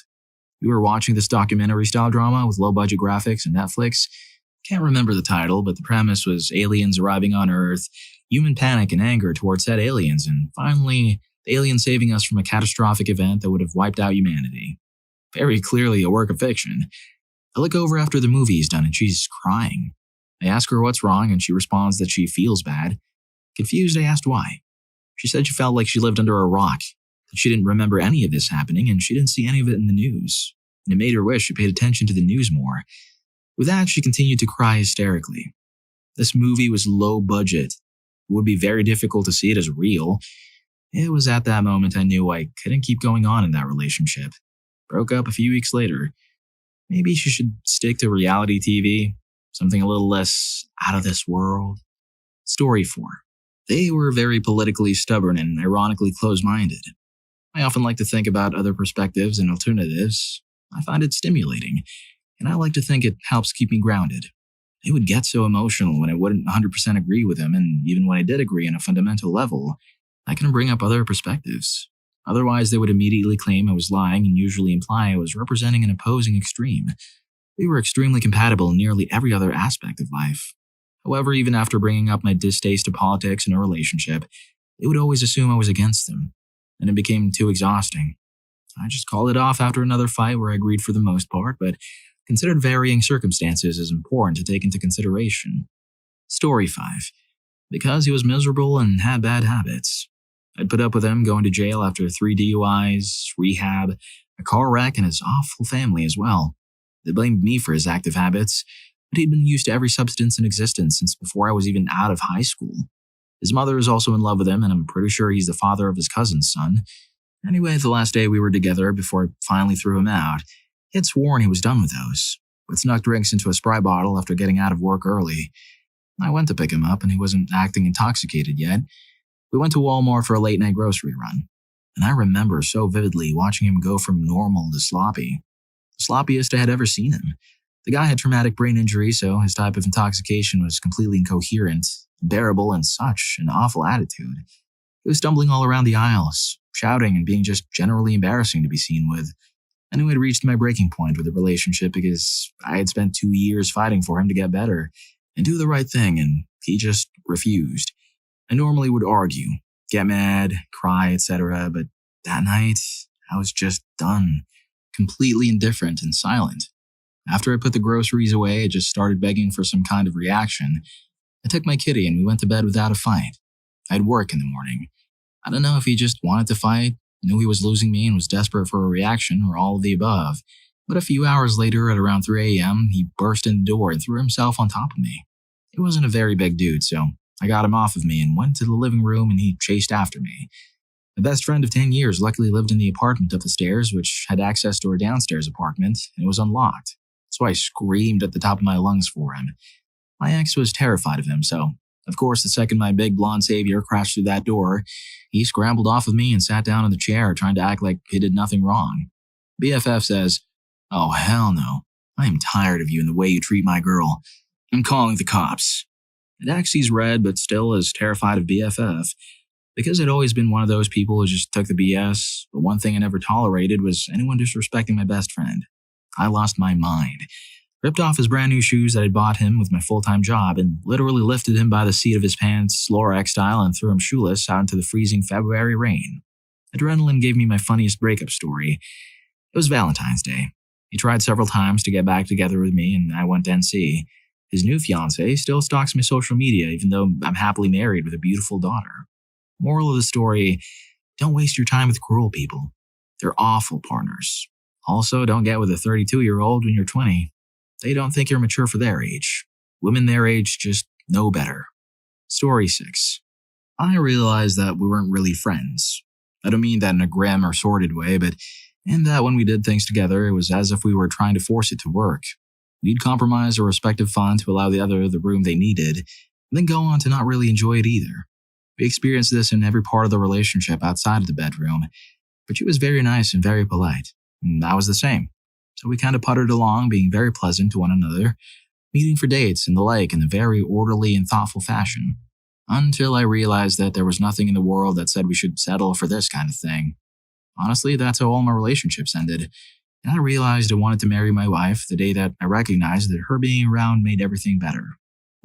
We were watching this documentary-style drama with low-budget graphics on Netflix. Can't remember the title, but the premise was aliens arriving on Earth, human panic and anger towards said aliens, and finally, the aliens saving us from a catastrophic event that would have wiped out humanity. Very clearly a work of fiction. I look over after the movie is done and she's crying. I ask her what's wrong and she responds that she feels bad. Confused, I asked why. She said she felt like she lived under a rock, that she didn't remember any of this happening and she didn't see any of it in the news. And it made her wish she paid attention to the news more. With that, she continued to cry hysterically. This movie was low budget. It would be very difficult to see it as real. It was at that moment I knew I couldn't keep going on in that relationship. Broke up a few weeks later. Maybe she should stick to reality TV, something a little less out of this world. Story 4. They were very politically stubborn and ironically close-minded. I often like to think about other perspectives and alternatives. I find it stimulating, and I like to think it helps keep me grounded. They would get so emotional when I wouldn't 100% agree with them, and even when I did agree on a fundamental level, I can bring up other perspectives. Otherwise, they would immediately claim I was lying and usually imply I was representing an opposing extreme. We were extremely compatible in nearly every other aspect of life. However, even after bringing up my distaste to politics in a relationship, they would always assume I was against them, and it became too exhausting. I just called it off after another fight where I agreed for the most part, but considered varying circumstances as important to take into consideration. Story 5. Because he was miserable and had bad habits. I'd put up with him going to jail after 3 DUIs, rehab, a car wreck, and his awful family as well. They blamed me for his active habits, but he'd been used to every substance in existence since before I was even out of high school. His mother is also in love with him, and I'm pretty sure he's the father of his cousin's son. Anyway, the last day we were together before I finally threw him out, he had sworn he was done with those, but snuck drinks into a Sprite bottle after getting out of work early. I went to pick him up, and he wasn't acting intoxicated yet. We went to Walmart for a late-night grocery run, and I remember so vividly watching him go from normal to sloppy. The sloppiest I had ever seen him. The guy had traumatic brain injury, so his type of intoxication was completely incoherent, unbearable, and such an awful attitude. He was stumbling all around the aisles, shouting and being just generally embarrassing to be seen with. I knew I'd reached my breaking point with the relationship because I had spent 2 years fighting for him to get better and do the right thing, and he just refused. I normally would argue, get mad, cry, etc., but that night, I was just done, completely indifferent and silent. After I put the groceries away, I just started begging for some kind of reaction. I took my kitty and we went to bed without a fight. I had work in the morning. I don't know if he just wanted to fight, knew he was losing me and was desperate for a reaction, or all of the above. But a few hours later, at around 3 a.m., he burst in the door and threw himself on top of me. He wasn't a very big dude, so I got him off of me and went to the living room, and he chased after me. My best friend of 10 years luckily lived in the apartment up the stairs, which had access to her downstairs apartment, and it was unlocked. So I screamed at the top of my lungs for him. My ex was terrified of him, so of course the second my big blonde savior crashed through that door, he scrambled off of me and sat down in the chair trying to act like he did nothing wrong. BFF says, "Oh hell no, I am tired of you and the way you treat my girl. I'm calling the cops." And ex sees red but still is terrified of BFF. Because I'd always been one of those people who just took the BS, but one thing I never tolerated was anyone disrespecting my best friend. I lost my mind. Ripped off his brand new shoes that I'd bought him with my full-time job and literally lifted him by the seat of his pants, Lorax style, and threw him shoeless out into the freezing February rain. Adrenaline gave me my funniest breakup story. It was Valentine's Day. He tried several times to get back together with me, and I went to NC. His new fiancée still stalks my social media, even though I'm happily married with a beautiful daughter. Moral of the story, don't waste your time with cruel people. They're awful partners. Also, don't get with a 32-year-old when you're 20. They don't think you're mature for their age. Women their age just know better. Story 6. I realized that we weren't really friends. I don't mean that in a grim or sordid way, but in that when we did things together, it was as if we were trying to force it to work. We'd compromise our respective fun to allow the other the room they needed, and then go on to not really enjoy it either. We experienced this in every part of the relationship outside of the bedroom, but she was very nice and very polite, and I was the same. So we kind of puttered along, being very pleasant to one another, meeting for dates and the like in a very orderly and thoughtful fashion, until I realized that there was nothing in the world that said we should settle for this kind of thing. Honestly, that's how all my relationships ended, and I realized I wanted to marry my wife the day that I recognized that her being around made everything better.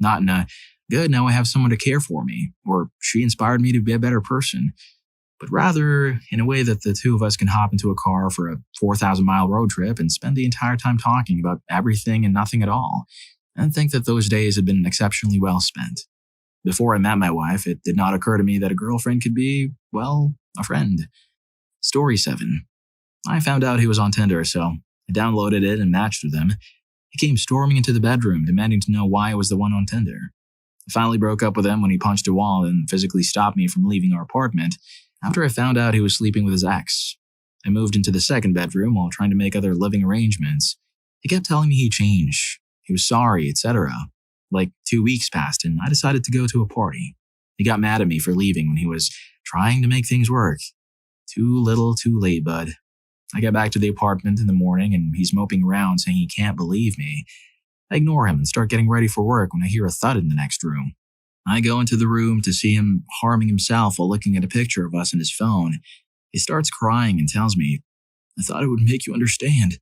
Not in a, good, now I have someone to care for me, or she inspired me to be a better person, but rather in a way that the two of us can hop into a car for a 4,000-mile road trip and spend the entire time talking about everything and nothing at all, and think that those days had been exceptionally well spent. Before I met my wife, it did not occur to me that a girlfriend could be, well, a friend. Story 7. I found out he was on Tinder, so I downloaded it and matched with him. He came storming into the bedroom, demanding to know why I was the one on Tinder. I finally broke up with him when he punched a wall and physically stopped me from leaving our apartment after I found out he was sleeping with his ex. I moved into the second bedroom while trying to make other living arrangements. He kept telling me he'd change. He was sorry, etc. Like 2 weeks passed and I decided to go to a party. He got mad at me for leaving when he was trying to make things work. Too little, too late, bud. I get back to the apartment in the morning and he's moping around saying he can't believe me. I ignore him and start getting ready for work when I hear a thud in the next room. I go into the room to see him harming himself while looking at a picture of us on his phone. He starts crying and tells me, "I thought it would make you understand."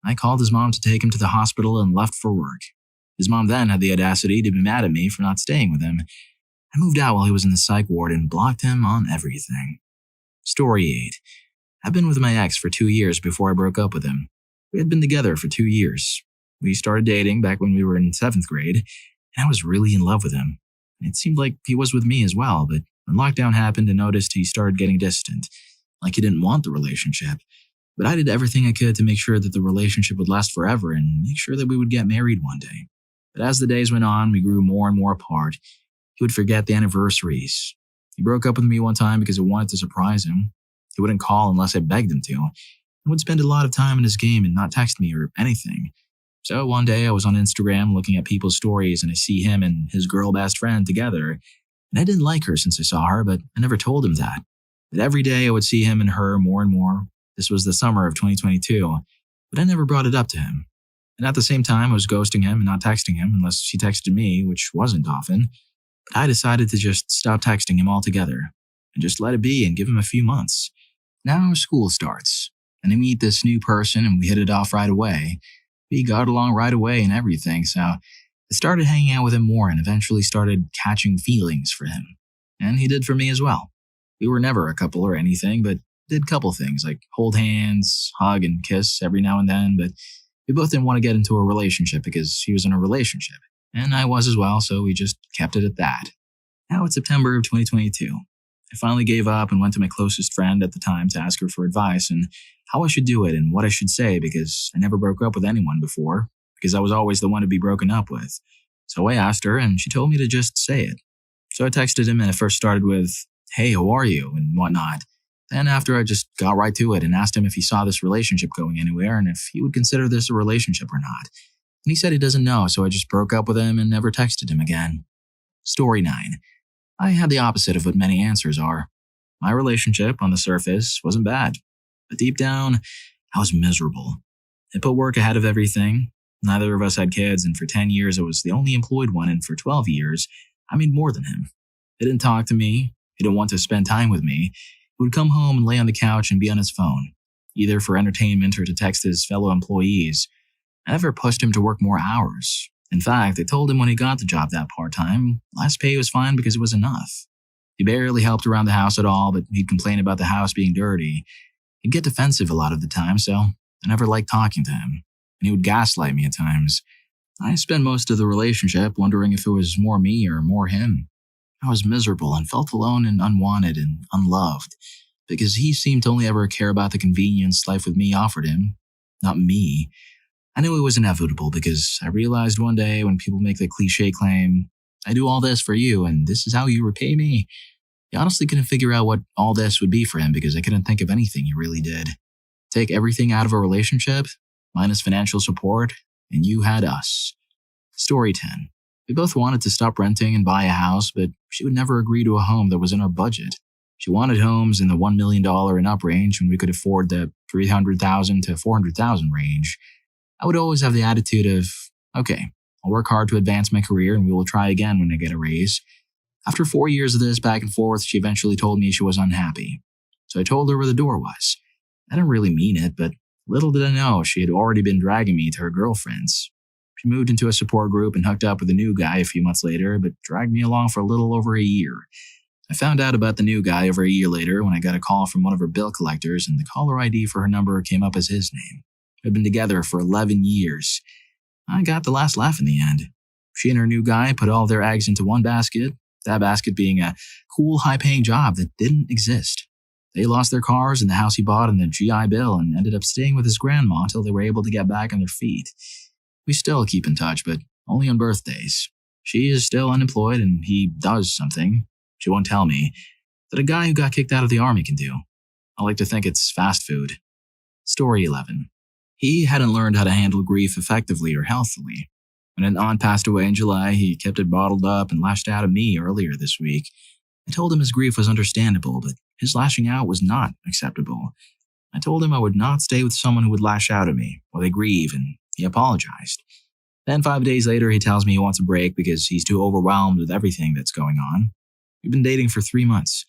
I called his mom to take him to the hospital and left for work. His mom then had the audacity to be mad at me for not staying with him. I moved out while he was in the psych ward and blocked him on everything. Story 8. I've been with my ex for 2 years before I broke up with him. We had been together for 2 years. We started dating back when we were in 7th grade, and I was really in love with him. It seemed like he was with me as well, but when lockdown happened, I noticed he started getting distant, like he didn't want the relationship. But I did everything I could to make sure that the relationship would last forever and make sure that we would get married one day. But as the days went on, we grew more and more apart. He would forget the anniversaries. He broke up with me one time because I wanted to surprise him. He wouldn't call unless I begged him to, and would spend a lot of time in his game and not text me or anything. So one day I was on Instagram looking at people's stories and I see him and his girl best friend together. And I didn't like her since I saw her, but I never told him that. But every day I would see him and her more and more. This was the summer of 2022, but I never brought it up to him. And at the same time, I was ghosting him and not texting him unless she texted me, which wasn't often. But I decided to just stop texting him altogether and just let it be and give him a few months. Now school starts, and I meet this new person and we hit it off right away. We got along right away and everything, so I started hanging out with him more and eventually started catching feelings for him. And he did for me as well. We were never a couple or anything, but did couple things like hold hands, hug, and kiss every now and then, but we both didn't want to get into a relationship because he was in a relationship, and I was as well, so we just kept it at that. Now it's September of 2022. I finally gave up and went to my closest friend at the time to ask her for advice and how I should do it and what I should say because I never broke up with anyone before, because I was always the one to be broken up with. So I asked her and she told me to just say it. So I texted him and I first started with, "Hey, how are you?" and whatnot. Then after I just got right to it and asked him if he saw this relationship going anywhere and if he would consider this a relationship or not. And he said he doesn't know, so I just broke up with him and never texted him again. Story 9. I had the opposite of what many answers are. My relationship, on the surface, wasn't bad. But deep down, I was miserable. I put work ahead of everything. Neither of us had kids, and for 10 years I was the only employed one, and for 12 years, I made more than him. He didn't talk to me. He didn't want to spend time with me. He would come home and lay on the couch and be on his phone, either for entertainment or to text his fellow employees. I never pushed him to work more hours. In fact, I told him when he got the job that part-time, last pay was fine because it was enough. He barely helped around the house at all, but he'd complain about the house being dirty. He'd get defensive a lot of the time, so I never liked talking to him. And he would gaslight me at times. I spent most of the relationship wondering if it was more me or more him. I was miserable and felt alone and unwanted and unloved, because he seemed to only ever care about the convenience life with me offered him, not me. I knew it was inevitable because I realized one day when people make the cliche claim, "I do all this for you and this is how you repay me," I honestly couldn't figure out what all this would be for him because I couldn't think of anything he really did. Take everything out of a relationship, minus financial support, and you had us. Story 10. We both wanted to stop renting and buy a house, but she would never agree to a home that was in our budget. She wanted homes in the $1 million and up range when we could afford the $300,000 to $400,000 range. I would always have the attitude of, okay, I'll work hard to advance my career and we will try again when I get a raise. After 4 years of this back and forth, she eventually told me she was unhappy. So I told her where the door was. I didn't really mean it, but little did I know she had already been dragging me to her girlfriends. She moved into a support group and hooked up with a new guy a few months later, but dragged me along for a little over a year. I found out about the new guy over a year later when I got a call from one of her bill collectors and the caller ID for her number came up as his name. We'd been together for 11 years. I got the last laugh in the end. She and her new guy put all their eggs into one basket, that basket being a cool, high-paying job that didn't exist. They lost their cars and the house he bought and the GI Bill and ended up staying with his grandma until they were able to get back on their feet. We still keep in touch, but only on birthdays. She is still unemployed and he does something, she won't tell me, that a guy who got kicked out of the army can do. I like to think it's fast food. Story 11. He hadn't learned how to handle grief effectively or healthily. When an aunt passed away in July, he kept it bottled up and lashed out at me earlier this week. I told him his grief was understandable, but his lashing out was not acceptable. I told him I would not stay with someone who would lash out at me while they grieve, and he apologized. Then 5 days later, he tells me he wants a break because he's too overwhelmed with everything that's going on. We've been dating for 3 months.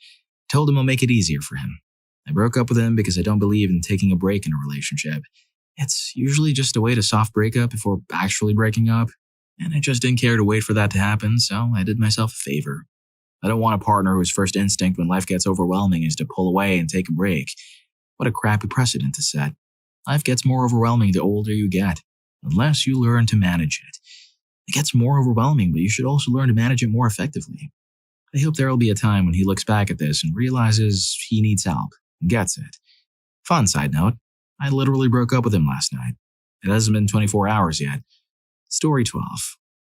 I told him I'll make it easier for him. I broke up with him because I don't believe in taking a break in a relationship. It's usually just a way to soft break up before actually breaking up, and I just didn't care to wait for that to happen, so I did myself a favor. I don't want a partner whose first instinct when life gets overwhelming is to pull away and take a break. What a crappy precedent to set. Life gets more overwhelming the older you get, unless you learn to manage it. It gets more overwhelming, but you should also learn to manage it more effectively. I hope there will be a time when he looks back at this and realizes he needs help and gets it. Fun side note, I literally broke up with him last night. It hasn't been 24 hours yet. Story 12.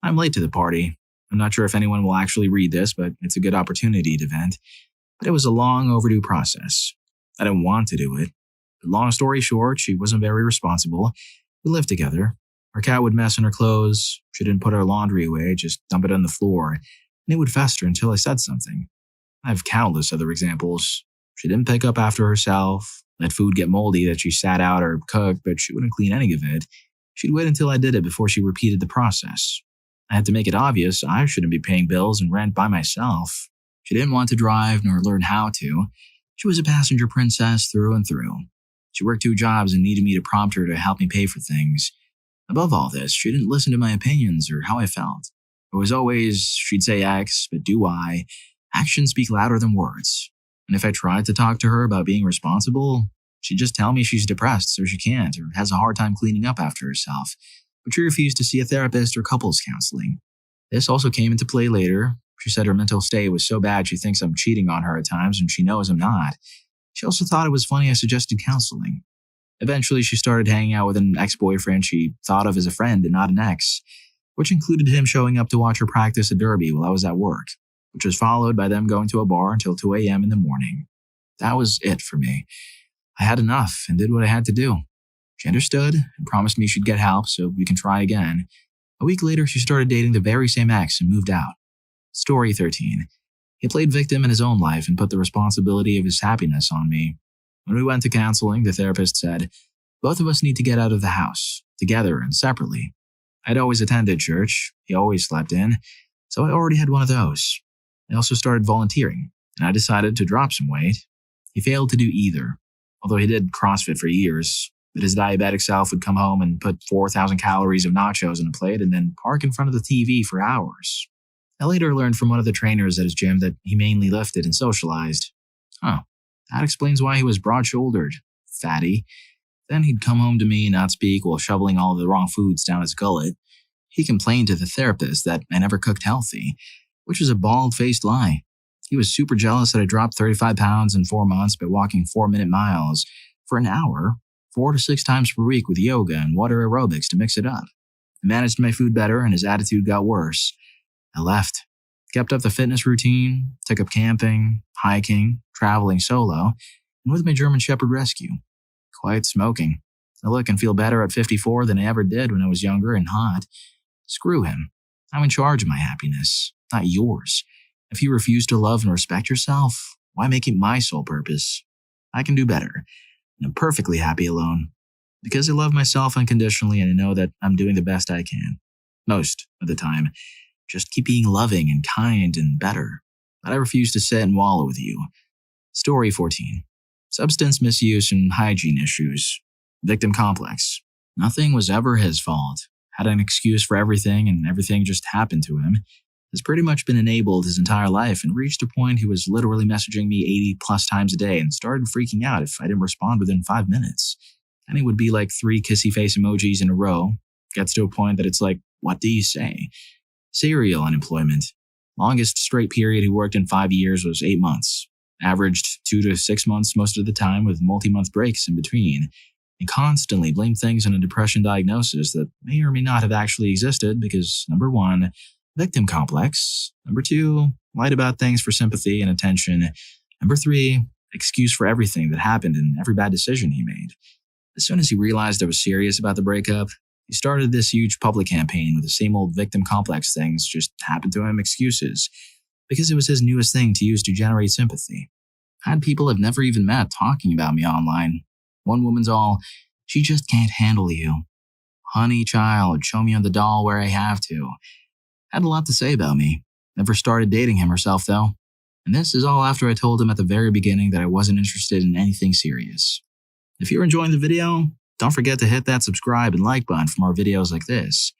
I'm late to the party. I'm not sure if anyone will actually read this, but it's a good opportunity to vent. But it was a long overdue process. I didn't want to do it. But long story short, she wasn't very responsible. We lived together. Her cat would mess in her clothes. She didn't put her laundry away, just dump it on the floor, and it would fester until I said something. I have countless other examples. She didn't pick up after herself, let food get moldy that she sat out or cooked, but she wouldn't clean any of it. She'd wait until I did it before she repeated the process. I had to make it obvious I shouldn't be paying bills and rent by myself. She didn't want to drive nor learn how to. She was a passenger princess through and through. She worked 2 jobs and needed me to prompt her to help me pay for things. Above all this, she didn't listen to my opinions or how I felt. It was always, she'd say X, but do I. Actions speak louder than words. And if I tried to talk to her about being responsible, she'd just tell me she's depressed so she can't or has a hard time cleaning up after herself. But she refused to see a therapist or couples counseling. This also came into play later. She said her mental state was so bad she thinks I'm cheating on her at times and she knows I'm not. She also thought it was funny I suggested counseling. Eventually, she started hanging out with an ex-boyfriend she thought of as a friend and not an ex, which included him showing up to watch her practice a derby while I was at work, which was followed by them going to a bar until 2 a.m. in the morning. That was it for me. I had enough and did what I had to do. She understood and promised me she'd get help so we can try again. A week later, she started dating the very same ex and moved out. Story 13. He played victim in his own life and put the responsibility of his happiness on me. When we went to counseling, the therapist said, both of us need to get out of the house, together and separately. I'd always attended church. He always slept in, so I already had one of those. I also started volunteering, and I decided to drop some weight. He failed to do either, although he did CrossFit for years. But his diabetic self would come home and put 4,000 calories of nachos on a plate and then park in front of the TV for hours. I later learned from one of the trainers at his gym that he mainly lifted and socialized. Oh, that explains why he was broad-shouldered, fatty. Then he'd come home to me and not speak while shoveling all of the wrong foods down his gullet. He complained to the therapist that I never cooked healthy, which is a bald-faced lie. He was super jealous that I dropped 35 pounds in 4 months by walking 4-minute miles for an hour, 4 to 6 times per week with yoga and water aerobics to mix it up. I managed my food better and his attitude got worse. I left, kept up the fitness routine, took up camping, hiking, traveling solo, and with my German Shepherd rescue. Quite smoking. I look and feel better at 54 than I ever did when I was younger and hot. Screw him. I'm in charge of my happiness, not yours. If you refuse to love and respect yourself, why make it my sole purpose? I can do better, and I'm perfectly happy alone. Because I love myself unconditionally and I know that I'm doing the best I can. Most of the time. Just keep being loving and kind and better. But I refuse to sit and wallow with you. Story 14. Substance misuse and hygiene issues. Victim complex. Nothing was ever his fault. Had an excuse for everything and everything just happened to him. Has pretty much been enabled his entire life and reached a point he was literally messaging me 80 plus times a day and started freaking out if I didn't respond within 5 minutes. And it would be like 3 kissy face emojis in a row. Gets to a point that it's like, what do you say? Serial unemployment. Longest straight period he worked in 5 years was 8 months. Averaged 2 to 6 months most of the time with multi-month breaks in between. and constantly blamed things on a depression diagnosis that may or may not have actually existed because, number one, victim complex, number two, lied about things for sympathy and attention, number three, excuse for everything that happened and every bad decision he made. As soon as he realized I was serious about the breakup, he started this huge public campaign with the same old victim complex things just happened to him excuses, because it was his newest thing to use to generate sympathy. I had people I've never even met talking about me online. One woman's all, "She just can't handle you. Honey child, show me on the doll where I have to." Had a lot to say about me. Never started dating him herself though. And this is all after I told him at the very beginning that I wasn't interested in anything serious. If you're enjoying the video, don't forget to hit that subscribe and like button for more videos like this.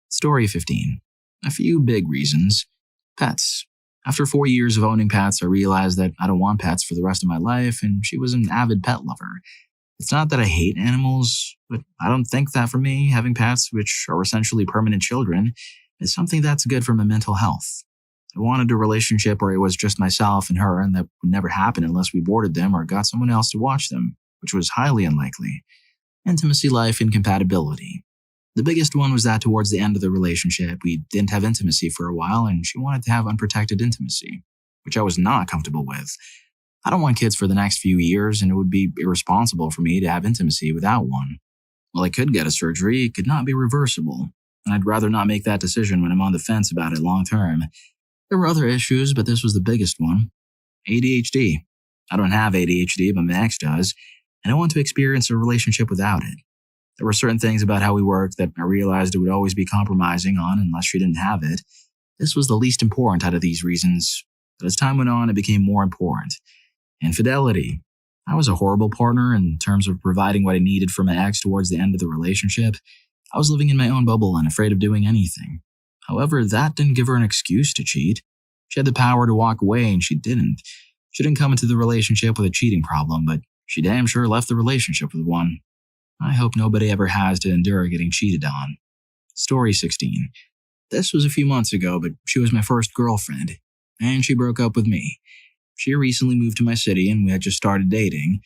Story 15. A few big reasons. Pets. After 4 years of owning pets, I realized that I don't want pets for the rest of my life, and she was an avid pet lover. It's not that I hate animals, but I don't think that for me, having pets, which are essentially permanent children, is something that's good for my mental health. I wanted a relationship where it was just myself and her, and that would never happen unless we boarded them or got someone else to watch them, which was highly unlikely. Intimacy, life, and compatibility. The biggest one was that towards the end of the relationship, we didn't have intimacy for a while, and she wanted to have unprotected intimacy, which I was not comfortable with. I don't want kids for the next few years, and it would be irresponsible for me to have intimacy without one. While I could get a surgery, it could not be reversible, and I'd rather not make that decision when I'm on the fence about it long term. There were other issues, but this was the biggest one. ADHD. I don't have ADHD, but my ex does, and I want to experience a relationship without it. There were certain things about how we worked that I realized it would always be compromising on unless she didn't have it. This was the least important out of these reasons, but as time went on, it became more important. Infidelity. I was a horrible partner in terms of providing what I needed for my ex towards the end of the relationship. I was living in my own bubble and afraid of doing anything. However, that didn't give her an excuse to cheat. She had the power to walk away and she didn't. She didn't come into the relationship with a cheating problem, but she damn sure left the relationship with one. I hope nobody ever has to endure getting cheated on. Story 16. This was a few months ago, but she was my first girlfriend, and she broke up with me. She recently moved to my city and we had just started dating.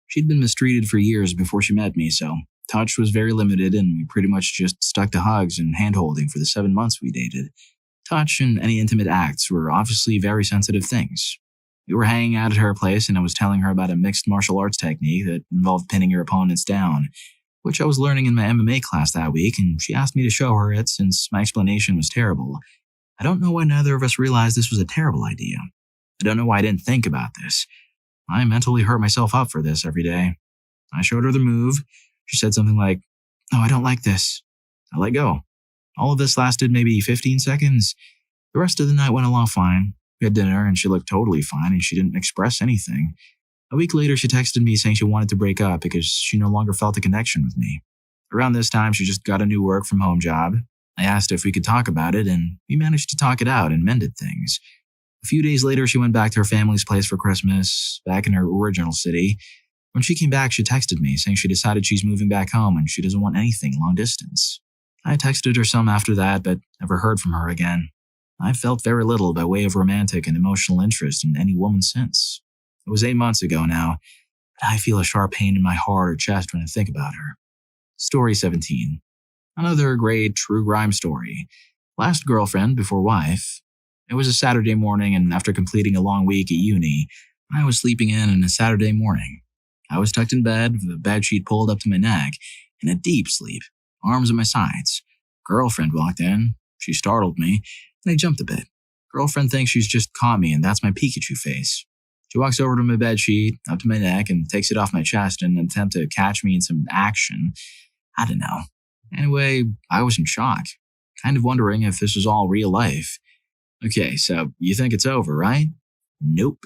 She'd been mistreated for years before she met me, so touch was very limited and we pretty much just stuck to hugs and hand-holding for the 7 months we dated. Touch and any intimate acts were obviously very sensitive things. We were hanging out at her place and I was telling her about a mixed martial arts technique that involved pinning your opponents down, which I was learning in my MMA class that week, and she asked me to show her it since my explanation was terrible. I don't know why neither of us realized this was a terrible idea. I don't know why I didn't think about this. I mentally hurt myself up for this every day. I showed her the move. She said something like, "No, I don't like this." I let go. All of this lasted maybe 15 seconds. The rest of the night went along fine. We had dinner and she looked totally fine and she didn't express anything. A week later, she texted me saying she wanted to break up because she no longer felt a connection with me. Around this time, she just got a new work from home job. I asked if we could talk about it and we managed to talk it out and mended things. A few days later, she went back to her family's place for Christmas, back in her original city. When she came back, she texted me saying she decided she's moving back home and she doesn't want anything long distance. I texted her some after that, but never heard from her again. I've felt very little by way of romantic and emotional interest in any woman since. It was 8 months ago now, but I feel a sharp pain in my heart or chest when I think about her. Story 17. Another great true crime story. Last girlfriend before wife. It was a Saturday morning, and after completing a long week at uni, I was sleeping in on a Saturday morning. I was tucked in bed with a bedsheet pulled up to my neck, in a deep sleep, arms at my sides. Girlfriend walked in. She startled me, and I jumped a bit. Girlfriend thinks she's just caught me, and that's my Pikachu face. She walks over to my bedsheet, up to my neck, and takes it off my chest in an attempt to catch me in some action. I don't know. Anyway, I was in shock, kind of wondering if this was all real life. Okay, so you think it's over, right? Nope.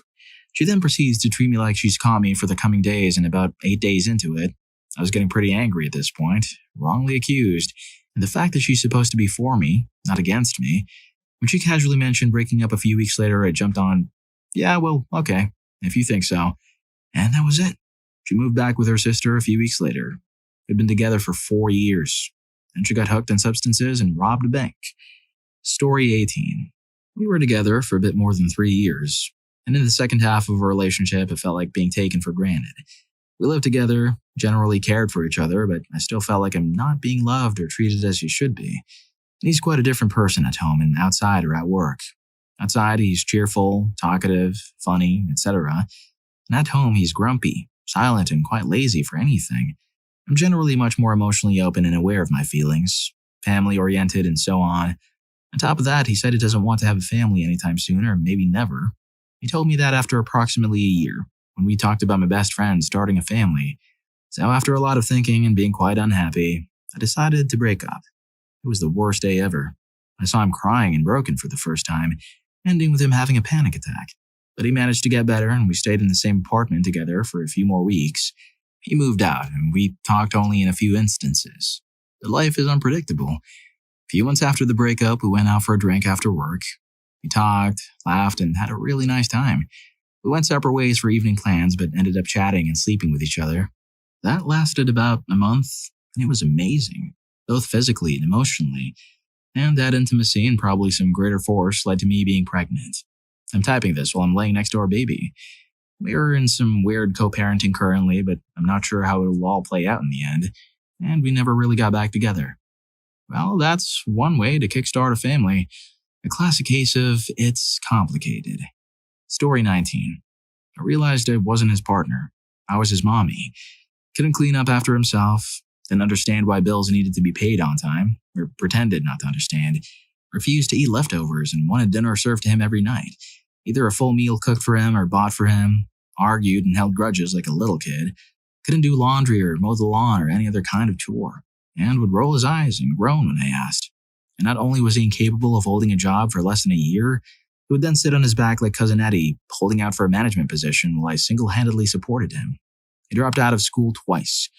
She then proceeds to treat me like she's caught me for the coming days, and about 8 days into it, I was getting pretty angry at this point, wrongly accused, and the fact that she's supposed to be for me, not against me. When she casually mentioned breaking up a few weeks later, I jumped on, "Yeah, well, okay, if you think so." And that was it. She moved back with her sister a few weeks later. We'd been together for 4 years. Then she got hooked on substances and robbed a bank. Story 18. We were together for a bit more than 3 years, and in the second half of our relationship, it felt like being taken for granted. We lived together, generally cared for each other, but I still felt like I'm not being loved or treated as he should be. And he's quite a different person at home and outside or at work. Outside, he's cheerful, talkative, funny, etc. And at home, he's grumpy, silent, and quite lazy for anything. I'm generally much more emotionally open and aware of my feelings, family-oriented, and so on. On top of that, he said he doesn't want to have a family anytime soon, or maybe never. He told me that after approximately a year, when we talked about my best friend starting a family. So after a lot of thinking and being quite unhappy, I decided to break up. It was the worst day ever. I saw him crying and broken for the first time, ending with him having a panic attack. But he managed to get better, and we stayed in the same apartment together for a few more weeks. He moved out, and we talked only in a few instances. But life is unpredictable. A few months after the breakup, we went out for a drink after work. We talked, laughed, and had a really nice time. We went separate ways for evening plans, but ended up chatting and sleeping with each other. That lasted about a month, and it was amazing, both physically and emotionally. And that intimacy and probably some greater force led to me being pregnant. I'm typing this while I'm laying next to our baby. We are in some weird co-parenting currently, but I'm not sure how it will all play out in the end, and we never really got back together. Well, that's one way to kickstart a family. A classic case of it's complicated. Story 19. I realized I wasn't his partner. I was his mommy. Couldn't clean up after himself, didn't understand why bills needed to be paid on time, or pretended not to understand, refused to eat leftovers and wanted dinner served to him every night. Either a full meal cooked for him or bought for him, argued and held grudges like a little kid, couldn't do laundry or mow the lawn or any other kind of chore, and would roll his eyes and groan when I asked. And not only was he incapable of holding a job for less than a year, he would then sit on his back like Cousin Eddie, holding out for a management position while I single-handedly supported him. He dropped out of school twice.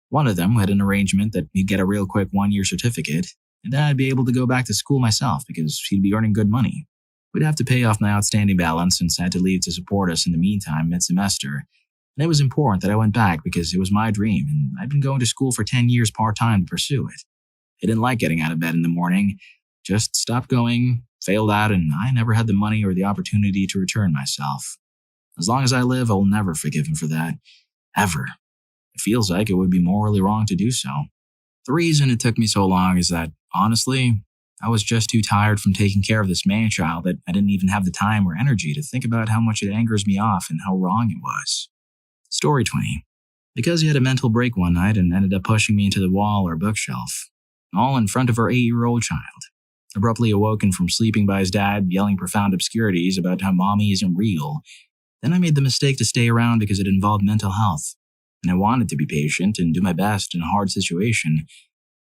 One of them had an arrangement that he'd get a real quick 1-year certificate, and then I'd be able to go back to school myself because he'd be earning good money. We'd have to pay off my outstanding balance since I had to leave to support us in the meantime mid-semester. And it was important that I went back because it was my dream, and I'd been going to school for 10 years part-time to pursue it. I didn't like getting out of bed in the morning, just stopped going, failed out, and I never had the money or the opportunity to return myself. As long as I live, I will never forgive him for that. Ever. It feels like it would be morally wrong to do so. The reason it took me so long is that, honestly, I was just too tired from taking care of this man-child that I didn't even have the time or energy to think about how much it angers me off and how wrong it was. Story 20. Because he had a mental break one night and ended up pushing me into the wall or bookshelf, all in front of our 8-year-old child. Abruptly awoken from sleeping by his dad, yelling profound obscurities about how mommy isn't real. Then I made the mistake to stay around because it involved mental health, and I wanted to be patient and do my best in a hard situation,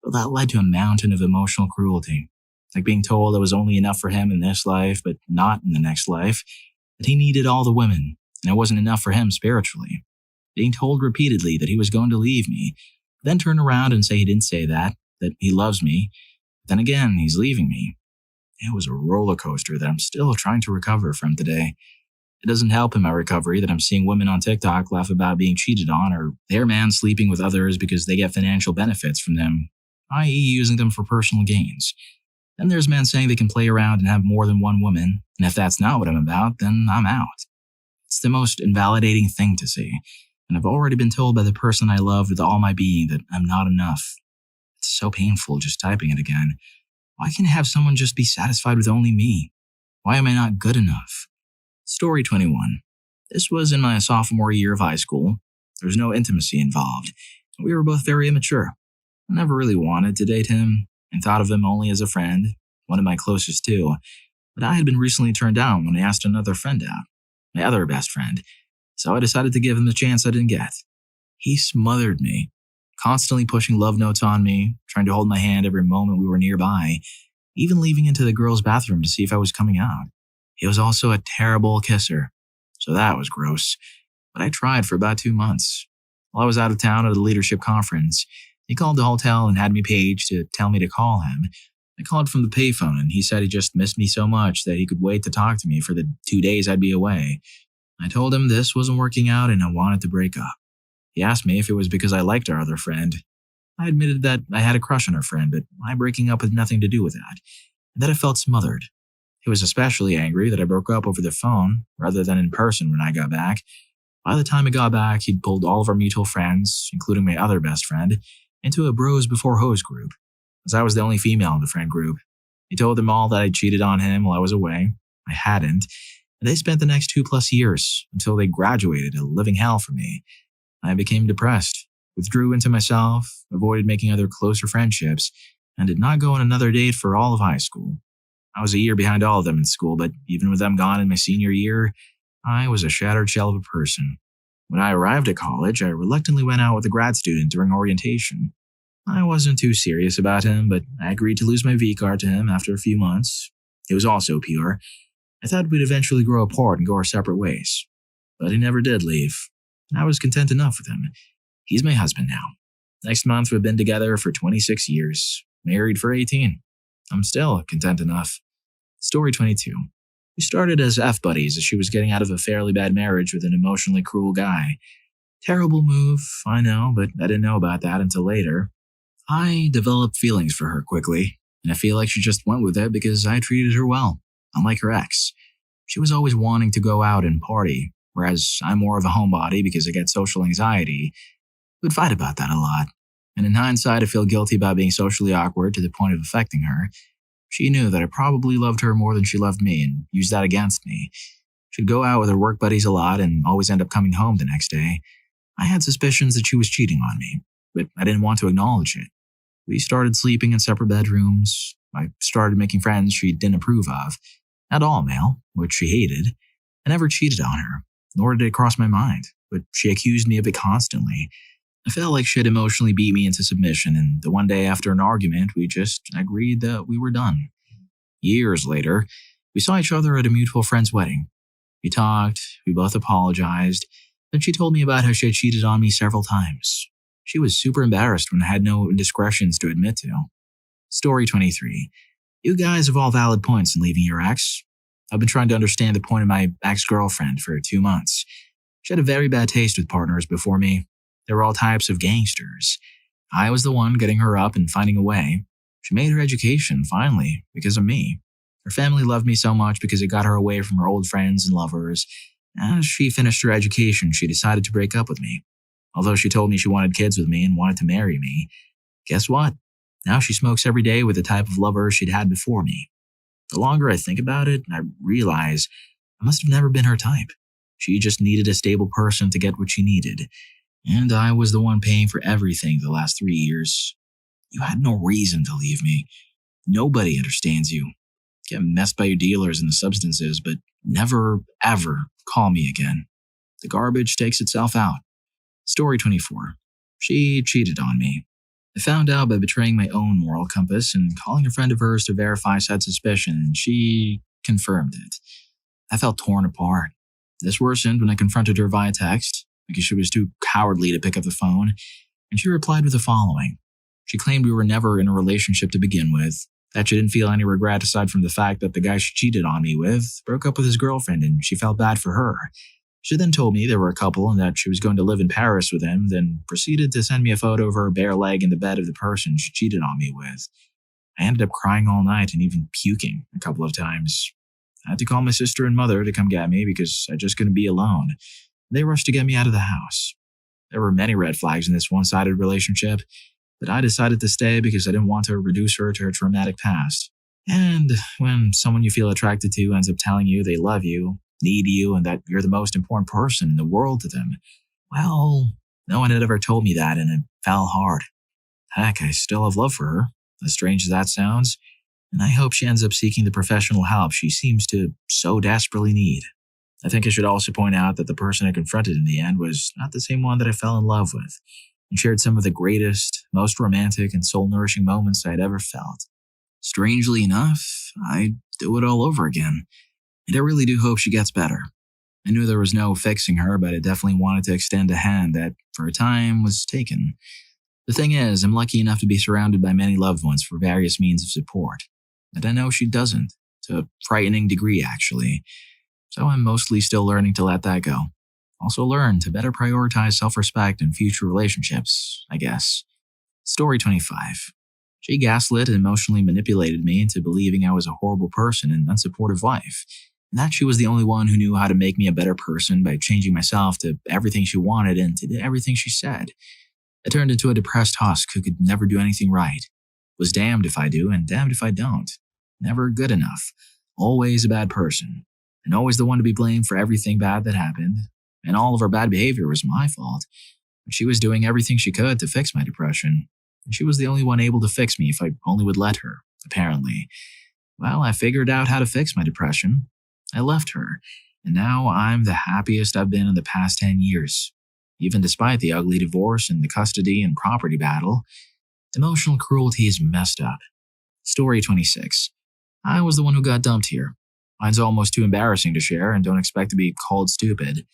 but that led to a mountain of emotional cruelty, like being told I was only enough for him in this life, but not in the next life, that he needed all the women, and I wasn't enough for him spiritually. Being told repeatedly that he was going to leave me, then turn around and say he didn't say that he loves me, then again, he's leaving me. It was a roller coaster that I'm still trying to recover from today. It doesn't help in my recovery that I'm seeing women on TikTok laugh about being cheated on or their man sleeping with others because they get financial benefits from them, i.e. using them for personal gains. Then there's men saying they can play around and have more than one woman, and if that's not what I'm about, then I'm out. It's the most invalidating thing to see, and I've already been told by the person I love with all my being that I'm not enough. It's so painful just typing it again. Why can't I have someone just be satisfied with only me? Why am I not good enough? Story 21. This was in my sophomore year of high school. There was no intimacy involved, and we were both very immature. I never really wanted to date him, and thought of him only as a friend, one of my closest too, but I had been recently turned down when I asked another friend out, my other best friend, so I decided to give him the chance I didn't get. He smothered me, constantly pushing love notes on me, trying to hold my hand every moment we were nearby, even leaving into the girls' bathroom to see if I was coming out. He was also a terrible kisser, so that was gross, but I tried for about 2 months. While I was out of town at a leadership conference, he called the hotel and had me paged to tell me to call him. I called from the payphone and he said he just missed me so much that he could wait to talk to me for the 2 days I'd be away. I told him this wasn't working out and I wanted to break up. He asked me if it was because I liked our other friend. I admitted that I had a crush on our friend, but my breaking up had nothing to do with that, and that I felt smothered. He was especially angry that I broke up over the phone rather than in person when I got back. By the time I got back, he'd pulled all of our mutual friends, including my other best friend, into a bros before hoes group, as I was the only female in the friend group. He told them all that I cheated on him while I was away. I hadn't, and they spent the next 2+ years until they graduated a living hell for me. I became depressed, withdrew into myself, avoided making other closer friendships, and did not go on another date for all of high school. I was a year behind all of them in school, but even with them gone in my senior year, I was a shattered shell of a person. When I arrived at college, I reluctantly went out with a grad student during orientation. I wasn't too serious about him, but I agreed to lose my V-card to him after a few months. He was also pure. I thought we'd eventually grow apart and go our separate ways. But he never did leave, and I was content enough with him. He's my husband now. Next month, we've been together for 26 years, married for 18. I'm still content enough. Story 22. We started as F-buddies as she was getting out of a fairly bad marriage with an emotionally cruel guy. Terrible move, I know, but I didn't know about that until later. I developed feelings for her quickly, and I feel like she just went with it because I treated her well, unlike her ex. She was always wanting to go out and party, whereas I'm more of a homebody because I get social anxiety. We'd fight about that a lot, and in hindsight I feel guilty about being socially awkward to the point of affecting her. She knew that I probably loved her more than she loved me and used that against me. She'd go out with her work buddies a lot and always end up coming home the next day. I had suspicions that she was cheating on me, but I didn't want to acknowledge it. We started sleeping in separate bedrooms. I started making friends she didn't approve of. Not all male, which she hated. I never cheated on her, nor did it cross my mind, but she accused me of it constantly. I felt like she had emotionally beat me into submission, and the one day after an argument, we just agreed that we were done. Years later, we saw each other at a mutual friend's wedding. We talked, we both apologized, then she told me about how she had cheated on me several times. She was super embarrassed when I had no indiscretions to admit to. Story 23. You guys have all valid points in leaving your ex. I've been trying to understand the point of my ex-girlfriend for 2 months. She had a very bad taste with partners before me. They were all types of gangsters. I was the one getting her up and finding a way. She made her education, finally, because of me. Her family loved me so much because it got her away from her old friends and lovers. As she finished her education, she decided to break up with me. Although she told me she wanted kids with me and wanted to marry me. Guess what? Now she smokes every day with the type of lover she'd had before me. The longer I think about it, I realize I must have never been her type. She just needed a stable person to get what she needed. And I was the one paying for everything the last 3 years. You had no reason to leave me. Nobody understands you. Get messed by your dealers and the substances, but never, ever call me again. The garbage takes itself out. Story 24. She cheated on me. I found out by betraying my own moral compass and calling a friend of hers to verify said suspicion, and she confirmed it. I felt torn apart. This worsened when I confronted her via text, because she was too cowardly to pick up the phone, and she replied with the following. She claimed we were never in a relationship to begin with, that she didn't feel any regret aside from the fact that the guy she cheated on me with broke up with his girlfriend and she felt bad for her. She then told me they were a couple and that she was going to live in Paris with him, then proceeded to send me a photo of her bare leg in the bed of the person she cheated on me with. I ended up crying all night and even puking a couple of times. I had to call my sister and mother to come get me because I just couldn't be alone. They rushed to get me out of the house. There were many red flags in this one-sided relationship, but I decided to stay because I didn't want to reduce her to her traumatic past. And when someone you feel attracted to ends up telling you they love you, need you, and that you're the most important person in the world to them, well, no one had ever told me that, and it fell hard. Heck, I still have love for her, as strange as that sounds, and I hope she ends up seeking the professional help she seems to so desperately need. I think I should also point out that the person I confronted in the end was not the same one that I fell in love with, and shared some of the greatest, most romantic, and soul-nourishing moments I'd ever felt. Strangely enough, I'd do it all over again, and I really do hope she gets better. I knew there was no fixing her, but I definitely wanted to extend a hand that, for a time, was taken. The thing is, I'm lucky enough to be surrounded by many loved ones for various means of support, and I know she doesn't, to a frightening degree, actually. So I'm mostly still learning to let that go. Also learn to better prioritize self-respect in future relationships, I guess. Story 25. She gaslit and emotionally manipulated me into believing I was a horrible person and unsupportive wife. and that she was the only one who knew how to make me a better person by changing myself to everything she wanted and to everything she said. I turned into a depressed husk who could never do anything right. Was damned if I do and damned if I don't. Never good enough. Always a bad person. And always the one to be blamed for everything bad that happened. And all of her bad behavior was my fault. But she was doing everything she could to fix my depression. And she was the only one able to fix me if I only would let her, apparently. Well, I figured out how to fix my depression. I left her. And now I'm the happiest I've been in the past 10 years. Even despite the ugly divorce and the custody and property battle, emotional cruelty is messed up. Story 26. I was the one who got dumped here. Mine's almost too embarrassing to share and don't expect to be called stupid.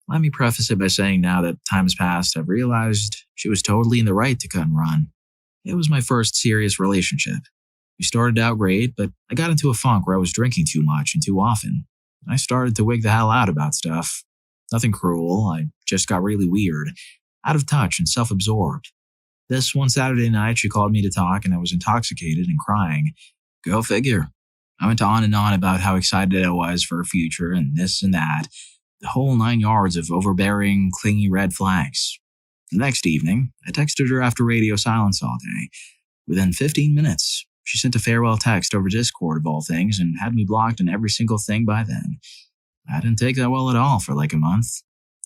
Let me preface it by saying now that time has passed, I've realized she was totally in the right to cut and run. It was my first serious relationship. We started out great, but I got into a funk where I was drinking too much and too often. I started to wig the hell out about stuff. Nothing cruel, I just got really weird, out of touch and self-absorbed. This one Saturday night, she called me to talk and I was intoxicated and crying. Go figure. I went on and on about how excited I was for her future and this and that. The whole 9 yards of overbearing, clingy red flags. The next evening, I texted her after radio silence all day. Within 15 minutes, she sent a farewell text over Discord of all things and had me blocked on every single thing by then. I didn't take that well at all for like a month.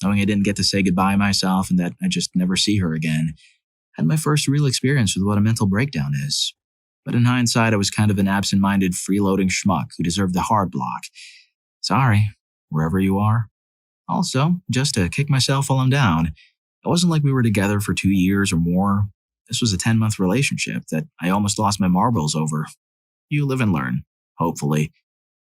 Knowing I didn't get to say goodbye myself and that I'd just never see her again. Had my first real experience with what a mental breakdown is. But in hindsight, I was kind of an absent-minded, freeloading schmuck who deserved the hard block. Sorry, wherever you are. Also, just to kick myself while I'm down, it wasn't like we were together for 2 years or more. This was a 10-month relationship that I almost lost my marbles over. You live and learn, hopefully.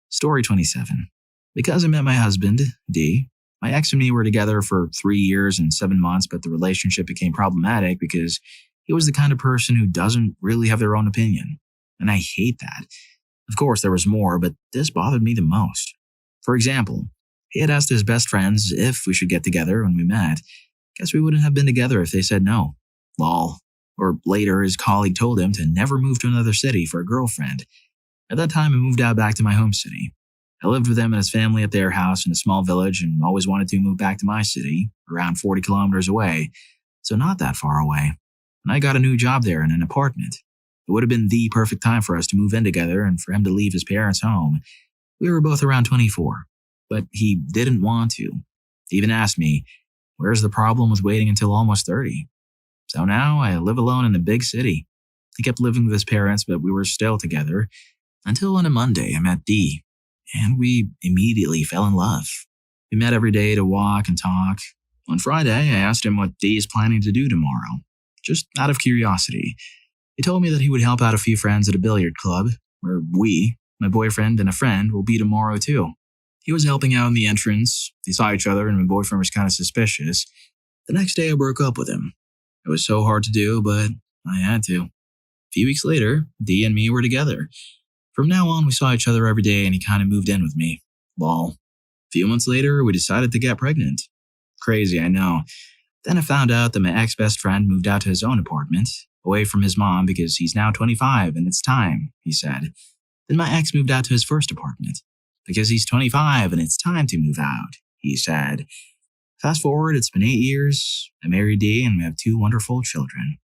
Story 27. Because I met my husband, D, my ex and me were together for 3 years and 7 months, but the relationship became problematic because he was the kind of person who doesn't really have their own opinion. And I hate that. Of course, there was more, but this bothered me the most. For example, he had asked his best friends if we should get together when we met. Guess we wouldn't have been together if they said no. Lol. Or later, his colleague told him to never move to another city for a girlfriend. At that time, I moved out back to my home city. I lived with him and his family at their house in a small village and always wanted to move back to my city, around 40 kilometers away, so not that far away. And I got a new job there in an apartment. It would have been the perfect time for us to move in together and for him to leave his parents' home. We were both around 24, but he didn't want to. He even asked me, where's the problem with waiting until almost 30? So now I live alone in a big city. He kept living with his parents, but we were still together, until on a Monday I met Dee. And we immediately fell in love. We met every day to walk and talk. On Friday, I asked him what Dee is planning to do tomorrow, just out of curiosity. He told me that he would help out a few friends at a billiard club, where we, my boyfriend and a friend, will be tomorrow too. He was helping out in the entrance. They saw each other and my boyfriend was kind of suspicious. The next day I broke up with him. It was so hard to do, but I had to. A few weeks later, Dee and me were together. From now on, we saw each other every day and he kind of moved in with me. Lol. A few months later, we decided to get pregnant. Crazy, I know. Then I found out that my ex-best friend moved out to his own apartment, away from his mom because he's now 25 and it's time, he said. Then my ex moved out to his first apartment, because he's 25 and it's time to move out, he said. Fast forward, it's been 8 years. I married Dee and we have 2 wonderful children.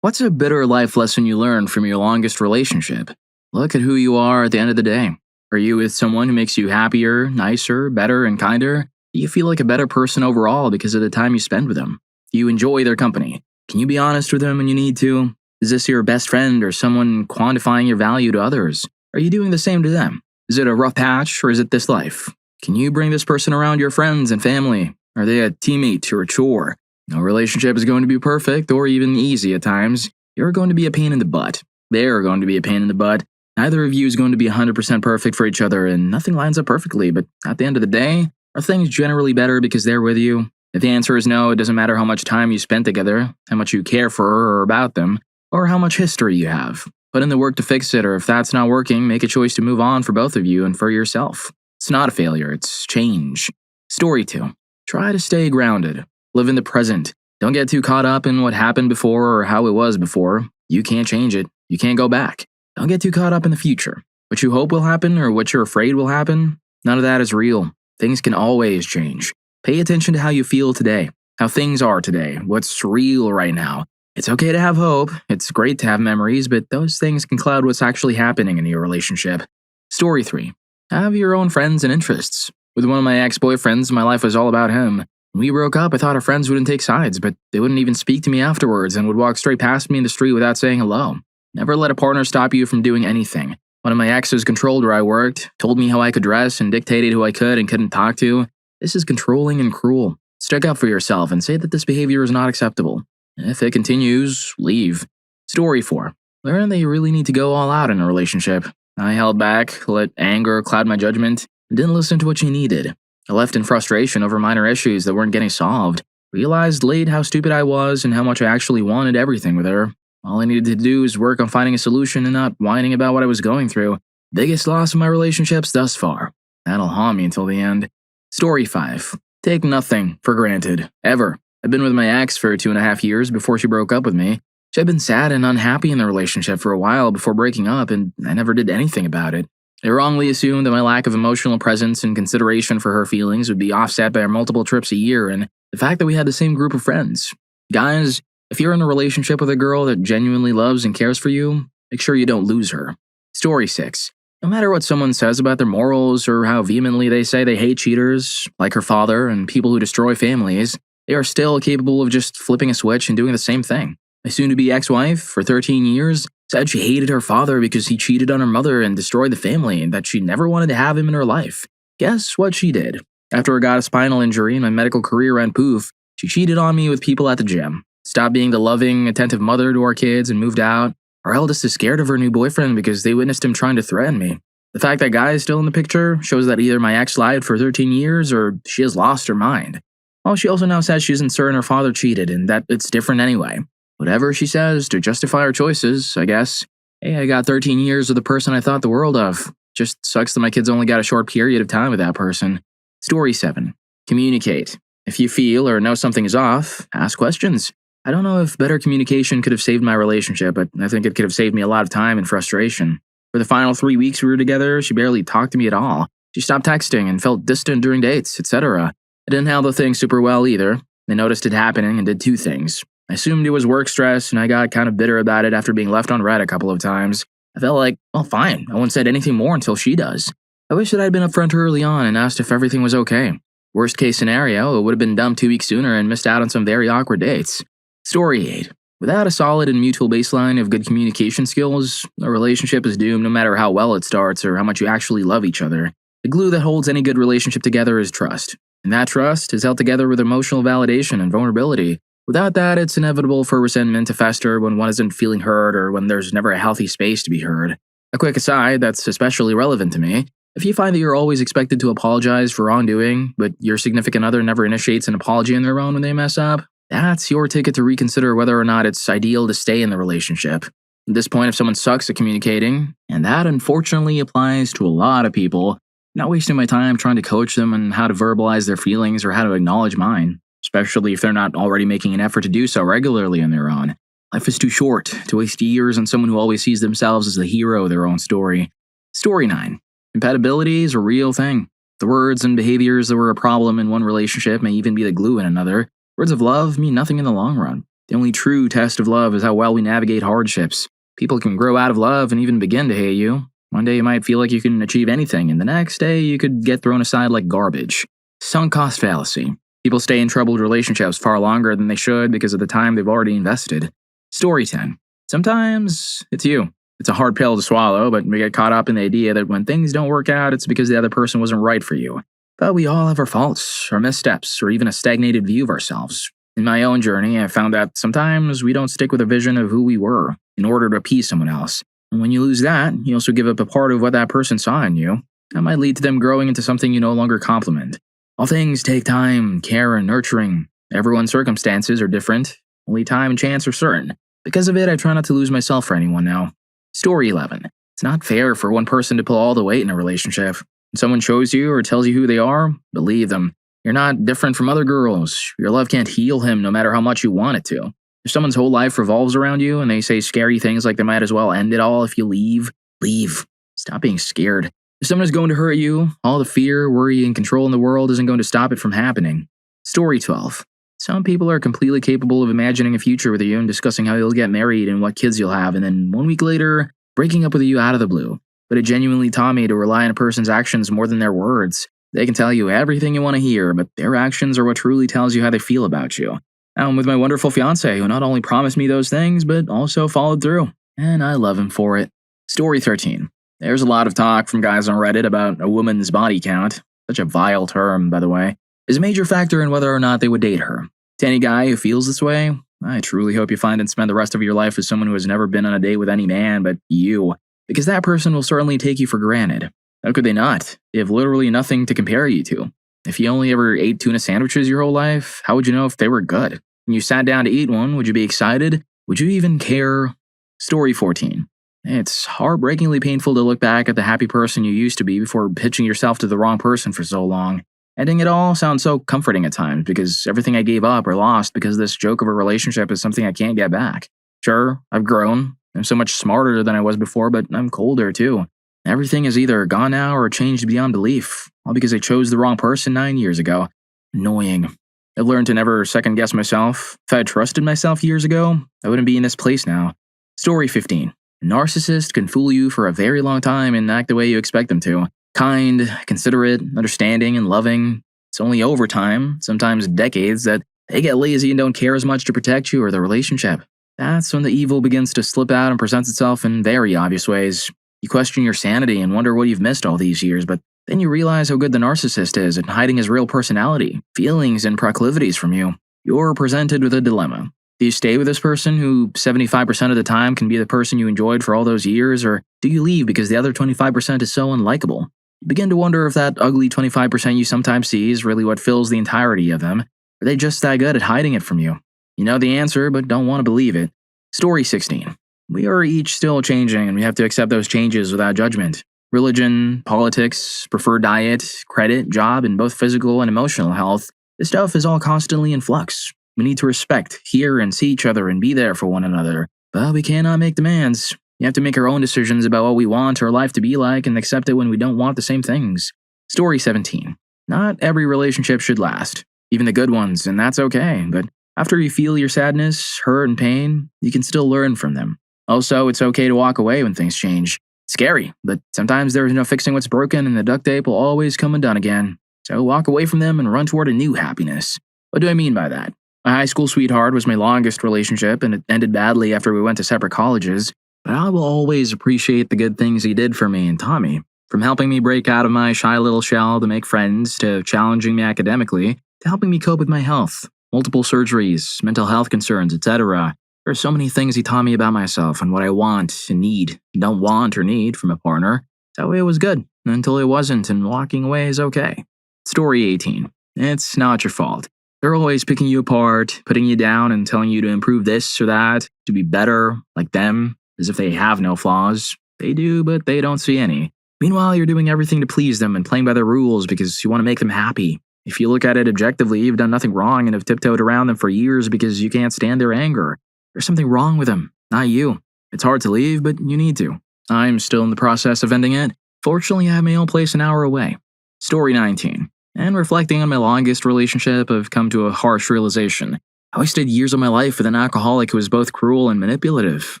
What's a bitter life lesson you learned from your longest relationship? Look at who you are at the end of the day. Are you with someone who makes you happier, nicer, better, and kinder? Do you feel like a better person overall because of the time you spend with them? Do you enjoy their company? Can you be honest with them when you need to? Is this your best friend or someone quantifying your value to others? Are you doing the same to them? Is it a rough patch or is it this life? Can you bring this person around your friends and family? Are they a teammate or a chore? No relationship is going to be perfect or even easy at times. You're going to be a pain in the butt. They're going to be a pain in the butt. Neither of you is going to be 100% perfect for each other and nothing lines up perfectly, but at the end of the day, are things generally better because they're with you? If the answer is no, it doesn't matter how much time you spent together, how much you care for or about them, or how much history you have. Put in the work to fix it, or if that's not working, make a choice to move on for both of you and for yourself. It's not a failure, it's change. Story 2. Try to stay grounded. Live in the present. Don't get too caught up in what happened before or how it was before. You can't change it. You can't go back. Don't get too caught up in the future. What you hope will happen or what you're afraid will happen, none of that is real. Things can always change. Pay attention to how you feel today, how things are today, what's real right now. It's okay to have hope, it's great to have memories, but those things can cloud what's actually happening in your relationship. Story 3. Have your own friends and interests. With one of my ex-boyfriends, my life was all about him. When we broke up, I thought our friends wouldn't take sides, but they wouldn't even speak to me afterwards and would walk straight past me in the street without saying hello. Never let a partner stop you from doing anything. One of my exes controlled where I worked, told me how I could dress, and dictated who I could and couldn't talk to. This is controlling and cruel. Stick up for yourself and say that this behavior is not acceptable. If it continues, leave. Story 4. Learn that you really need to go all out in a relationship. I held back, let anger cloud my judgment, and didn't listen to what she needed. I left in frustration over minor issues that weren't getting solved. Realized late how stupid I was and how much I actually wanted everything with her. All I needed to do was work on finding a solution and not whining about what I was going through. Biggest loss of my relationships thus far. That'll haunt me until the end. Story 5. Take nothing for granted. Ever. I've been with my ex for 2.5 years before she broke up with me. She had been sad and unhappy in the relationship for a while before breaking up, and I never did anything about it. I wrongly assumed that my lack of emotional presence and consideration for her feelings would be offset by our multiple trips a year and the fact that we had the same group of friends. Guys, if you're in a relationship with a girl that genuinely loves and cares for you, make sure you don't lose her. Story 6. No matter what someone says about their morals or how vehemently they say they hate cheaters, like her father and people who destroy families, they are still capable of just flipping a switch and doing the same thing. My soon-to-be ex-wife, for 13 years, said she hated her father because he cheated on her mother and destroyed the family and that she never wanted to have him in her life. Guess what she did? After I got a spinal injury and my medical career went poof, she cheated on me with people at the gym, stopped being the loving, attentive mother to our kids and moved out. Our eldest is scared of her new boyfriend because they witnessed him trying to threaten me. The fact that guy is still in the picture shows that either my ex lied for 13 years or she has lost her mind. Well, she also now says she isn't certain her father cheated and that it's different anyway. Whatever she says to justify her choices, I guess. Hey, I got 13 years with the person I thought the world of. Just sucks that my kids only got a short period of time with that person. Story 7. Communicate. If you feel or know something is off, ask questions. I don't know if better communication could have saved my relationship, but I think it could have saved me a lot of time and frustration. For the final 3 weeks we were together, she barely talked to me at all. She stopped texting and felt distant during dates, etc. I didn't handle things super well either. I noticed it happening and did 2 things. I assumed it was work stress, and I got kind of bitter about it after being left on red a couple of times. I felt like, well, fine, I won't say anything more until she does. I wish that I'd been upfront early on and asked if everything was okay. Worst case scenario, it would have been dumped 2 weeks sooner and missed out on some very awkward dates. Story 8. Without a solid and mutual baseline of good communication skills, a relationship is doomed no matter how well it starts or how much you actually love each other. The glue that holds any good relationship together is trust. And that trust is held together with emotional validation and vulnerability. Without that, it's inevitable for resentment to fester when one isn't feeling heard or when there's never a healthy space to be heard. A quick aside that's especially relevant to me. If you find that you're always expected to apologize for wrongdoing, but your significant other never initiates an apology on their own when they mess up, that's your ticket to reconsider whether or not it's ideal to stay in the relationship. At this point, if someone sucks at communicating, and that unfortunately applies to a lot of people, I'm not wasting my time trying to coach them on how to verbalize their feelings or how to acknowledge mine, especially if they're not already making an effort to do so regularly on their own. Life is too short to waste years on someone who always sees themselves as the hero of their own story. Story 9. Compatibility is a real thing. The words and behaviors that were a problem in one relationship may even be the glue in another. Words of love mean nothing in the long run. The only true test of love is how well we navigate hardships. People can grow out of love and even begin to hate you. One day you might feel like you can achieve anything, and the next day you could get thrown aside like garbage. Sunk cost fallacy. People stay in troubled relationships far longer than they should because of the time they've already invested. Story 10. Sometimes it's you. It's a hard pill to swallow, but we get caught up in the idea that when things don't work out, it's because the other person wasn't right for you. But we all have our faults, our missteps, or even a stagnated view of ourselves. In my own journey, I found that sometimes we don't stick with a vision of who we were in order to appease someone else. And when you lose that, you also give up a part of what that person saw in you. That might lead to them growing into something you no longer compliment. All things take time, care, and nurturing. Everyone's circumstances are different. Only time and chance are certain. Because of it, I try not to lose myself for anyone now. Story 11. It's not fair for one person to pull all the weight in a relationship. When someone shows you or tells you who they are, believe them. You're not different from other girls. Your love can't heal him no matter how much you want it to. If someone's whole life revolves around you and they say scary things like they might as well end it all if you leave, leave. Stop being scared. If someone is going to hurt you, all the fear, worry, and control in the world isn't going to stop it from happening. Story 12. Some people are completely capable of imagining a future with you and discussing how you'll get married and what kids you'll have, and then 1 week later, breaking up with you out of the blue. But it genuinely taught me to rely on a person's actions more than their words. They can tell you everything you want to hear, but their actions are what truly tells you how they feel about you. Now I'm with my wonderful fiance, who not only promised me those things, but also followed through. And I love him for it. Story 13. There's a lot of talk from guys on Reddit about a woman's body count, such a vile term, by the way, is a major factor in whether or not they would date her. To any guy who feels this way, I truly hope you find and spend the rest of your life with someone who has never been on a date with any man but you, because that person will certainly take you for granted. How could they not? They have literally nothing to compare you to. If you only ever ate tuna sandwiches your whole life, how would you know if they were good? When you sat down to eat one, would you be excited? Would you even care? Story 14. It's heartbreakingly painful to look back at the happy person you used to be before pitching yourself to the wrong person for so long. Ending it all sounds so comforting at times because everything I gave up or lost because this joke of a relationship is something I can't get back. Sure, I've grown. I'm so much smarter than I was before, but I'm colder too. Everything is either gone now or changed beyond belief, all because I chose the wrong person 9 years ago. Annoying. I've learned to never second guess myself. If I had trusted myself years ago, I wouldn't be in this place now. Story 15. A narcissist can fool you for a very long time and act the way you expect them to. Kind, considerate, understanding, and loving. It's only over time, sometimes decades, that they get lazy and don't care as much to protect you or the relationship. That's when the evil begins to slip out and presents itself in very obvious ways. You question your sanity and wonder what you've missed all these years, but then you realize how good the narcissist is at hiding his real personality, feelings, and proclivities from you. You're presented with a dilemma. Do you stay with this person who 75% of the time can be the person you enjoyed for all those years, or do you leave because the other 25% is so unlikable? You begin to wonder if that ugly 25% you sometimes see is really what fills the entirety of them. Are they just that good at hiding it from you? You know the answer, but don't want to believe it. Story 16. We are each still changing, and we have to accept those changes without judgment. Religion, politics, preferred diet, credit, job, and both physical and emotional health, this stuff is all constantly in flux. We need to respect, hear, and see each other and be there for one another. But we cannot make demands. We have to make our own decisions about what we want our life to be like and accept it when we don't want the same things. Story 17. Not every relationship should last, even the good ones, and that's okay. But after you feel your sadness, hurt, and pain, you can still learn from them. Also, it's okay to walk away when things change. It's scary, but sometimes there is no fixing what's broken and the duct tape will always come undone again. So walk away from them and run toward a new happiness. What do I mean by that? My high school sweetheart was my longest relationship, and it ended badly after we went to separate colleges. But I will always appreciate the good things he did for me and taught me. From helping me break out of my shy little shell to make friends, to challenging me academically, to helping me cope with my health, multiple surgeries, mental health concerns, etc. There are so many things he taught me about myself and what I want and need, don't want or need from a partner. That way it was good, until it wasn't, and walking away is okay. Story 18. It's not your fault. They're always picking you apart, putting you down, and telling you to improve this or that, to be better, like them, as if they have no flaws. They do, but they don't see any. Meanwhile, you're doing everything to please them and playing by their rules because you want to make them happy. If you look at it objectively, you've done nothing wrong and have tiptoed around them for years because you can't stand their anger. There's something wrong with them, not you. It's hard to leave, but you need to. I'm still in the process of ending it. Fortunately, I have my own place an hour away. Story 19. And reflecting on my longest relationship, I've come to a harsh realization. I wasted years of my life with an alcoholic who was both cruel and manipulative.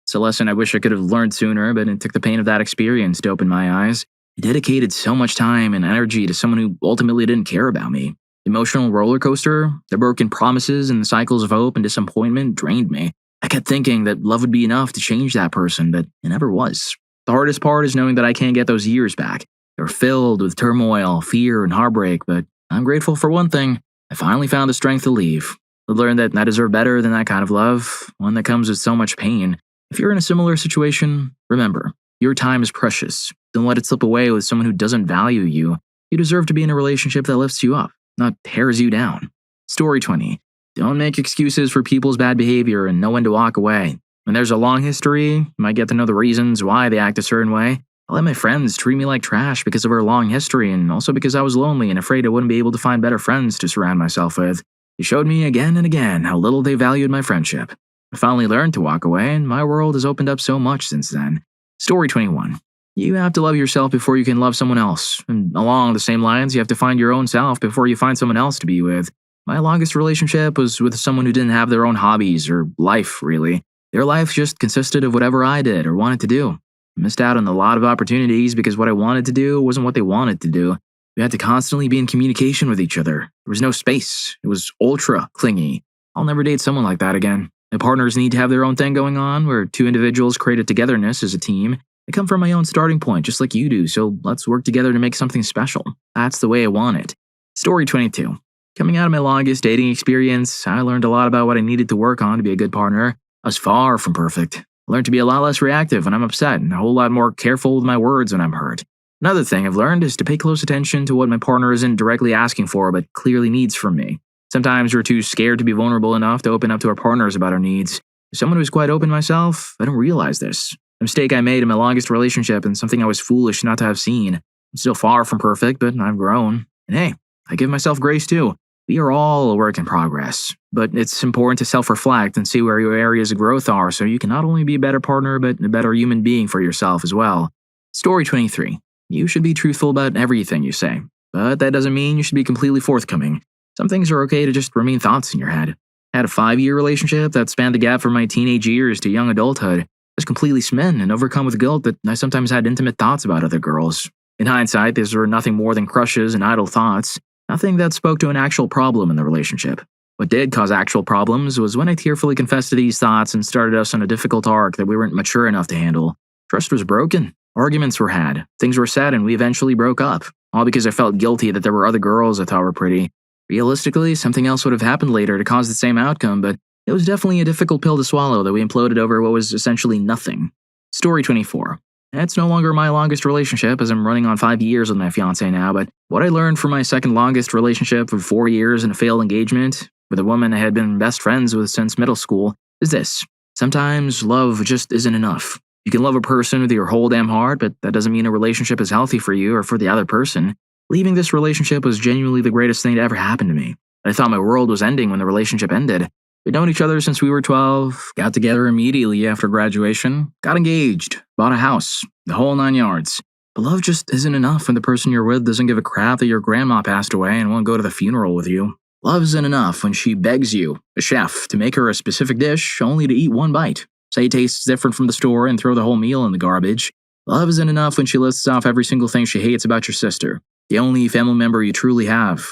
It's a lesson I wish I could have learned sooner, but it took the pain of that experience to open my eyes. I dedicated so much time and energy to someone who ultimately didn't care about me. The emotional roller coaster, the broken promises, and the cycles of hope and disappointment drained me. I kept thinking that love would be enough to change that person, but it never was. The hardest part is knowing that I can't get those years back. They're filled with turmoil, fear, and heartbreak, but I'm grateful for one thing. I finally found the strength to leave. I learned that I deserve better than that kind of love, one that comes with so much pain. If you're in a similar situation, remember, your time is precious. Don't let it slip away with someone who doesn't value you. You deserve to be in a relationship that lifts you up, not tears you down. Story 20. Don't make excuses for people's bad behavior and know when to walk away. When there's a long history, you might get to know the reasons why they act a certain way. I let my friends treat me like trash because of our long history and also because I was lonely and afraid I wouldn't be able to find better friends to surround myself with. They showed me again and again how little they valued my friendship. I finally learned to walk away and my world has opened up so much since then. Story 21. You have to love yourself before you can love someone else. And along the same lines, you have to find your own self before you find someone else to be with. My longest relationship was with someone who didn't have their own hobbies or life, really. Their life just consisted of whatever I did or wanted to do. I missed out on a lot of opportunities because what I wanted to do wasn't what they wanted to do. We had to constantly be in communication with each other. There was no space. It was ultra clingy. I'll never date someone like that again. My partners need to have their own thing going on, where two individuals create a togetherness as a team. I come from my own starting point, just like you do, so let's work together to make something special. That's the way I want it. Story 22. Coming out of my longest dating experience, I learned a lot about what I needed to work on to be a good partner. I was far from perfect. I learned to be a lot less reactive when I'm upset and a whole lot more careful with my words when I'm hurt. Another thing I've learned is to pay close attention to what my partner isn't directly asking for but clearly needs from me. Sometimes we're too scared to be vulnerable enough to open up to our partners about our needs. As someone who's quite open myself, I don't realize this. A mistake I made in my longest relationship and something I was foolish not to have seen. I'm still far from perfect, but I've grown. And hey, I give myself grace too. We are all a work in progress. But it's important to self-reflect and see where your areas of growth are so you can not only be a better partner, but a better human being for yourself as well. Story 23. You should be truthful about everything you say, but that doesn't mean you should be completely forthcoming. Some things are okay to just remain thoughts in your head. I had a 5-year relationship that spanned the gap from my teenage years to young adulthood. I was completely smitten and overcome with guilt that I sometimes had intimate thoughts about other girls. In hindsight, these were nothing more than crushes and idle thoughts, nothing that spoke to an actual problem in the relationship. What did cause actual problems was when I tearfully confessed to these thoughts and started us on a difficult arc that we weren't mature enough to handle. Trust was broken, arguments were had, things were said, and we eventually broke up, all because I felt guilty that there were other girls I thought were pretty. Realistically, something else would have happened later to cause the same outcome, but it was definitely a difficult pill to swallow that we imploded over what was essentially nothing. Story 24. It's no longer my longest relationship as I'm running on 5 years with my fiancé now, but what I learned from my second longest relationship of 4 years and a failed engagement with a woman I had been best friends with since middle school is this. Sometimes love just isn't enough. You can love a person with your whole damn heart, but that doesn't mean a relationship is healthy for you or for the other person. Leaving this relationship was genuinely the greatest thing to ever happen to me. I thought my world was ending when the relationship ended. We'd known each other since we were 12, got together immediately after graduation, got engaged, bought a house, the whole 9 yards. But love just isn't enough when the person you're with doesn't give a crap that your grandma passed away and won't go to the funeral with you. Love isn't enough when she begs you, a chef, to make her a specific dish only to eat one bite, say it tastes different from the store and throw the whole meal in the garbage. Love isn't enough when she lists off every single thing she hates about your sister, the only family member you truly have.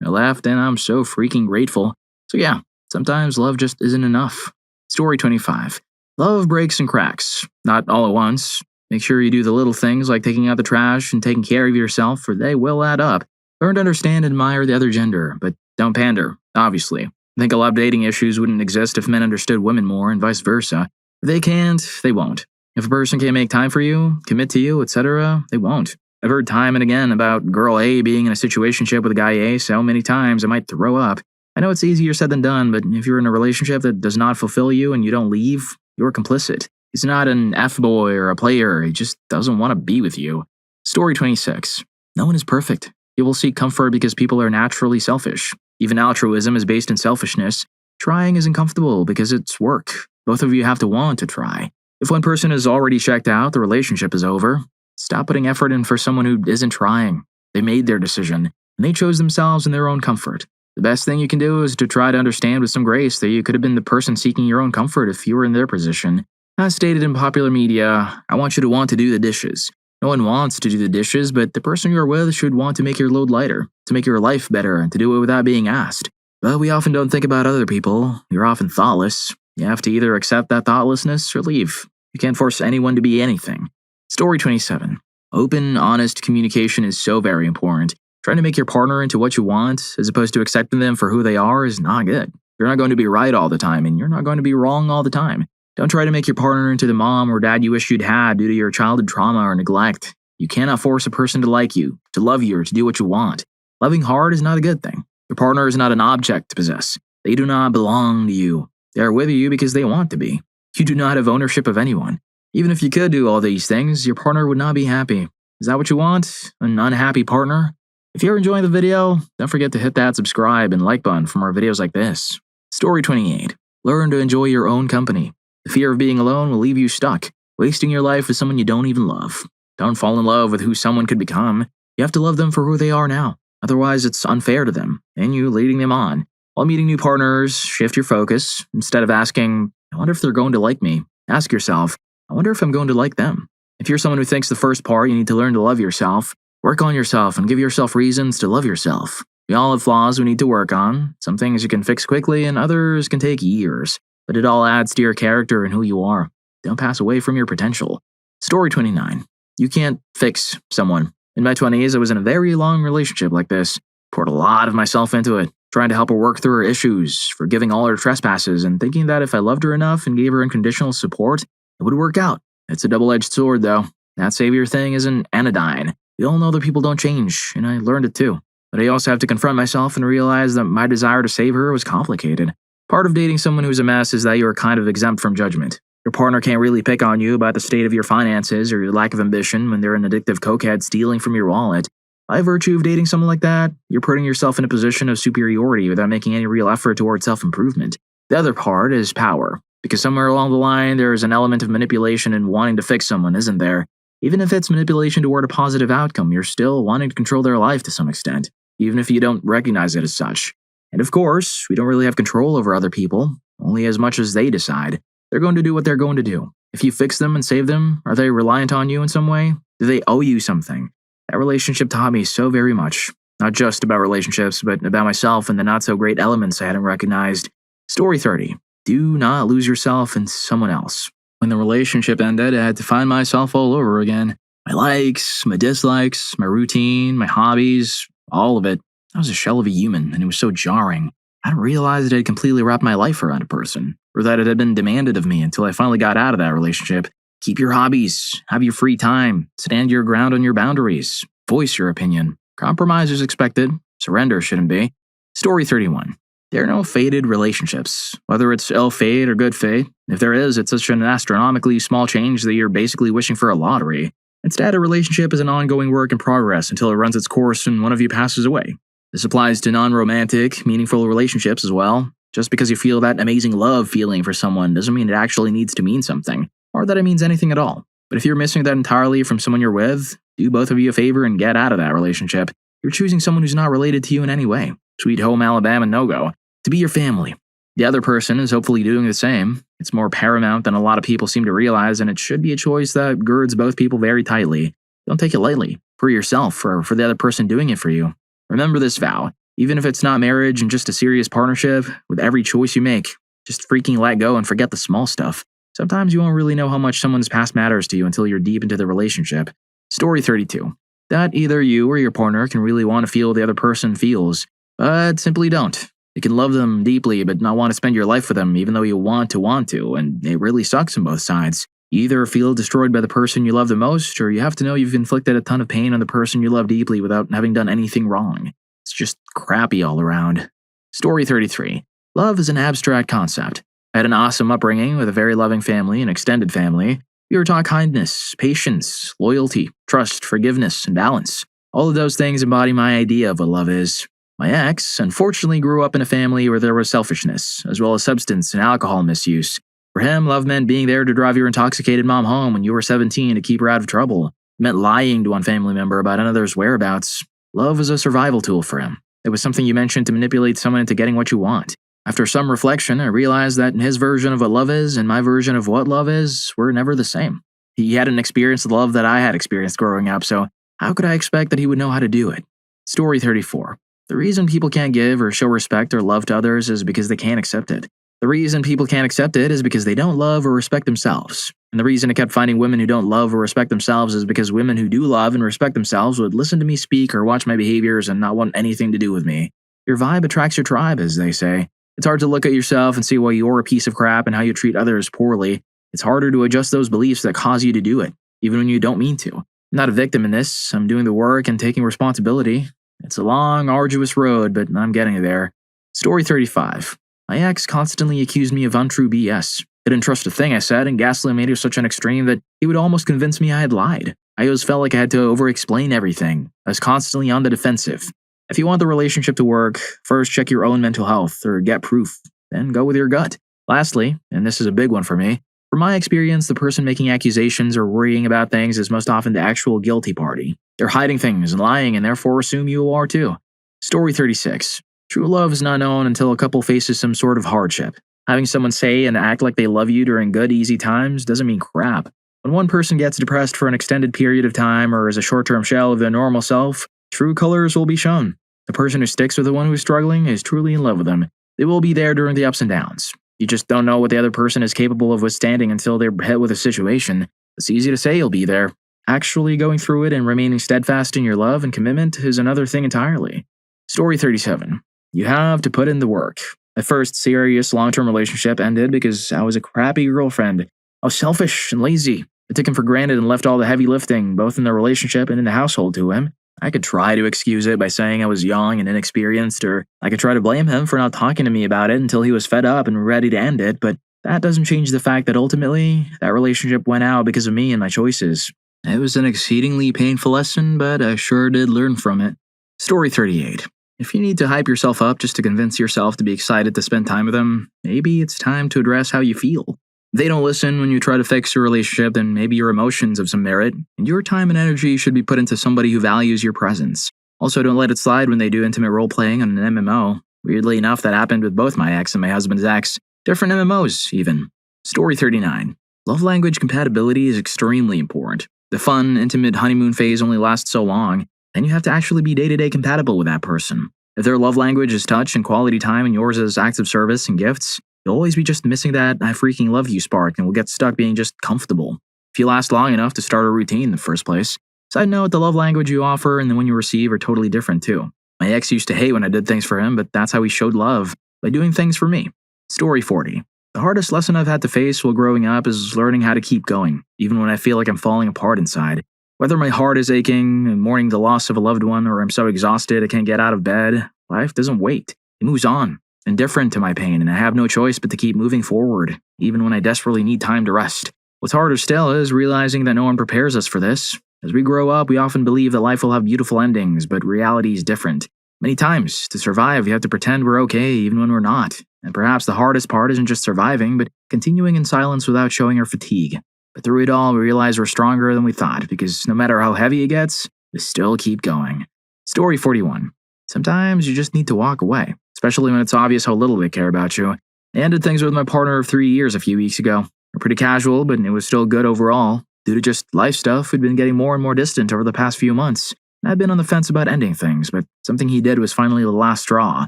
I laughed and I'm so freaking grateful. So yeah, sometimes love just isn't enough. Story 25. Love breaks and cracks, not all at once. Make sure you do the little things like taking out the trash and taking care of yourself, for they will add up. Learn to understand and admire the other gender, but don't pander, obviously. I think a lot of dating issues wouldn't exist if men understood women more and vice versa. If they can't, they won't. If a person can't make time for you, commit to you, etc., they won't. I've heard time and again about girl A being in a situationship with guy A so many times I might throw up. I know it's easier said than done, but if you're in a relationship that does not fulfill you and you don't leave, you're complicit. He's not an F-boy or a player, he just doesn't want to be with you. Story 26. No one is perfect. You will seek comfort because people are naturally selfish. Even altruism is based in selfishness. Trying is uncomfortable because it's work. Both of you have to want to try. If one person is already checked out, the relationship is over. Stop putting effort in for someone who isn't trying. They made their decision, and they chose themselves in their own comfort. The best thing you can do is to try to understand with some grace that you could have been the person seeking your own comfort if you were in their position. As stated in popular media, I want you to want to do the dishes. No one wants to do the dishes, but the person you're with should want to make your load lighter, to make your life better, and to do it without being asked. But we often don't think about other people. You're often thoughtless. You have to either accept that thoughtlessness or leave. You can't force anyone to be anything. Story 27. Open, honest communication is so very important. Trying to make your partner into what you want, as opposed to accepting them for who they are, is not good. You're not going to be right all the time, and you're not going to be wrong all the time. Don't try to make your partner into the mom or dad you wish you'd had due to your childhood trauma or neglect. You cannot force a person to like you, to love you, or to do what you want. Loving hard is not a good thing. Your partner is not an object to possess. They do not belong to you. They are with you because they want to be. You do not have ownership of anyone. Even if you could do all these things, your partner would not be happy. Is that what you want? An unhappy partner? If you're enjoying the video, don't forget to hit that subscribe and like button for more videos like this. Story 28. Learn to enjoy your own company. The fear of being alone will leave you stuck, wasting your life with someone you don't even love. Don't fall in love with who someone could become. You have to love them for who they are now. Otherwise, it's unfair to them, and you leading them on. While meeting new partners, shift your focus. Instead of asking, I wonder if they're going to like me, ask yourself, I wonder if I'm going to like them. If you're someone who thinks the first part, you need to learn to love yourself, work on yourself and give yourself reasons to love yourself. We all have flaws we need to work on. Some things you can fix quickly and others can take years. But it all adds to your character and who you are. Don't pass away from your potential. Story 29. You can't fix someone. In my 20s, I was in a very long relationship like this. Poured a lot of myself into it, trying to help her work through her issues, forgiving all her trespasses, and thinking that if I loved her enough and gave her unconditional support, it would work out. It's a double-edged sword, though. That savior thing isn't anodyne. We all know that people don't change, and I learned it too. But I also have to confront myself and realize that my desire to save her was complicated. Part of dating someone who's a mess is that you are kind of exempt from judgment. Your partner can't really pick on you about the state of your finances or your lack of ambition when they're an addictive cokehead stealing from your wallet. By virtue of dating someone like that, you're putting yourself in a position of superiority without making any real effort towards self-improvement. The other part is power, because somewhere along the line there is an element of manipulation in wanting to fix someone, isn't there? Even if it's manipulation toward a positive outcome, you're still wanting to control their life to some extent, even if you don't recognize it as such. And of course, we don't really have control over other people, only as much as they decide. They're going to do what they're going to do. If you fix them and save them, are they reliant on you in some way? Do they owe you something? That relationship taught me so very much. Not just about relationships, but about myself and the not-so-great elements I hadn't recognized. Story 30. Do not lose yourself in someone else. When the relationship ended, I had to find myself all over again. My likes, my dislikes, my routine, my hobbies, all of it. I was a shell of a human, and it was so jarring. I didn't realize that I had completely wrapped my life around a person, or that it had been demanded of me until I finally got out of that relationship. Keep your hobbies, have your free time, stand your ground on your boundaries, voice your opinion. Compromise is expected, surrender shouldn't be. Story 31. There are no fated relationships, whether it's ill fate or good fate. If there is, it's such an astronomically small change that you're basically wishing for a lottery. Instead, a relationship is an ongoing work in progress until it runs its course and one of you passes away. This applies to non-romantic, meaningful relationships as well. Just because you feel that amazing love feeling for someone doesn't mean it actually needs to mean something, or that it means anything at all. But if you're missing that entirely from someone you're with, do both of you a favor and get out of that relationship. You're choosing someone who's not related to you in any way. Sweet home Alabama no-go. To be your family. The other person is hopefully doing the same. It's more paramount than a lot of people seem to realize, and it should be a choice that girds both people very tightly. Don't take it lightly. For yourself, or for the other person doing it for you. Remember this vow. Even if it's not marriage and just a serious partnership, with every choice you make, just freaking let go and forget the small stuff. Sometimes you won't really know how much someone's past matters to you until you're deep into the relationship. Story 32. That either you or your partner can really want to feel the other person feels, but simply don't. You can love them deeply but not want to spend your life with them even though you want to, and it really sucks on both sides. You either feel destroyed by the person you love the most, or you have to know you've inflicted a ton of pain on the person you love deeply without having done anything wrong. It's just crappy all around. Story 33. Love is an abstract concept. I had an awesome upbringing with a very loving family and extended family. We were taught kindness, patience, loyalty, trust, forgiveness, and balance. All of those things embody my idea of what love is. My ex, unfortunately, grew up in a family where there was selfishness, as well as substance and alcohol misuse. For him, love meant being there to drive your intoxicated mom home when you were 17 to keep her out of trouble. It meant lying to one family member about another's whereabouts. Love was a survival tool for him. It was something you mentioned to manipulate someone into getting what you want. After some reflection, I realized that his version of what love is and my version of what love is were never the same. He hadn't experienced the love that I had experienced growing up, so how could I expect that he would know how to do it? Story 34. The reason people can't give or show respect or love to others is because they can't accept it. The reason people can't accept it is because they don't love or respect themselves. And the reason I kept finding women who don't love or respect themselves is because women who do love and respect themselves would listen to me speak or watch my behaviors and not want anything to do with me. Your vibe attracts your tribe, as they say. It's hard to look at yourself and see why you're a piece of crap and how you treat others poorly. It's harder to adjust those beliefs that cause you to do it, even when you don't mean to. I'm not a victim in this. I'm doing the work and taking responsibility. It's a long, arduous road, but I'm getting there. Story 35. My ex constantly accused me of untrue BS. I didn't trust a thing I said, and gaslighting me to such an extreme that he would almost convince me I had lied. I always felt like I had to over-explain everything. I was constantly on the defensive. If you want the relationship to work, first check your own mental health, or get proof, then go with your gut. Lastly, and this is a big one for me, From my experience, the person making accusations or worrying about things is most often the actual guilty party. They're hiding things and lying and therefore assume you are too. Story 36. True love is not known until a couple faces some sort of hardship. Having someone say and act like they love you during good, easy times doesn't mean crap. When one person gets depressed for an extended period of time or is a short-term shell of their normal self, true colors will be shown. The person who sticks with the one who is struggling is truly in love with them. They will be there during the ups and downs. You just don't know what the other person is capable of withstanding until they're hit with a situation. It's easy to say you'll be there. Actually going through it and remaining steadfast in your love and commitment is another thing entirely. Story 37. You have to put in the work. My first serious long-term relationship ended because I was a crappy girlfriend. I was selfish and lazy. I took him for granted and left all the heavy lifting, both in the relationship and in the household, to him. I could try to excuse it by saying I was young and inexperienced, or I could try to blame him for not talking to me about it until he was fed up and ready to end it, but that doesn't change the fact that ultimately, that relationship went out because of me and my choices. It was an exceedingly painful lesson, but I sure did learn from it. Story 38. If you need to hype yourself up just to convince yourself to be excited to spend time with them, maybe it's time to address how you feel. If they don't listen when you try to fix your relationship, then maybe your emotions have some merit, and your time and energy should be put into somebody who values your presence. Also, don't let it slide when they do intimate role-playing on an MMO. Weirdly enough, that happened with both my ex and my husband's ex. Different MMOs, even. Story 39. Love language compatibility is extremely important. The fun, intimate honeymoon phase only lasts so long, then you have to actually be day-to-day compatible with that person. If their love language is touch and quality time and yours is acts of service and gifts, you'll always be just missing that I freaking love you spark and will get stuck being just comfortable. If you last long enough to start a routine in the first place. Side note, the love language you offer and the one you receive are totally different too. My ex used to hate when I did things for him, but that's how he showed love, by doing things for me. Story 40. The hardest lesson I've had to face while growing up is learning how to keep going, even when I feel like I'm falling apart inside. Whether my heart is aching, and mourning the loss of a loved one, or I'm so exhausted I can't get out of bed, life doesn't wait. It moves on, indifferent to my pain, and I have no choice but to keep moving forward, even when I desperately need time to rest. What's harder still is realizing that no one prepares us for this. As we grow up, we often believe that life will have beautiful endings, but reality is different. Many times, to survive, we have to pretend we're okay even when we're not. And perhaps the hardest part isn't just surviving, but continuing in silence without showing our fatigue. But through it all, we realize we're stronger than we thought, because no matter how heavy it gets, we still keep going. Story 41. Sometimes you just need to walk away, especially when it's obvious how little they care about you. I ended things with my partner of 3 years a few weeks ago. We're pretty casual, but it was still good overall. Due to just life stuff, we'd been getting more and more distant over the past few months. I'd been on the fence about ending things, but something he did was finally the last straw.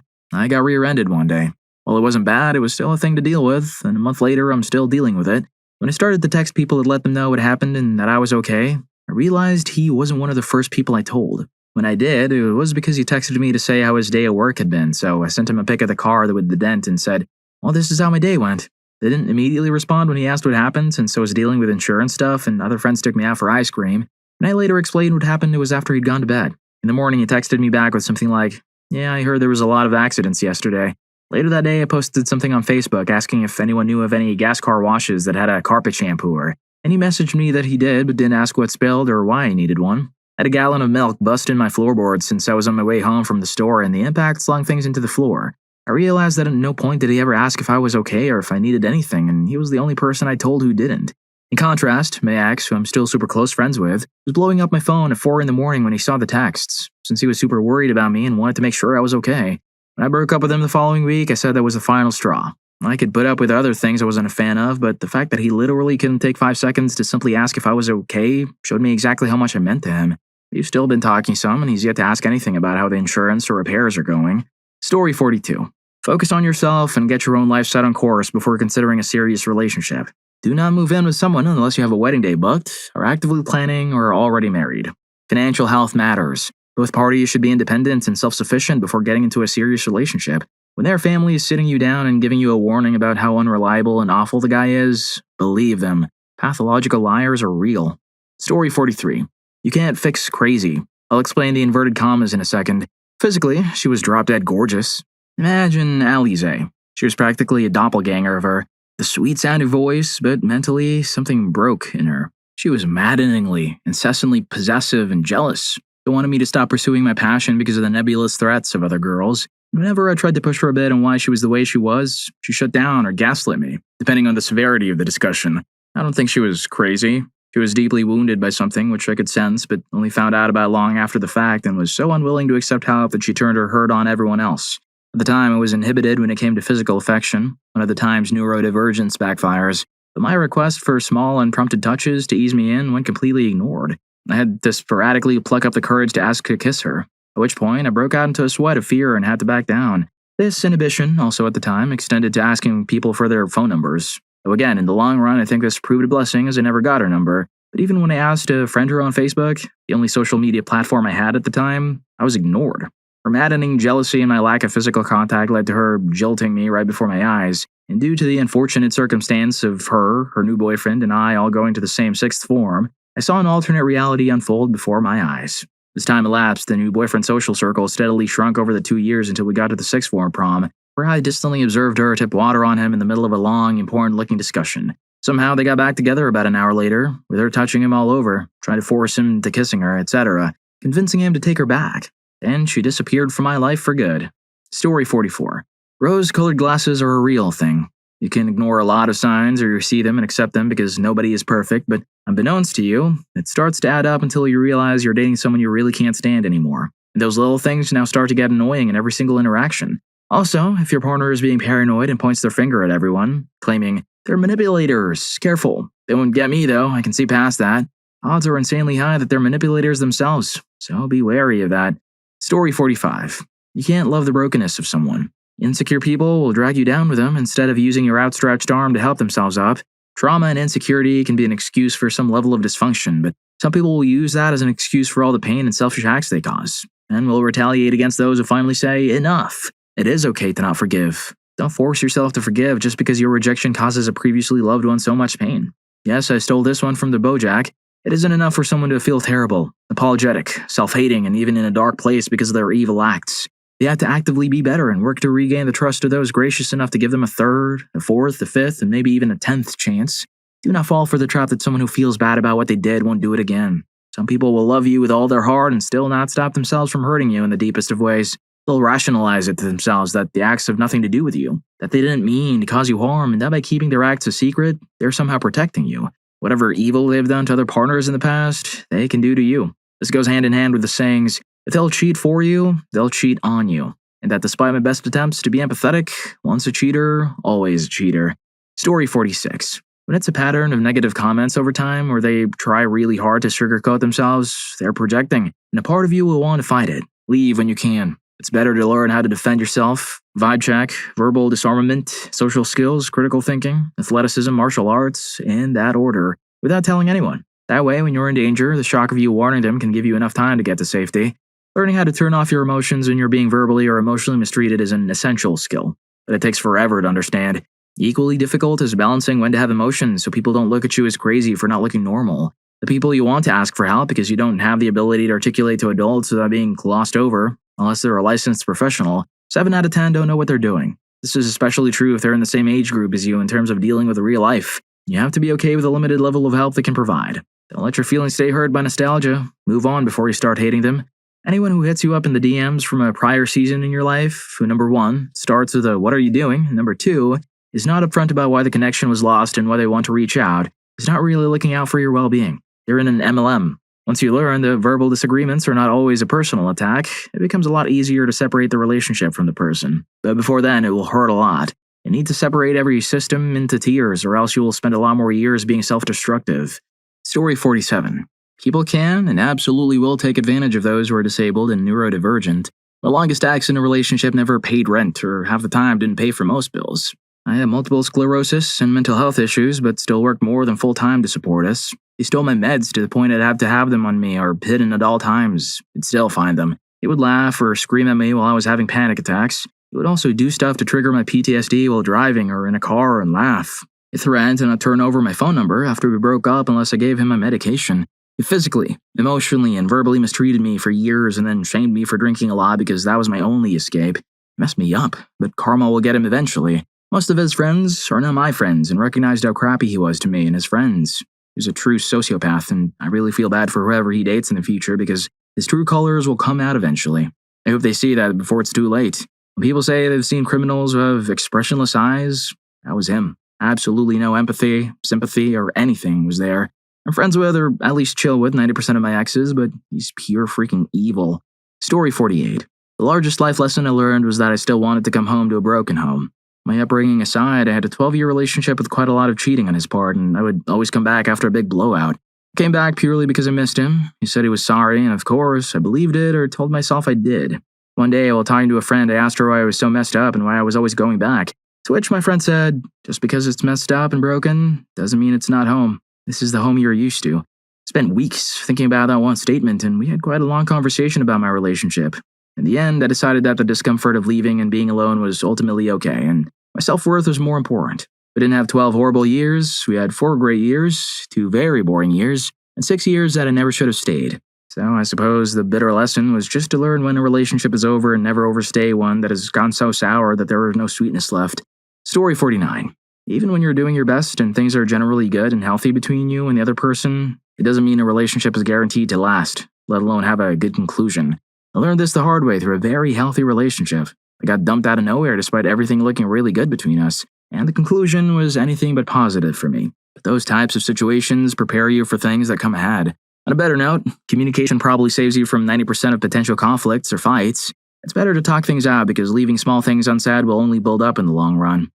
I got rear-ended one day. While it wasn't bad, it was still a thing to deal with, and a month later I'm still dealing with it. When I started to text people to let them know what happened and that I was okay, I realized he wasn't one of the first people I told. When I did, it was because he texted me to say how his day at work had been, so I sent him a pic of the car with the dent and said, "Well, this is how my day went." They didn't immediately respond when he asked what happened, since I was dealing with insurance stuff and other friends took me out for ice cream. And I later explained what happened it was after he'd gone to bed. In the morning, he texted me back with something like, "Yeah, I heard there was a lot of accidents yesterday." Later that day, I posted something on Facebook asking if anyone knew of any gas car washes that had a carpet shampooer, and he messaged me that he did but didn't ask what spilled or why he needed one. I had a gallon of milk bust in my floorboard since I was on my way home from the store, and the impact slung things into the floor. I realized that at no point did he ever ask if I was okay or if I needed anything, and he was the only person I told who didn't. In contrast, my ex, who I'm still super close friends with, was blowing up my phone at 4 in the morning when he saw the texts, since he was super worried about me and wanted to make sure I was okay. When I broke up with him the following week, I said that was the final straw. I could put up with other things I wasn't a fan of, but the fact that he literally couldn't take 5 seconds to simply ask if I was okay showed me exactly how much I meant to him. We've still been talking some, and he's yet to ask anything about how the insurance or repairs are going. Story 42. Focus on yourself and get your own life set on course before considering a serious relationship. Do not move in with someone unless you have a wedding day booked, are actively planning, or are already married. Financial health matters. Both parties should be independent and self-sufficient before getting into a serious relationship. When their family is sitting you down and giving you a warning about how unreliable and awful the guy is, believe them. Pathological liars are real. Story 43. You can't fix crazy. I'll explain the inverted commas in a second. Physically, she was drop-dead gorgeous. Imagine Alize. She was practically a doppelganger of her. The sweet-sounding voice, but mentally, something broke in her. She was maddeningly, incessantly possessive and jealous. She wanted me to stop pursuing my passion because of the nebulous threats of other girls. Whenever I tried to push her a bit on why she was the way she was, she shut down or gaslit me, depending on the severity of the discussion. I don't think she was crazy. She was deeply wounded by something which I could sense, but only found out about long after the fact and was so unwilling to accept help that she turned her hurt on everyone else. At the time, I was inhibited when it came to physical affection. One of the times neurodivergence backfires, but my request for small, unprompted touches to ease me in went completely ignored. I had to sporadically pluck up the courage to ask to kiss her, at which point I broke out into a sweat of fear and had to back down. This inhibition, also at the time, extended to asking people for their phone numbers. Though again, in the long run, I think this proved a blessing as I never got her number. But even when I asked to friend her on Facebook, the only social media platform I had at the time, I was ignored. Her maddening jealousy and my lack of physical contact led to her jilting me right before my eyes, and due to the unfortunate circumstance of her new boyfriend, and I all going to the same sixth form, I saw an alternate reality unfold before my eyes. As time elapsed, the new boyfriend's social circle steadily shrunk over the 2 years until we got to the sixth form prom, where I distantly observed her tip water on him in the middle of a long, important-looking discussion. Somehow they got back together about an hour later, with her touching him all over, trying to force him to kissing her, etc., convincing him to take her back. Then she disappeared from my life for good. Story 44. Rose-colored glasses are a real thing. You can ignore a lot of signs or you see them and accept them because nobody is perfect, but unbeknownst to you, it starts to add up until you realize you're dating someone you really can't stand anymore. And those little things now start to get annoying in every single interaction. Also, if your partner is being paranoid and points their finger at everyone, claiming, "They're manipulators, careful. They won't get me though, I can see past that." Odds are insanely high that they're manipulators themselves, so be wary of that. Story 45. You can't love the brokenness of someone. Insecure people will drag you down with them instead of using your outstretched arm to help themselves up. Trauma and insecurity can be an excuse for some level of dysfunction, but some people will use that as an excuse for all the pain and selfish acts they cause, and will retaliate against those who finally say, "Enough." It is okay to not forgive. Don't force yourself to forgive just because your rejection causes a previously loved one so much pain. Yes, I stole this one from the Bojack. It isn't enough for someone to feel terrible, apologetic, self-hating, and even in a dark place because of their evil acts. They have to actively be better and work to regain the trust of those gracious enough to give them a third, a fourth, a fifth, and maybe even a 10th chance. Do not fall for the trap that someone who feels bad about what they did won't do it again. Some people will love you with all their heart and still not stop themselves from hurting you in the deepest of ways. They'll rationalize it to themselves that the acts have nothing to do with you, that they didn't mean to cause you harm, and that by keeping their acts a secret, they're somehow protecting you. Whatever evil they've done to other partners in the past, they can do to you. This goes hand in hand with the sayings, if they'll cheat for you, they'll cheat on you. And that despite my best attempts to be empathetic, once a cheater, always a cheater. Story 46. When it's a pattern of negative comments over time, or they try really hard to sugarcoat themselves, they're projecting, and a part of you will want to fight it. Leave when you can. It's better to learn how to defend yourself, vibe check, verbal disarmament, social skills, critical thinking, athleticism, martial arts, in that order, without telling anyone. That way, when you're in danger, the shock of you warning them can give you enough time to get to safety. Learning how to turn off your emotions when you're being verbally or emotionally mistreated is an essential skill, but it takes forever to understand. Equally difficult is balancing when to have emotions so people don't look at you as crazy for not looking normal. The people you want to ask for help because you don't have the ability to articulate to adults without being glossed over, unless they're a licensed professional, 7 out of 10 don't know what they're doing. This is especially true if they're in the same age group as you in terms of dealing with real life. You have to be okay with the limited level of help they can provide. Don't let your feelings stay hurt by nostalgia. Move on before you start hating them. Anyone who hits you up in the DMs from a prior season in your life, who number 1, starts with a "what are you doing?" and number 2, is not upfront about why the connection was lost and why they want to reach out, is not really looking out for your well-being. They're in an MLM. Once you learn that verbal disagreements are not always a personal attack, it becomes a lot easier to separate the relationship from the person. But before then, it will hurt a lot. You need to separate every system into tiers, or else you will spend a lot more years being self-destructive. Story 47. People can and absolutely will take advantage of those who are disabled and neurodivergent. The longest ex in a relationship never paid rent, or half the time didn't pay for most bills. I have multiple sclerosis and mental health issues, but still worked more than full-time to support us. He stole my meds to the point I'd have to have them on me or hidden at all times. He'd still find them. He would laugh or scream at me while I was having panic attacks. He would also do stuff to trigger my PTSD while driving or in a car and laugh. He threatened to not turn over my phone number after we broke up unless I gave him my medication. He physically, emotionally, and verbally mistreated me for years and then shamed me for drinking a lot because that was my only escape. He messed me up, but karma will get him eventually. Most of his friends are now my friends and recognized how crappy he was to me and his friends. He's a true sociopath, and I really feel bad for whoever he dates in the future because his true colors will come out eventually. I hope they see that before it's too late. When people say they've seen criminals who have expressionless eyes, that was him. Absolutely no empathy, sympathy, or anything was there. I'm friends with, or at least chill with, 90% of my exes, but he's pure freaking evil. Story 48. The largest life lesson I learned was that I still wanted to come home to a broken home. My upbringing aside, I had a 12-year relationship with quite a lot of cheating on his part, and I would always come back after a big blowout. I came back purely because I missed him. He said he was sorry, and of course, I believed it or told myself I did. One day, while talking to a friend, I asked her why I was so messed up and why I was always going back. To which my friend said, just because it's messed up and broken doesn't mean it's not home. This is the home you're used to. I spent weeks thinking about that one statement, and we had quite a long conversation about my relationship. In the end, I decided that the discomfort of leaving and being alone was ultimately okay, and my self-worth was more important. We didn't have 12 horrible years, we had 4 great years, 2 very boring years, and 6 years that I never should have stayed. So I suppose the bitter lesson was just to learn when a relationship is over and never overstay one that has gone so sour that there is no sweetness left. Story 49. Even when you're doing your best and things are generally good and healthy between you and the other person, it doesn't mean a relationship is guaranteed to last, let alone have a good conclusion. I learned this the hard way through a very healthy relationship. I got dumped out of nowhere despite everything looking really good between us, and the conclusion was anything but positive for me. But those types of situations prepare you for things that come ahead. On a better note, communication probably saves you from 90% of potential conflicts or fights. It's better to talk things out because leaving small things unsaid will only build up in the long run.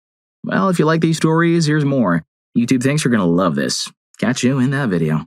Well, if you like these stories, here's more. YouTube thinks you're going to love this. Catch you in that video.